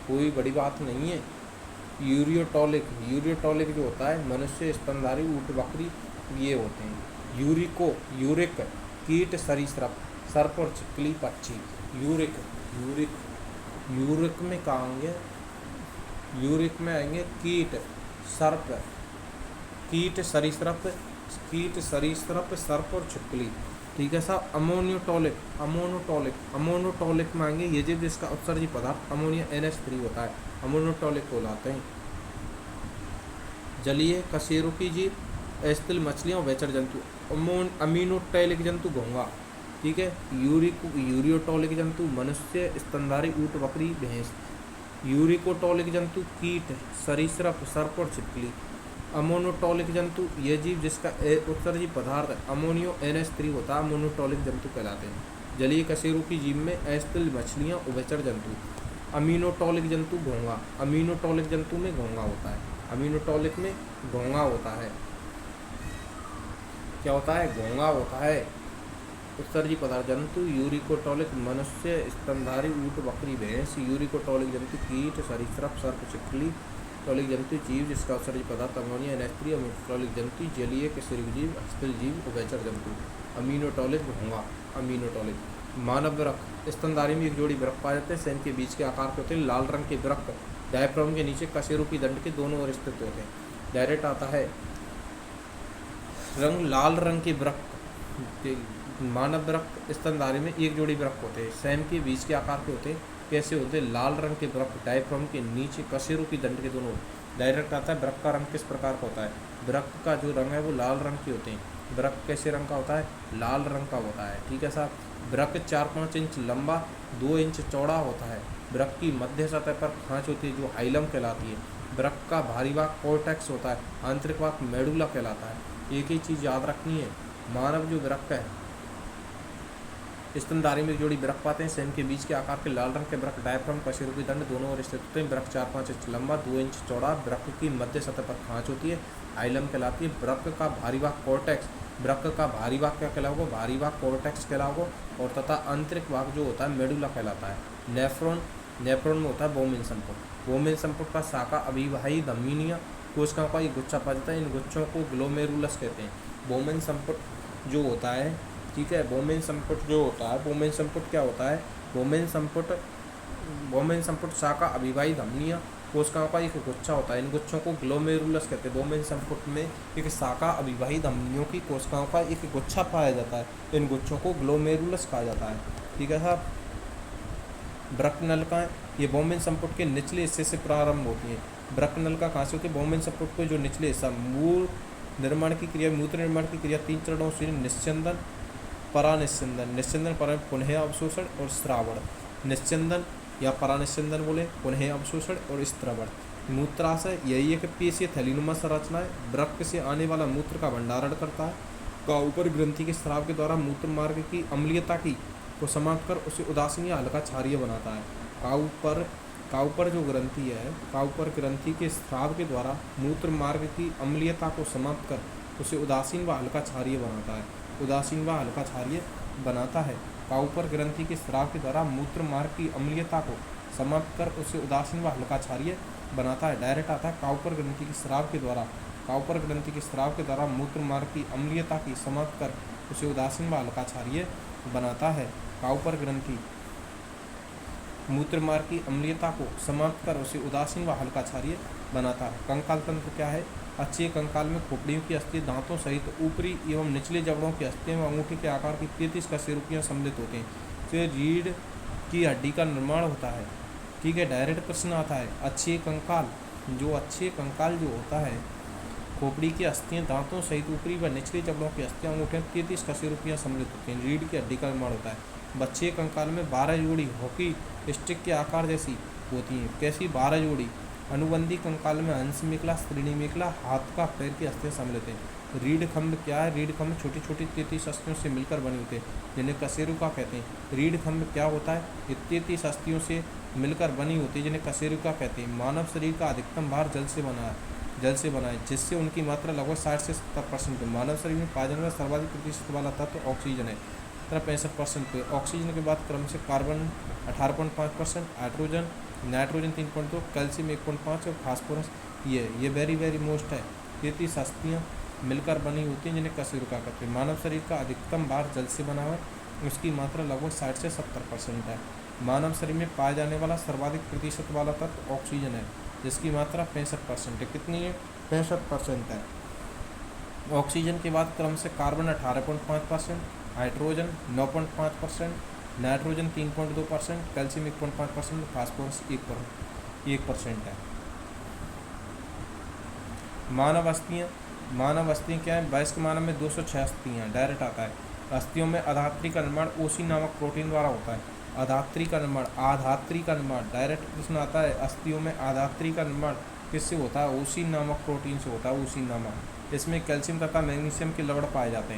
कोई बड़ी बात नहीं है। यूरियोटॉलिक जो होता है मनुष्य, स्तनधारी, ऊँट, बकरी ये होते हैं। यूरिक कीट, सरीसृप, सर्प और छिपकली, पक्षी। यूरिक में कहाँ आएंगे? यूरिक में आएंगे कीट, सरीसृप, सर्प और छिपकली। ठीक है साहब। अमोनोटॉलिक में आएंगे ये जीव जिसका उत्सर्जी पदार्थ अमोनिया NH3 होता है, अमोनोटॉलिक कहलाते हैं। जलीय कशेरुकी जीव, स्थल मछलियाँ, उभयचर जंतु। अमीनोटॉलिक जंतु घोंघा। ठीक है। यूरियोटॉलिक जंतु मनुष्य, स्तनधारी, ऊँट, बकरी, भैंस। यूरिकोटॉलिक जंतु कीट, सरीसृप, सर्प और छिपकली। अमोनोटॉलिक जंतु ये जीव जिसका उत्सर्जी पदार्थ अमोनियो NH3 होता है, अमोनोटॉलिक जंतु कहलाते हैं। जलीय कशेरुकी जीव में स्थल मछलियाँ, उभयचर जंतु। अमीनोटॉलिक जंतु घोंघा। अमीनोटॉलिक जंतु में घोंघा होता है। अमीनोटॉलिक में घोंघा होता है। क्या होता है? घोंघा होता है। उत्सर्जी पदार्थ जंतु यूरिकोटॉलिक मनुष्य, स्तनधारी, ऊँट, बकरी, भैंस। यूरिकोटॉलिक जंतु कीट, सरीसृप, सर्प, छिपकली। टॉलिक जंतु जीव जिसका उत्सर्जी पदार्थ अमोनिया NH3। अमीनोटॉलिक जंतु जलीय कशेरुकी जीव, स्थल जीव, उभयचर जंतु। अमीनोटॉलिक घोंघा। अमीनोटॉलिक मानव वृक्क। स्तनधारी में एक जोड़ी वृक्क पाए जाते हैं, सेन के बीच के आकार के होते हैं। लाल रंग के वृक्क डायफ्राम के नीचे कशेरुकी दंड के दोनों ओर स्थित होते हैं। डायरेक्ट आता है रंग लाल रंग के वृक्क मानव वृक्क स्तनधारी में एक जोड़ी वृक्क होते हैं, सैम के बीज के आकार के होते हैं। कैसे होते हैं? लाल रंग के वृक्क डायफ्राम के नीचे कशेरुओं की दंड के दोनों। डायरेक्ट आता है वृक्क का रंग किस प्रकार का होता है? वृक्क का जो रंग है वो लाल रंग के होते हैं। वृक्क कैसे रंग का होता है? लाल रंग का होता है। ठीक है साहब। वृक्क 4-5 इंच लंबा, 2 इंच चौड़ा होता है। वृक्क की मध्य सतह पर खांच होती है जो हाइलम कहलाती है। वृक्क का भारी भाग कोर्टेक्स होता है, आंतरिक भाग मेडुला कहलाता है। एक ही चीज़ याद रखनी है, मानव जो वृक्क है, स्तनधारी में एक जोड़ी वृक्क पाते हैं, सैम के बीच के आकार के लाल रंग के वृक्क डायफ्राम कशेरुओं की दंड दोनों ओर स्थित होते हैं। वृक्क 4-5 इंच लंबा, 2 इंच चौड़ा। वृक्क की मध्य सतह पर खांच होती है, हाइलम कहलाती है। वृक्क का भारी भाग कोर्टेक्स, वृक्क का भारी भाग क्या कहलाओगे? भारी भाग कोर्टेक्स कहलाओगे। और तथा आंतरिक भाग जो होता है मेडुला कहलाता है। नेफ्रॉन, नेफ्रॉन में होता है बोमेन संपुट। बोमेन संपुट का शाखा अभिवाही धमनियाँ कोशिकाओं का एक गुच्छा पाया जाता है। इन गुच्छों को ग्लोमेरुलस कहते हैं। बोमेन संपुट जो होता है, ठीक है, बोमेन संपुट जो होता है, बोमेन संपुट क्या होता है? बोमेन संपुट शाखा अभिवाही धमनियाँ कोशिकाओं का एक गुच्छा होता है। इन गुच्छों को ग्लोमेरुलस कहते हैं। बोमेन संपुट में एक शाखा अभिवाही धमनियों की कोशिकाओं का एक गुच्छा पाया जाता है। इन गुच्छों को ग्लोमेरुलस कहा जाता है। ठीक है साहब। वृक्क नलिकाएं, ये बोमेन संपुट के निचले हिस्से से प्रारंभ होती हैं। वृक्क नलिका कहाँ से होती है? बोमेन संपुट को जो निचले हिस्सा, मूत्र निर्माण की क्रिया 3 चरणों से निस्यंदन, परानिस्यंदन, निस्यंदन पर पुनः अवशोषण और स्रावण। निस्यंदन या परानिस्यंदन बोले, पुनः अवशोषण और स्रावण। मूत्राशय, यही एक पेशीय थैलीनुमा संरचना है। वृक्क से आने वाला मूत्र का भंडारण करता है। काउपर ग्रंथि के स्राव के द्वारा मूत्र मार्ग की अम्लीयता को समाप्त कर उसे उदासीन या हल्का क्षारीय बनाता है। काउपर जो ग्रंथि है, काउपर ग्रंथि के स्राव के द्वारा मूत्र मार्ग की अम्लीयता को समाप्त कर उसे उदासीन व हल्का क्षारीय बनाता है। उदासीन व हल्का क्षारीय बनाता है। काउपर ग्रंथि के स्राव के द्वारा मूत्र मार्ग की अम्लीयता को समाप्त कर उसे उदासीन व हल्का क्षारीय बनाता है। डायरेक्ट आता है काउपर ग्रंथि के स्राव के द्वारा, काउपर ग्रंथि के स्राव के द्वारा मूत्र मार्ग की अम्लीयता की समाप्त कर उसे उदासीन व हल्का क्षारीय बनाता है। काउपर ग्रंथि मूत्र मार्ग की अम्लीयता को समाप्त कर उसे उदासीन व हल्का क्षारीय बनाता है। कंकाल तंत्र क्या है? अच्छे कंकाल में खोपड़ियों की अस्थि, दांतों सहित ऊपरी एवं निचले जबड़ों की अस्थियां व अंगूठे के आकार की 33 कशेरुकियां सम्मिलित होते हैं। तो रीढ़ की हड्डी का निर्माण होता है। ठीक है, डायरेक्ट प्रश्न आता है, अच्छे कंकाल जो होता है, खोपड़ी की अस्थियां, दांतों सहित ऊपरी व निचले जबड़ों की अस्थियां, अंगूठे 33 कशेरुकियां सम्मिलित होती हैं। रीढ़ की हड्डी का निर्माण होता है। बच्चे कंकाल में 12 जोड़ी हॉकी स्टिक के आकार जैसी होती हैं। कैसी 12 जोड़ी? अनुबंधी कंकाल में अंश मेखला, श्रेणी मेखला, हाथ का पैर की अस्थियां सम्मिलित हैं। रीढ़ खंड क्या है? रीढ़ खंड छोटी छोटी 33 अस्थियों से मिलकर बने होते हैं, जिन्हें कशेरुका कहते हैं। रीढ़ खंड क्या होता है? ये 33 अस्थियों से मिलकर बनी होती है, जिन्हें कशेरुका कहते हैं। मानव शरीर का अधिकतम भार जल से बना है, जिससे उनकी मात्रा लगभग 60 से 70% है। मानव शरीर में पाया जाने वाला सर्वाधिक प्रतिशत वाला तत्व ऑक्सीजन है, 65% पे। ऑक्सीजन के बाद क्रम से कार्बन 18.5%, नाइट्रोजन 3.2, कैल्शियम 1.5 और फास्फोरस ये वेरी मोस्ट है। 33 अस्थियाँ मिलकर बनी होती हैं, जिन्हें कशेरुका कहते हैं। मानव शरीर का अधिकतम भार जल से बना है, उसकी मात्रा लगभग 60 से 70% है। मानव शरीर में पाया जाने वाला सर्वाधिक प्रतिशत वाला तत्व ऑक्सीजन है, जिसकी मात्रा 65% है। कितनी है? 65% है। ऑक्सीजन के बाद क्रम से carbon 18.5%, hydrogen 9.5%, nitrogen 3.2%, calcium 1.5%, phosphorus 1% है। मानव अस्थियाँ क्या है? वयस्क मानव में 206 अस्थियाँ। डायरेक्ट आता है। अस्थियों में अधात्री का निर्माण ओसी नामक प्रोटीन द्वारा होता है। आधात्री का निर्माण डायरेक्ट प्रश्न आता है। अस्थियों में आधात्री का निर्माण किससे होता है? ओसी नामक प्रोटीन से होता है, ओसी नामक। इसमें कैल्शियम तथा मैग्नीशियम के लवण पाए जाते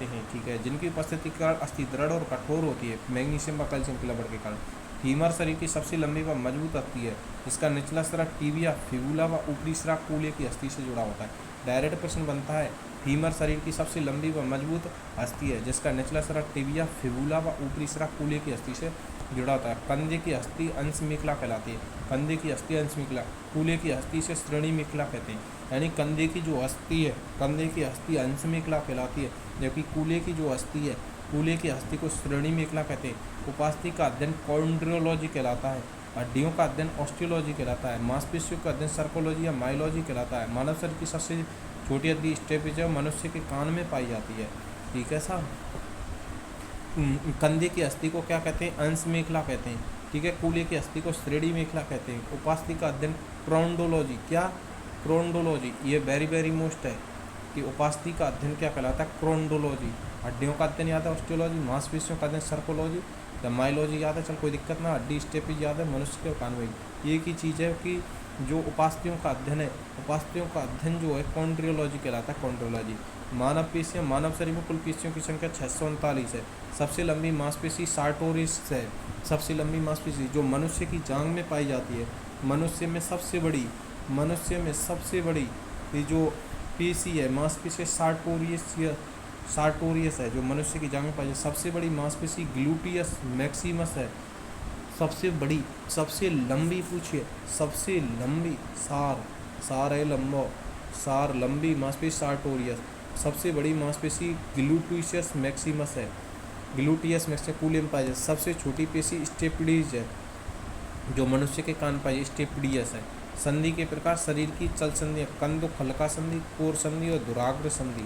हैं। ठीक है, जिनकी उपस्थिति के कारण अस्थि दृढ़ और कठोर होती है, मैग्नीशियम व कैल्शियम के लवण के कारण। फीमर शरीर की सबसे लंबी व मजबूत अस्थि है। इसका निचला सिरा टिबिया, फिबुला व ऊपरी सिरा कूल्हे की अस्थि से जुड़ा होता है। डायरेक्ट प्रश्न बनता है, फीमर शरीर की सबसे लंबी व मजबूत अस्थि है, जिसका निचला सिरा टिबिया, फिबुला व ऊपरी सिरा कूल्हे की अस्थि से जुड़ा होता है। कंधे की अस्थि अंश मेखला कहलाती है। कंधे की अस्थि अंश मेखला, कूल्हे की अस्थि से श्रेणी मेखला कहते हैं। यानी कंधे की जो अस्थि है, कंधे की अस्थि अंश मेखला कहलाती है, जबकि कूल्हे की जो अस्थि है, कूल्हे की अस्थि को श्रेणी मेखला कहते हैं। उपास्थि का अध्ययन कॉन्ड्रियोलॉजी कहलाता है। हड्डियों का अध्ययन ऑस्टियोलॉजी कहलाता है। मांसपेशियों का अध्ययन सर्कोलॉजी या माइलॉजी कहलाता है। मानव शरीर की सबसे छोटी हड्डी स्टेपिज है, मनुष्य के कान में पाई जाती है। ठीक है साहब। कंधे की अस्थि को क्या कहते हैं? अंश मेखला कहते हैं। ठीक है। कूल्हे की अस्थि को श्रेणी मेखला कहते हैं। उपास्थि का अध्ययन क्रोंडोलॉजी, क्या? क्रोंडोलॉजी, ये वेरी मोस्ट है कि उपास्थि का अध्ययन क्या कहलाता है? क्रोंडोलॉजी। हड्डियों का अध्ययन याद है ऑस्टियोलॉजी, मांसपेशियों का अध्ययन सर्कोलॉजी, या माइलॉजी याद है, चल कोई दिक्कत ना, हड्डी स्टेपिज याद है, मनुष्य के कान में। एक ही चीज़ है कि जो उपास्थियों का अध्ययन है, उपास्थियों का अध्ययन जो है कॉन्ड्रियोलॉजी कहलाता है, कॉन्ड्रियोलॉजी। मानव पेशियाँ, मानव शरीर में कुल पेशियों की संख्या 639 है। सबसे लंबी मांसपेशी सार्टोरियस है। सबसे लंबी मांसपेशी जो मनुष्य की जांघ में पाई जाती है, मनुष्य में सबसे बड़ी ये जो पेशी है, मांसपेशी सार्टोरियस है, जो मनुष्य की जांघ में पाई जाती है। सबसे बड़ी मांसपेशी ग्लूटियस मैक्सिमस है। सबसे बड़ी, सबसे लंबी, पूछिए सबसे लंबी, सार है लंबो, सार लंबी मांसपेशी सार्टोरियस। सबसे बड़ी मांसपेशी ग्लूटियस मैक्सिमस है, ग्लूटियस मैक्सिमस कूल्हे में पाई जाती है। सबसे छोटी पेशी स्टेपिडीज है, जो मनुष्य के कान पाई, स्टेपिडियस है। संधि के प्रकार शरीर की चल संधि, कंदुक हल्का संधि, कोर संधि और दुराग्र संधि।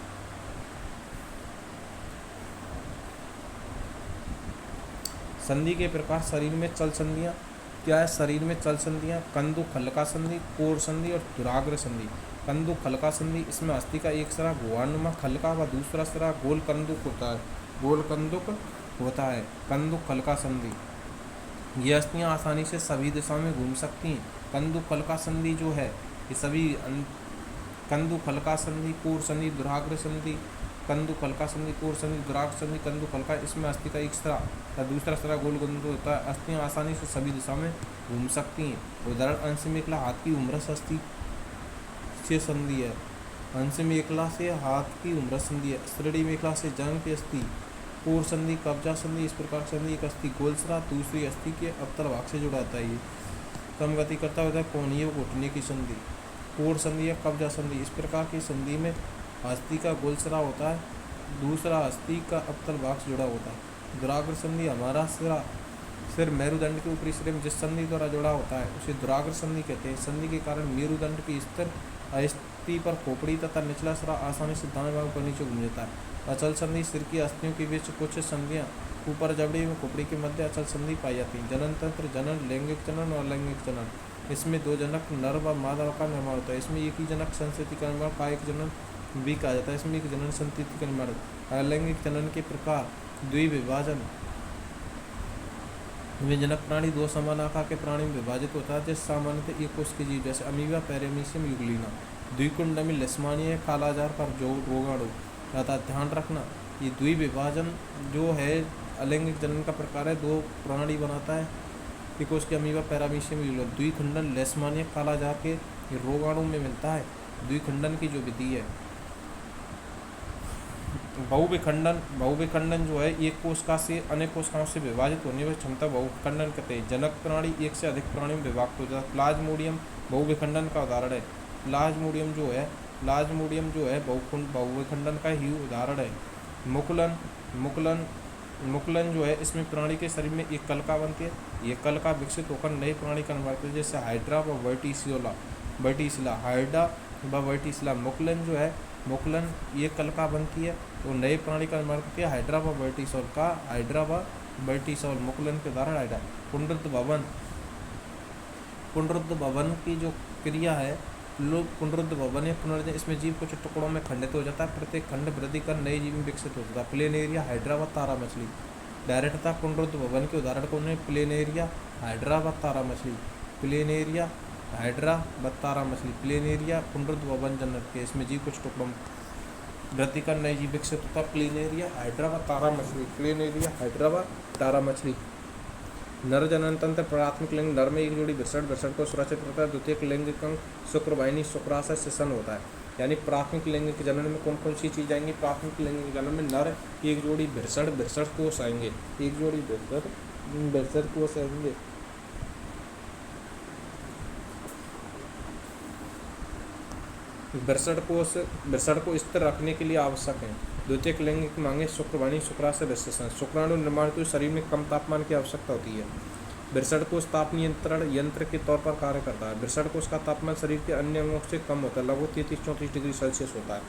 संधि के प्रकार शरीर में चल संधियाँ क्या है? शरीर में चल संधियाँ कंदुक हल्का संधि, कोर संधि और दुराग्र संधि। कंदुक हल्का संधि, इसमें अस्थि का एक सिरा घुमावनुमा हल्का व दूसरा सिरा गोल कंदुक होता है, गोल कंदुक होता है। कंदुक हल्का संधि, ये अस्थियाँ आसानी से सभी दिशाओं में घूम सकती हैं। कंदुक हल्का संधि जो है ये सभी कंदुक हल्का संधि, कोर संधि, दुराग्र संधि, कंदुक हल्का संधि, कोर संधि, दुराग्र संधि, कंदुक हल्का, इसमें अस्थि का एक सिरा या दूसरा सिरा गोल कंदुक होता है। अस्थियाँ आसानी से सभी दिशा में घूम सकती हैं। उदाहरण अंश मेखला हाथ की उम्रस अस्थि से संधि है। अंश मेखला से हाथ की उम्रस संधि है। श्रेणी मेखला से जांघ की अस्थि, कोर संधि, कब्जा संधि, इस प्रकार संधि। एक अस्थि गोल सिरा दूसरी अस्थि के अवतल भाग से जुड़ाता है। ये कम गति करता होता है कोणीय घुटने की संधि। कोर संधि या कब्जा संधि, इस प्रकार की संधि में अस्थि का गोल सिरा होता है, दूसरा अस्थि का अवतल भाग से जुड़ा होता है। दुराग्र संधि, हमारा सिरा सिर मेरुदंड के ऊपरी सिरे में जिस संधि द्वारा जुड़ा होता है उसे दुराग्र संधि कहते हैं। संधि के कारण मेरुदंड की स्थिर अस्थि पर खोपड़ी तथा निचला सिरा आसानी से दाएं बाएं पर नीचे घूम जाता है। अचल संधि, सिर की अस्थियों के बीच कुछ संधियाँ ऊपर जबड़े में खोपड़ी के मध्य अचल संधि पाई जाती है। जनन तंत्र, जनन, लैंगिक जनन और अलैंगिक जनन, इसमें दो जनक नर व मादा का निर्माण होता है। इसमें एक ही जनक संतति का निर्माण कायिक जनन भी कहा जाता है। इसमें एक जनन संतति का निर्माण। अलैंगिक जनन के प्रकार द्विविभाजन में जनक प्राणी दो समान आकार के प्राणी में विभाजित होता है, जैसे सामान्यतः एक कोष के जीव जैसे अमीबा, पैरामीशियम, युगलिना। द्विकुंडमी लेशमानिया कालाजार पर जो रोगाणु रहता है। ध्यान रखना ये द्विविभाजन जो है अलैंगिक जनन का प्रकार है, दो प्राणी बनाता है, एक उसके अमीबा, पैरामीशियम, युगलिना। द्विखंडन लेशमानिया कालाजार के रोगाणु में मिलता है। द्विखंडन की जो विधि है, बहुविखंडन जो है एक कोशिका से अनेक कोशिकाओं से विभाजित होने की क्षमता बहुविखंडन कहते हैं। जनक प्राणी एक से अधिक प्राणी में विभाजित हो जाता है। प्लाज्मोडियम बहुविखंडन का उदाहरण है। प्लाज्मोडियम जो है बहुविखंडन का ही उदाहरण है। मुकुलन जो है इसमें प्राणी के शरीर में एक कलिका बनती है। ये कलिका विकसित होकर नए प्राणी का निर्माण करती है, जैसे हाइड्रा व वर्टिसिला। हाइड्रा व वर्टिसिला मुकुलन जो है, मुकुलन ये कलिका बनती है तो नए प्राणी का निर्माण करती है। हाइड्रा व वर्टिसोल मुकुलन के उदाहरण हाइड्रा। पुनरुद्ध भवन की जो क्रिया है, पुनरुद्ध भवन या पुनर्जन, इसमें जीव कुछ टुकड़ों में खंडित हो जाता है, प्रत्येक खंड वृद्धि कर नए जीव में विकसित हो जाता है। प्लेनेरिया, हाइड्रा व तारा मछली। डायरेक्ट था पुनरुद्ध भवन के उदाहरण कौन है? प्लेनेरिया, हाइड्रा व तारा मछली। प्लेनेरिया, हाइड्रा व तारा मछली। प्लेनेरिया पुनरुद्ध भवन जनन के, इसमें जीव कुछ टुकड़ों में वृद्धि कर नए जीव विकसित होता है। प्लेनेरिया, हाइड्रा व तारा मछली। प्लेनेरिया, हाइड्रा व तारा मछली। नर जनन तंत्र, प्राथमिक लिंग नर में एक जोड़ी वृषण को सुरक्षित रखता है। द्वितीयक लिंगिक अंग शुक्रवाहिनी, शुक्राशय से सन होता है। यानी प्राथमिक लिंग के जनन में कौन कौन सी चीज आएंगी? प्राथमिक लिंग के जनन में नर एक जोड़ी वृषण कोष आएंगे, एक जोड़ी वृषण कोष आएंगे। वृषण को स्थिर रखने के लिए आवश्यक है। द्वितीयक लिंग की मांगे शुक्रवाहिनी, शुक्राशय, वृषण। शुक्राणु निर्माण के शरीर में कम तापमान की आवश्यकता होती है। ब्रषण कोश ताप नियंत्रण यंत्र के तौर पर कार्य करता है। ब्रषण कोश का तापमान शरीर के अन्य अंगों से कम होता है, लगभग 33-34 डिग्री सेल्सियस होता है।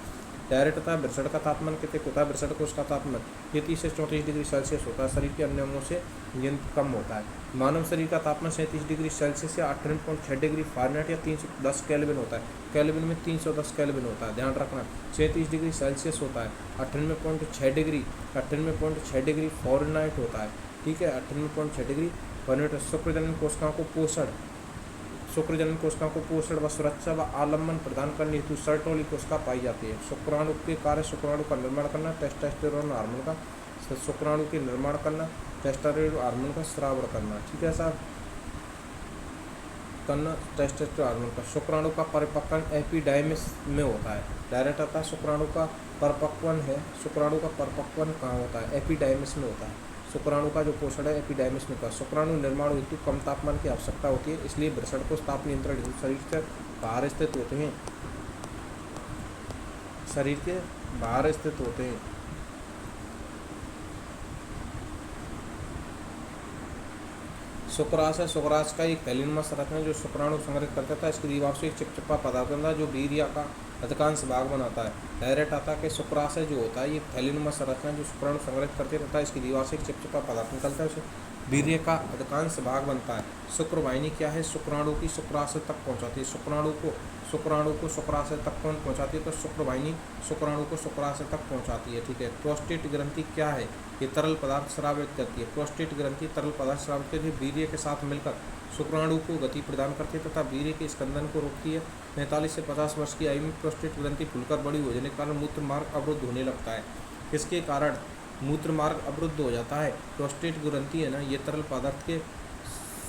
डायरेक्ट होता है। ब्रषण का तापमान कितने होता है? ब्रषण कोश का तापमान 33 से 34 डिग्री सेल्सियस होता है, शरीर के अन्य अंगों से कम होता है। मानव शरीर का तापमान 37 डिग्री सेल्सियस या 58.6 डिग्री फ़ारेनहाइट या 310 केल्विन होता है। केल्विन में 310 केल्विन होता है, ध्यान रखना। 37 डिग्री सेल्सियस होता है, 98.6 डिग्री फ़ारेनहाइट होता है, ठीक है, 98.6 डिग्री फ़ारेनहाइट। शुक्रजनन कोशिकाओं को पोषण शुक्रजनन कोशिकाओं को पोषण व सुरक्षा व आलम्बन प्रदान करने हेतु सर्टोली कोशिका पाई जाती है। शुक्राणु के कार्य शुक्राणु का निर्माण करना, टेस्टोस्टेरोन हार्मोन का शुक्राणु के निर्माण करना, टेस्टोस्टेरोन हार्मोन का स्रावण करना, ठीक है साहब, करना टेस्टोस्टेरोन हार्मोन का। शुक्राणु का परिपक्वन एपिडर्मिस में होता है। डायरेक्ट आता है। शुक्राणु का परिपक्वन है, शुक्राणु का परिपक्वन कहाँ होता है? एपिडर्मिस में होता है। शुक्राणु का जो पोषण है एपिडर्मिस में होता है। शुक्राणु निर्माण हेतु कम तापमान की आवश्यकता होती है, इसलिए ब्रषण कोश ताप नियंत्रण हेतु शरीर से बाहर स्थित होते हैं, शरीर के बाहर स्थित होते हैं। शुक्राशय शुक्राशय का एक थैलीनुमा संरचना जो शुक्राणु संग्रहित करता था। इसकी दीवार से एक चिपचिपा पदार्थ बनता है जो वीर्य का अधिकांश भाग बनाता है। डायरेक्ट आता है कि शुक्राशय जो होता है ये थैलीनुमा संरचना जो शुक्राणु संग्रहित करते रहता है, इसकी दीवार से एक चिपचिपा पदार्थ निकलता है, उसे वीर्य का अधिकांश भाग बनता है। शुक्रवाहिनी क्या है? शुक्राणु की शुक्राशय तक पहुँचाती है। शुक्राणु को शुक्राशय तक कौन पहुँचाती है? तो शुक्रवाहिनी शुक्राणु को शुक्राशय तक पहुँचाती है, ठीक है। प्रोस्टेट ग्रंथि क्या है? ये तरल पदार्थ स्रावित करती है। प्रोस्टेट ग्रंथि तरल पदार्थ स्रावित करती है, वीर्य के साथ मिलकर शुक्राणु को गति प्रदान करती है तथा वीर्य के स्कंदन को रोकती है। 45 से 50 वर्ष की आयु में प्रोस्टेट ग्रंथि खुलकर बड़ी हो जाने के कारण मूत्र मार्ग अवरुद्ध होने लगता है। इसके कारण मूत्र मार्ग अवरुद्ध हो जाता है। प्रोस्टेट ग्रंथि है ना, ये तरल पदार्थ के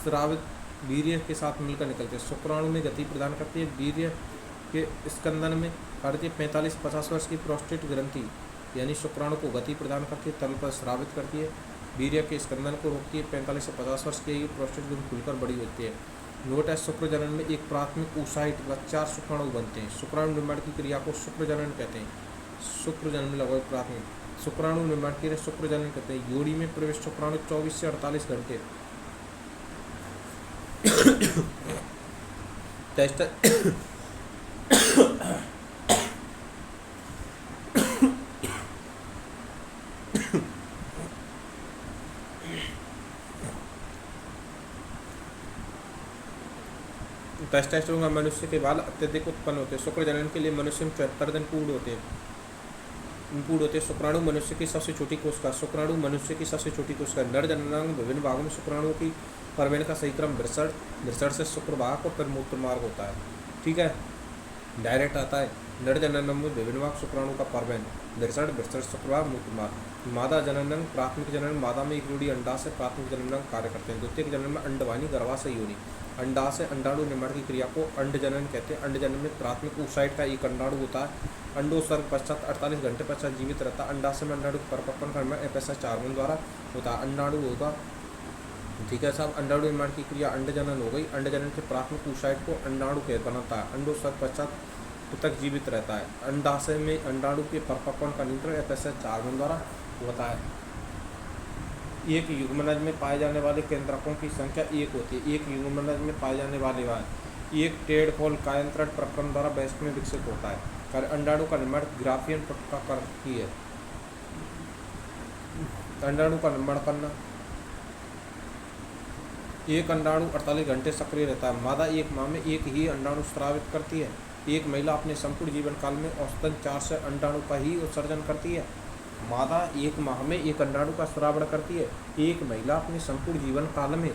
स्रावित वीर्य के साथ मिलकर निकलते हैं, शुक्राणु में गति प्रदान करती है, वीर्य के स्कंदन में करती है। 45-50 वर्ष की प्रोस्टेट ग्रंथि यानी शुक्राणु को गति प्रदान करती है, तरल पदार्थ स्रावित करती है, वीर्य के स्कंदन को रोकती है। 45 से 50 वर्ष की प्रोस्टेट ग्रंथि खुलकर बड़ी होती है। नोट है, शुक्रजनन में एक प्राथमिक oocyte व 4 शुक्राणु बनते हैं। शुक्राणु निर्माण की क्रिया को शुक्रजनन कहते हैं। शुक्रजनन में लगभग प्राथमिक शुक्राणु निर्माण की क्रिया शुक्रजनन कहते हैं। योनि में प्रवेश शुक्राणु 24 से 48 घंटे टेस्ट टेस्टोस्टेरोन का मनुष्य के बाल अत्यधिक उत्पन्न होते हैं। शुक्रजनन के लिए मनुष्य में 74 दिन पूर्ण होते हैं। शुक्राणु मनुष्य की सबसे छोटी कोशिका। शुक्राणु मनुष्य की सबसे छोटी कोशिका। नर जननांग विभिन्न भागों में शुक्राणुओं की परिवहन का सही क्रम वृषण से शुक्रवाहक और फिर मूत्र मार्ग होता है, ठीक है। डायरेक्ट आता है। नर जननांग में विभिन्न भाग शुक्राणु का परिवहन वृषण शुक्रवाहक मूत्र मार्ग। मादा जननांग प्राथमिक जनन मादा में एक जोड़ी अंडाशय प्राथमिक जननांग कार्य करते हैं। द्वितीयक जनन में अंडवाहिनी गर्भाशय योनि। अंडाशय अंडाणु निर्माण की क्रिया को अंडजनन कहते हैं। अंडजनन में प्राथमिक oocyte का एक अंडाणु होता है। अंडोत्सर्ग पश्चात 48 घंटे पश्चात जीवित रहता है। अंडाशय में अंडाणु परिपक्वन करना FSH हार्मोन द्वारा होता है। अंडाणु होगा, ठीक है साहब। अंडाणु निर्माण की क्रिया अंडजनन हो गई। अंडजनन के प्राथमिक oocyte को अंडाणु के बनाता है। अंडोत्सर्ग पश्चात तक जीवित रहता है। अंडाशय में अंडाणु के परिपक्वन का नियंत्रण FSH हार्मोन द्वारा होता है। एक युग्मनज में पाए जाने वाले केंद्रकों की संख्या 1 होती है। एक युग्मनज में पाए जाने वाले एक टेडपोल कायंत्रण प्रक्रम द्वारा वयस्क में विकसित होता है। कार्य अंडाणु का निर्माण ग्राफियन पट्टिका करती है। अंडाणु का निर्माण करना, एक अंडाणु 48 घंटे सक्रिय रहता है। मादा एक माह में एक ही अंडाणु स्रावित करती है। एक महिला अपने संपूर्ण जीवन काल में औसतन 4 से अंडाणु का ही उत्सर्जन करती है। मादा एक माह में एक अंडाणु का स्रावण करती है। एक महिला अपने संपूर्ण जीवन काल में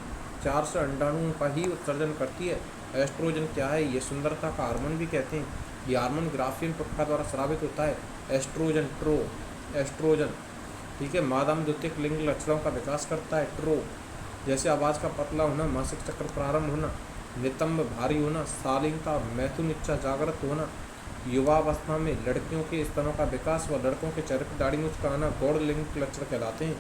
4 से अंडाणुओं का ही उत्सर्जन करती है। एस्ट्रोजन क्या है? ये सुंदरता का हार्मोन भी कहते हैं। ये हार्मोन ग्राफियन पट्टिका द्वारा स्रावित होता है। एस्ट्रोजन, ठीक है। मादा में द्वितीयक लिंग लक्षणों का विकास करता है। जैसे आवाज़ का पतला होना, मासिक चक्र प्रारंभ होना, नितंब भारी होना, शालीनता, मैथुन इच्छा जागृत होना, युवावस्था में लड़कियों के स्तनों का विकास व लड़कों के चेहरे पर दाढ़ी मूंछ का आना गौड़ लिंग लक्षण कहलाते हैं,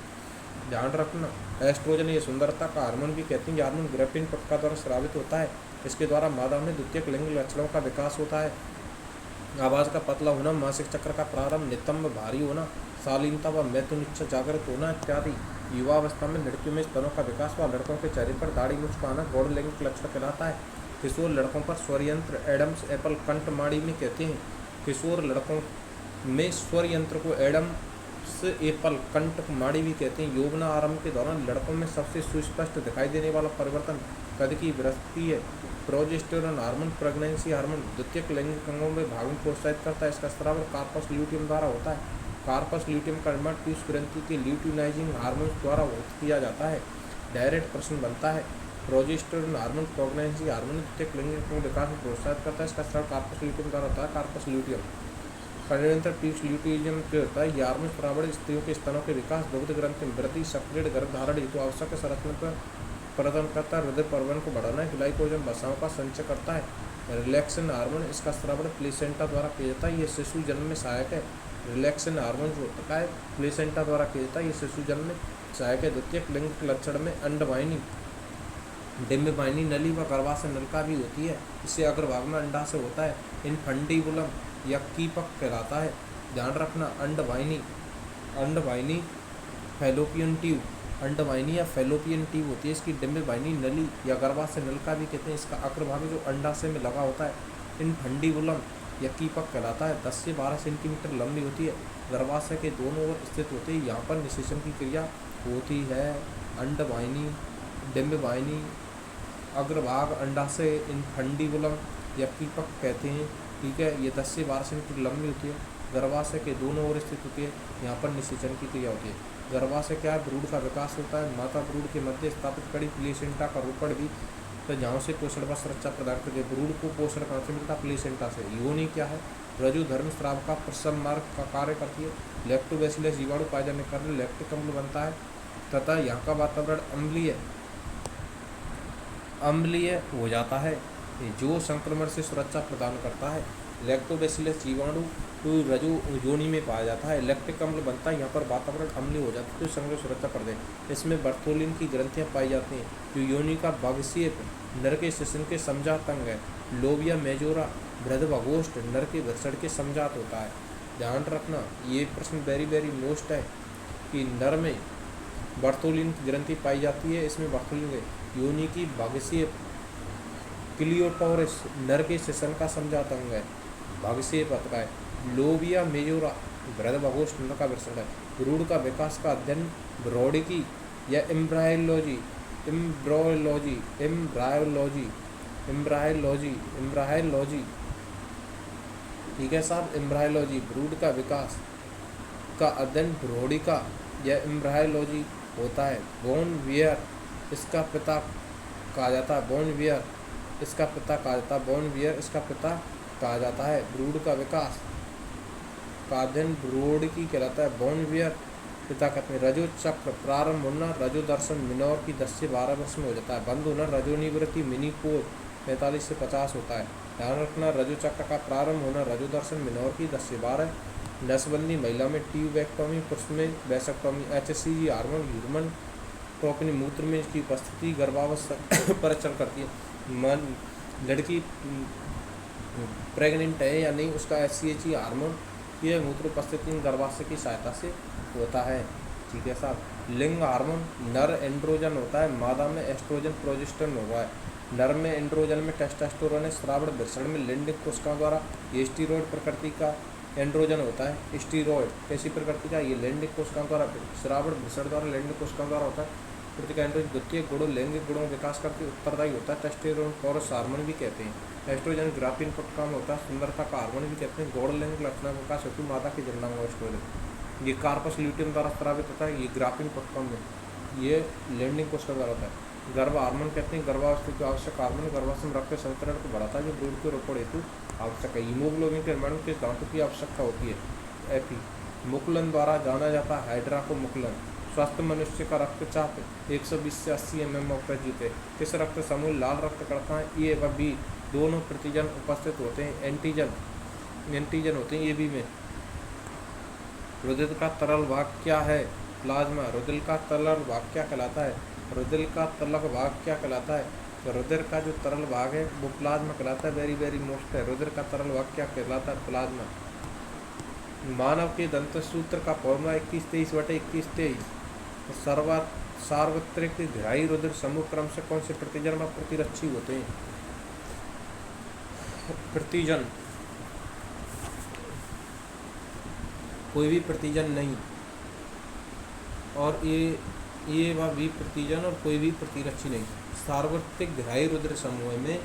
ध्यान रखना। एस्ट्रोजन ये सुंदरता का हार्मोन भी कहते हैं। हार्मोन ग्राफियन पट्टिका द्वारा स्रावित होता है। इसके द्वारा मादा में द्वितीयक लिंग लक्षणों का विकास होता है। आवाज़ का पतला होना, मासिक चक्र का प्रारंभ, नितंब भारी होना, शालीनता व मैथुन इच्छा जागृत होना इत्यादि। युवावस्था में लड़कियों में स्तनों का विकास व लड़कों के चेहरे पर दाढ़ी मुझ आना गौण लैंगिक लक्षण कहलाता है। किशोर लड़कों पर स्वर यंत्र एडम्स एप्पल कंठ माड़ी में कहते हैं। किशोर लड़कों में स्वर यंत्र को एडम्स एप्पल कंठ माड़ी भी कहते हैं। यौवना आरंभ के दौरान लड़कों में सबसे सुस्पष्ट दिखाई देने वाला परिवर्तन कद की वृद्धि है। प्रोजेस्टेरोन हार्मोन प्रेगनेंसी हार्मोन द्वितीयक लैंगिक अंगों में भाग में प्रोत्साहित करता है। इसका स्राव कार्पस ल्यूटियम द्वारा होता है। कार्पस ल्यूटियम का निर्माण पीयूष ग्रंथि के ल्यूटिनाइजिंग हार्मोन द्वारा किया जाता है। डायरेक्ट प्रश्न बनता है, प्रोजेस्टेरोन हार्मोन प्रेगनेंसी हार्मोन द्वितीयक लैंगिक अंगों विकास में प्रोत्साहित करता है। इसका स्राव कार्पस ल्यूटियम द्वारा होता है। कार्पस ल्यूटियम का निरंतर पीयूष ल्यूटियम जो होता है, ये हार्मोन प्रावण स्त्रियों के स्तनों के विकास, दुग्ध ग्रंथि में वृद्धि, सक्रिय गर्भधारण हेतु आवश्यक संरचना प्रदान करता है। हृदय परिवहन को बढ़ाना है। ग्लाइकोजन वसाओं का संचय करता है। रिलैक्सन हार्मोन, इसका स्रावण प्लेसेंटा द्वारा किया जाता है। ये शिशु जन्म में सहायक है। रिलैक्सन हार्मोन जो होता है प्लेसेंटा द्वारा किया जाता है। ये शिशु जन्म में सहायक है। द्वितीयक लैंगिक लक्षण में अंडवाहिनी, डिम्बवाहिनी नली व गर्भाशय नलिका भी होती है। इससे अग्रभाग में अंडाशय होता है। इनफंडिबुलम या कीपक कहलाता है। ध्यान रखना, अंडवाहिनी फैलोपियन ट्यूब, अंडवाहिनी या फैलोपियन ट्यूब होती है। इसकी डिम्बवाहिनी नली या गर्भाशय नलिका भी कहते हैं। इसका अग्रभाग जो अंडाशय में लगा होता है इनफंडिबुलम या कीपक कहलाता है। 10 से 12 सेंटीमीटर लंबी होती है। गर्भाशय के दोनों ओर स्थित होते हैं। यहाँ पर निषेचन की क्रिया होती है। अंडवाहिनी, डिम्बवाहिनी, अग्रभाग अंडाशय इनफंडिबुलम या कीपक कहते हैं। ठीक है, ये 10 से 12 सेंटीमीटर लंबी होती है। गर्भाशय के दोनों ओर स्थित होती है। यहाँ पर निषेचन की क्रिया होती है। गर्भाशय क्या है, भ्रूण का विकास होता है। माता भ्रूण के मध्य स्थापित कड़ी प्लेसेंटा का रोपण भी, तो जहाँ से पोषण व सुरक्षा प्रदान करती है। भ्रूण को पोषण कहाँ से मिलता है, प्लेसेंटा से। योनि क्या है, रजोधर्म स्राव का प्रसव मार्ग का कार्य करती है। लैक्टोबैसिलस जीवाणु पाए जाने के कारण लैक्टिक अम्ल बनता है तथा यहाँ का वातावरण अम्लीय हो जाता है, जो संक्रमण से सुरक्षा प्रदान करता है। लैक्टोबैसिलस जीवाणु रजो योनि में पाया जाता है। लैक्टिक अम्ल बनता है, यहाँ पर वातावरण अम्लीय हो जाता है, तो संक्रमण सुरक्षा प्रदान। इसमें बर्थोलिन की ग्रंथियाँ पाई जाती हैं, जो योनि का भागशीय नर के शिशन के समजात अंग है। लोबिया मेजोरा बृहदभागोष्ठ नर के वृषण के समजात होता है। ध्यान रखना, ये प्रश्न वेरी मोस्ट है कि नर में बर्थोलिन की ग्रंथि पाई जाती है। इसमें बर्थोलिन योनि की भागशीय क्लियोटोरिस नर के शिशन का समजात अंग है, भागशीय पत्र है। लोबिया मेजोरा बृहदभागोष्ठ नर का वृषण है। भ्रूण का विकास का अध्ययन ब्रॉडिकी या एम्ब्रायोलॉजी, ठीक है साहब, एम्ब्रायोलॉजी। भ्रूण का विकास का अध्ययन ब्रोडिका या एम्ब्रायोलॉजी होता है। बोन वियर इसका पिता कहा जाता है। बोन वियर इसका पिता कहा जाता है। भ्रूण का विकास का अध्ययन ब्रोडिकी कहलाता है। बोन वियर पिता कहते हैं। रजो चक्र प्रारंभ होना रजो दर्शन मिनोर की 10 से 12 वर्ष में हो जाता है। बंद होना रजो निवृत्ति मिनीकोर 45 से 50 होता है। ध्यान रखना, रजो चक्र का प्रारंभ होना रजो दर्शन मिनोर की 10 से 12। नसबंदी महिला में ट्यूबेक्टोमी, पुरुष में वैसेक्टोमी। HCG हार्मोन ह्यूमन टोकनी मूत्र में इसकी उपस्थिति गर्भावस्था परीक्षण करती है। लड़की प्रेग्नेंट है या नहीं, उसका HCG हार्मोन यह मूत्र उपस्थिति गर्भाशय की सहायता से होता है। ठीक है साहब। लिंग हार्मोन, नर एंड्रोजन होता है, मादा में एस्ट्रोजन प्रोजेस्टेरोन होता है। नर में एंड्रोजन में टेस्टोस्टेरोन है। श्रावण वृषण में लैंगिक कोशिकाओं द्वारा ये स्टीरॉयड प्रकृति का एंड्रोजन होता है। स्टीरॉयड कैसी प्रकृति का, ये लैंगिक कोशिकाओं द्वारा, श्रावण वृषण द्वारा लैंगिक कोशिकाओं द्वारा होता है। प्रकृति एंड्रोजन द्वितीय गुणों लैंगिक गुणों में विकास करके उत्तरदायी होता है। टेस्टोस्टेरोन कोरस हार्मोन भी कहते हैं। एस्ट्रोजन ग्राफीन पटका में होता है, सुंदरता का हार्मोन भी कहते हैं। गौड़ लैंगिक लक्षणों का विकास हेतु मादा के जननांग एस्ट्रोजन, ये कार्पस ल्यूटियम द्वारा स्रावित होता है। ये ग्राफीन पटका में, ये लैंगिक कोशिका द्वारा होता है। गर्भ हार्मोन कहते हैं गर्भावस्था के आवश्यक हार्मोन, गर्भाशय में रक्त संचरण को बढ़ाता है, जो भ्रूण के रोपण हेतु आवश्यक है। हीमोग्लोबिन के निर्माण के धातु की आवश्यकता होती है। एपी मुकुलन द्वारा जाना जाता है। हाइड्रा को मुकुलन। स्वस्थ मनुष्य का रक्तचाप 120 से 80 mm अपेक्षित है। इस रक्त समूह लाल रक्त कणिका ए व बी दोनों प्रतिजन उपस्थित होते हैं। एंटीजन होते हैं ए बी में। रुधिर का तरल भाग क्या है, प्लाज्मा। रुधिर का तरल भाग क्या कहलाता है, रुधिर का तरल भाग क्या कहलाता है, तो रुधिर का जो तरल भाग है वो प्लाज्मा कहलाता है, वेरी वेरी मोस्ट है। रुधिर का तरल भाग क्या कहलाता है? प्लाज्मा। मानव के दंत सूत्र का फॉर्मूला 21-23/21-23। सार्वत्रिक ग्राही रुधिर समूह क्रम से कौन से प्रतिजन व प्रतिरक्षी होते हैं? प्रतिजन, कोई भी प्रतिजन नहीं, और ए व बी प्रतिजन और कोई भी प्रतिरक्षी नहीं। सार्वत्रिक ग्राही रुधिर समूह में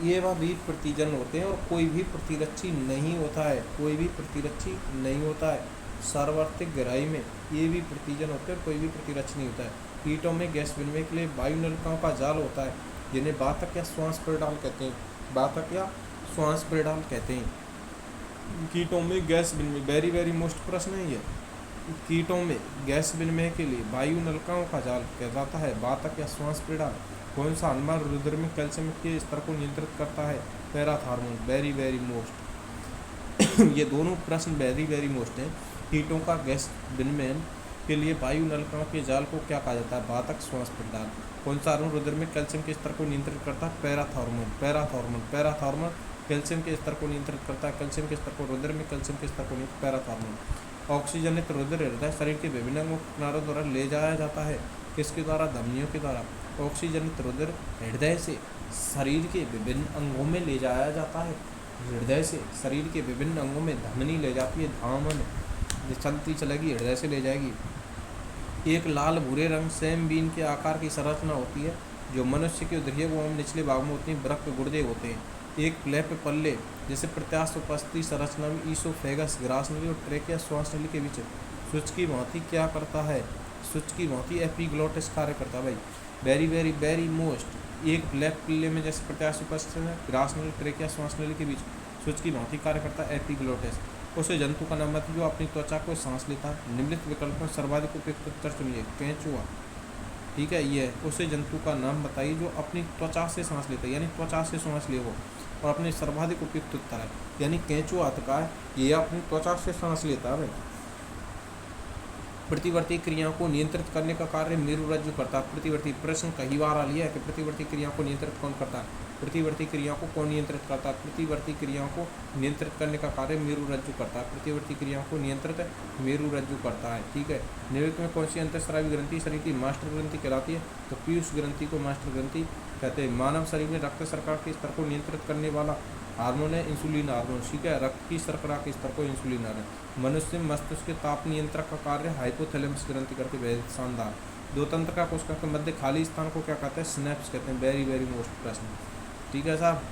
ए व बी प्रतिजन होते हैं और कोई भी प्रतिरक्षी नहीं होता है, कोई भी प्रतिरक्षी नहीं होता है। सार्वत्रिक ग्राही में ये भी प्रतिजन होते हैं और कोई भी प्रतिरक्षी नहीं होता है। कीटों में गैस विनिमय के लिए वायु नलिकाओं का जाल होता है, जिन्हें वातक या श्वास प्रणाल कहते हैं। वातक या श्वास प्रणाल कहते हैं। कीटों में गैस विनिमय, वेरी वेरी मोस्ट प्रश्न है ये। कीटों में गैस विनिमय के लिए वायु नलिकाओं का जाल कहलाता है वातक या श्वास प्रणाल। कौन सा हार्मोन रुधिर में कैल्शियम के स्तर को नियंत्रित करता है? Parathormone, very very most. ये दोनों प्रश्न वेरी वेरी मोस्ट हैं। कीटों का गैस विनिमय के लिए वायु नलिकाओं के जाल को क्या कहा जाता है? वातक, श्वास प्रणाल। कौन सा हार्मोन रुधिर में कैल्शियम के स्तर को नियंत्रित करता है? पैराथॉर्मोन, पैराथॉर्मोन, पैराथॉर्मोन कैल्शियम के स्तर को नियंत्रित करता है। कैल्शियम के स्तर को रुधिर में कैल्शियम के स्तर को नियंत्रित, पैराथॉर्मोन। ऑक्सीजनित रुधिर हृदय शरीर के विभिन्न अंगों के किनारों द्वारा ले जाया जाता है। किसके द्वारा? धमनियों के द्वारा। ऑक्सीजनित रुधिर हृदय से शरीर के विभिन्न अंगों में ले जाया जाता है। हृदय से शरीर के विभिन्न अंगों में धमनी ले जाती है, धामन चलती चलेगी, हृदय से ले जाएगी। एक लाल भूरे रंग सेम बीन के आकार की संरचना होती है जो मनुष्य के उदरीय एवं निचले भाग में होती है, वृक्क गुर्दे होते हैं। एक फ्लैप पल्ले जैसे प्रत्यास्थ उपस्थिति संरचना में ईसोफेगस, ग्रास नली और ट्रेकिया श्वास नली के बीच स्विच की भांति क्या करता है? स्विच की भांति एपिग्लोटिस कार्य करता है भाई, वेरी वेरी वेरी मोस्ट। एक फ्लैप पल्ले में जैसे प्रत्यास्थ उपस्थिति है, ग्रास नली, ट्रेकिया श्वास नली के बीच स्विच की भांति कार्य करता है एपिग्लोटिस। उसे जंतु का नाम बताइए जो अपनी त्वचा को सांस लेता है। निम्नलिखित विकल्पों में सर्वाधिक उपयुक्त उत्तर चुनिए। केंचुआ, ठीक है, ये है। उसे जंतु का नाम बताइए जो अपनी त्वचा से सांस लेता है, यानी त्वचा से सांस ले वो, और अपने सर्वाधिक उपयुक्त उत्तर है, यानी केंचुआ का है, ये अपनी त्वचा से सांस लेता है। प्रतिवर्ती क्रियाओं को नियंत्रित करने का कार्य मेरुरज्जु करता है। प्रतिवर्ती प्रश्न कई बार आ लिया है कि प्रतिवर्ती क्रियाओं को नियंत्रित कौन करता है? प्रतिवर्ती क्रियाओं को कौन नियंत्रित करता है? प्रतिवर्ती क्रियाओं को नियंत्रित करने का कार्य मेरुरज्जु करता है। प्रतिवर्ती क्रियाओं को नियंत्रित मेरुरज्जु करता है, ठीक है। निम्नलिखित में कौन सी अंतःस्रावी ग्रंथि शरीर की मास्टर ग्रंथि कहलाती है? तो पीयूष ग्रंथि को मास्टर ग्रंथि कहते हैं। मानव शरीर में रक्त शर्करा के स्तर को नियंत्रित करने वाला हार्मोन है इंसुलिन हार्मोन, ठीक है। रक्त की शर्करा के स्तर को इंसुलिन हार्मोन। मनुष्य मस्तिष्क के ताप नियंत्रक का कार्य हाइपोथैलेमस ग्रंथि करके, बेहद शानदार। दो तंत्र का कोशिका के मध्य खाली स्थान को क्या कहते हैं? स्नैप्स कहते हैं, वेरी वेरी मोस्ट प्रश्न, ठीक है साहब।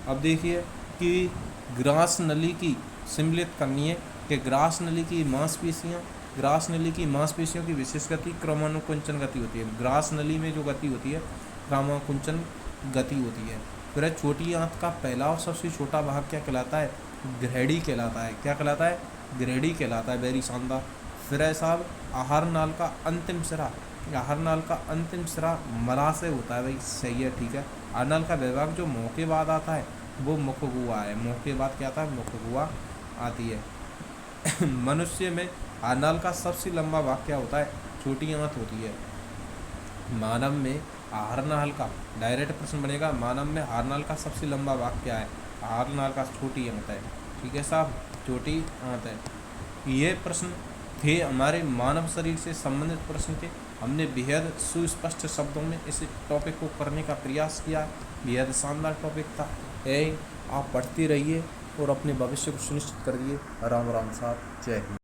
अब देखिए कि ग्रास नली की सम्मिलित करनी है कि ग्रास नली की मांसपेशियाँ, ग्रास नली की मांसपेशियों की विशेष गति क्रमानुकुंचन गति होती है। ग्रास नली में जो गति होती है क्रमानुकुंचन गति होती है। फिर छोटी आंत का पहला और सबसे छोटा भाग क्या कहलाता है? ग्रहणी कहलाता है। क्या कहलाता है? ग्रहणी कहलाता है, वेरी शानदार। फिर है साहब आहार नाल का अंतिम सिरा, आहार नाल का अंतिम सिरा मलाशय होता है भाई, सही है, ठीक है। आहार नाल का विभाग जो मुंह के बाद आता है वो मुखगुआ है, मुंह के बाद क्या आता है? मुखगुआ आती है। मनुष्य में आहार नाल का सबसे लंबा भाग क्या होता है? छोटी आंत होती है। मानव में आहार नाल का, डायरेक्ट प्रश्न बनेगा, मानव में आहार नाल का सबसे लंबा भाग क्या है? आहार नाल का छोटी आंत है, ठीक है साहब, छोटी आंत है। ये प्रश्न थे हमारे मानव शरीर से संबंधित प्रश्न थे। हमने बेहद सुस्पष्ट शब्दों में इस टॉपिक को करने का प्रयास किया। बेहद शानदार टॉपिक था। आप पढ़ते रहिए और अपने भविष्य को सुनिश्चित करिए। राम राम साहब, जय हिंद।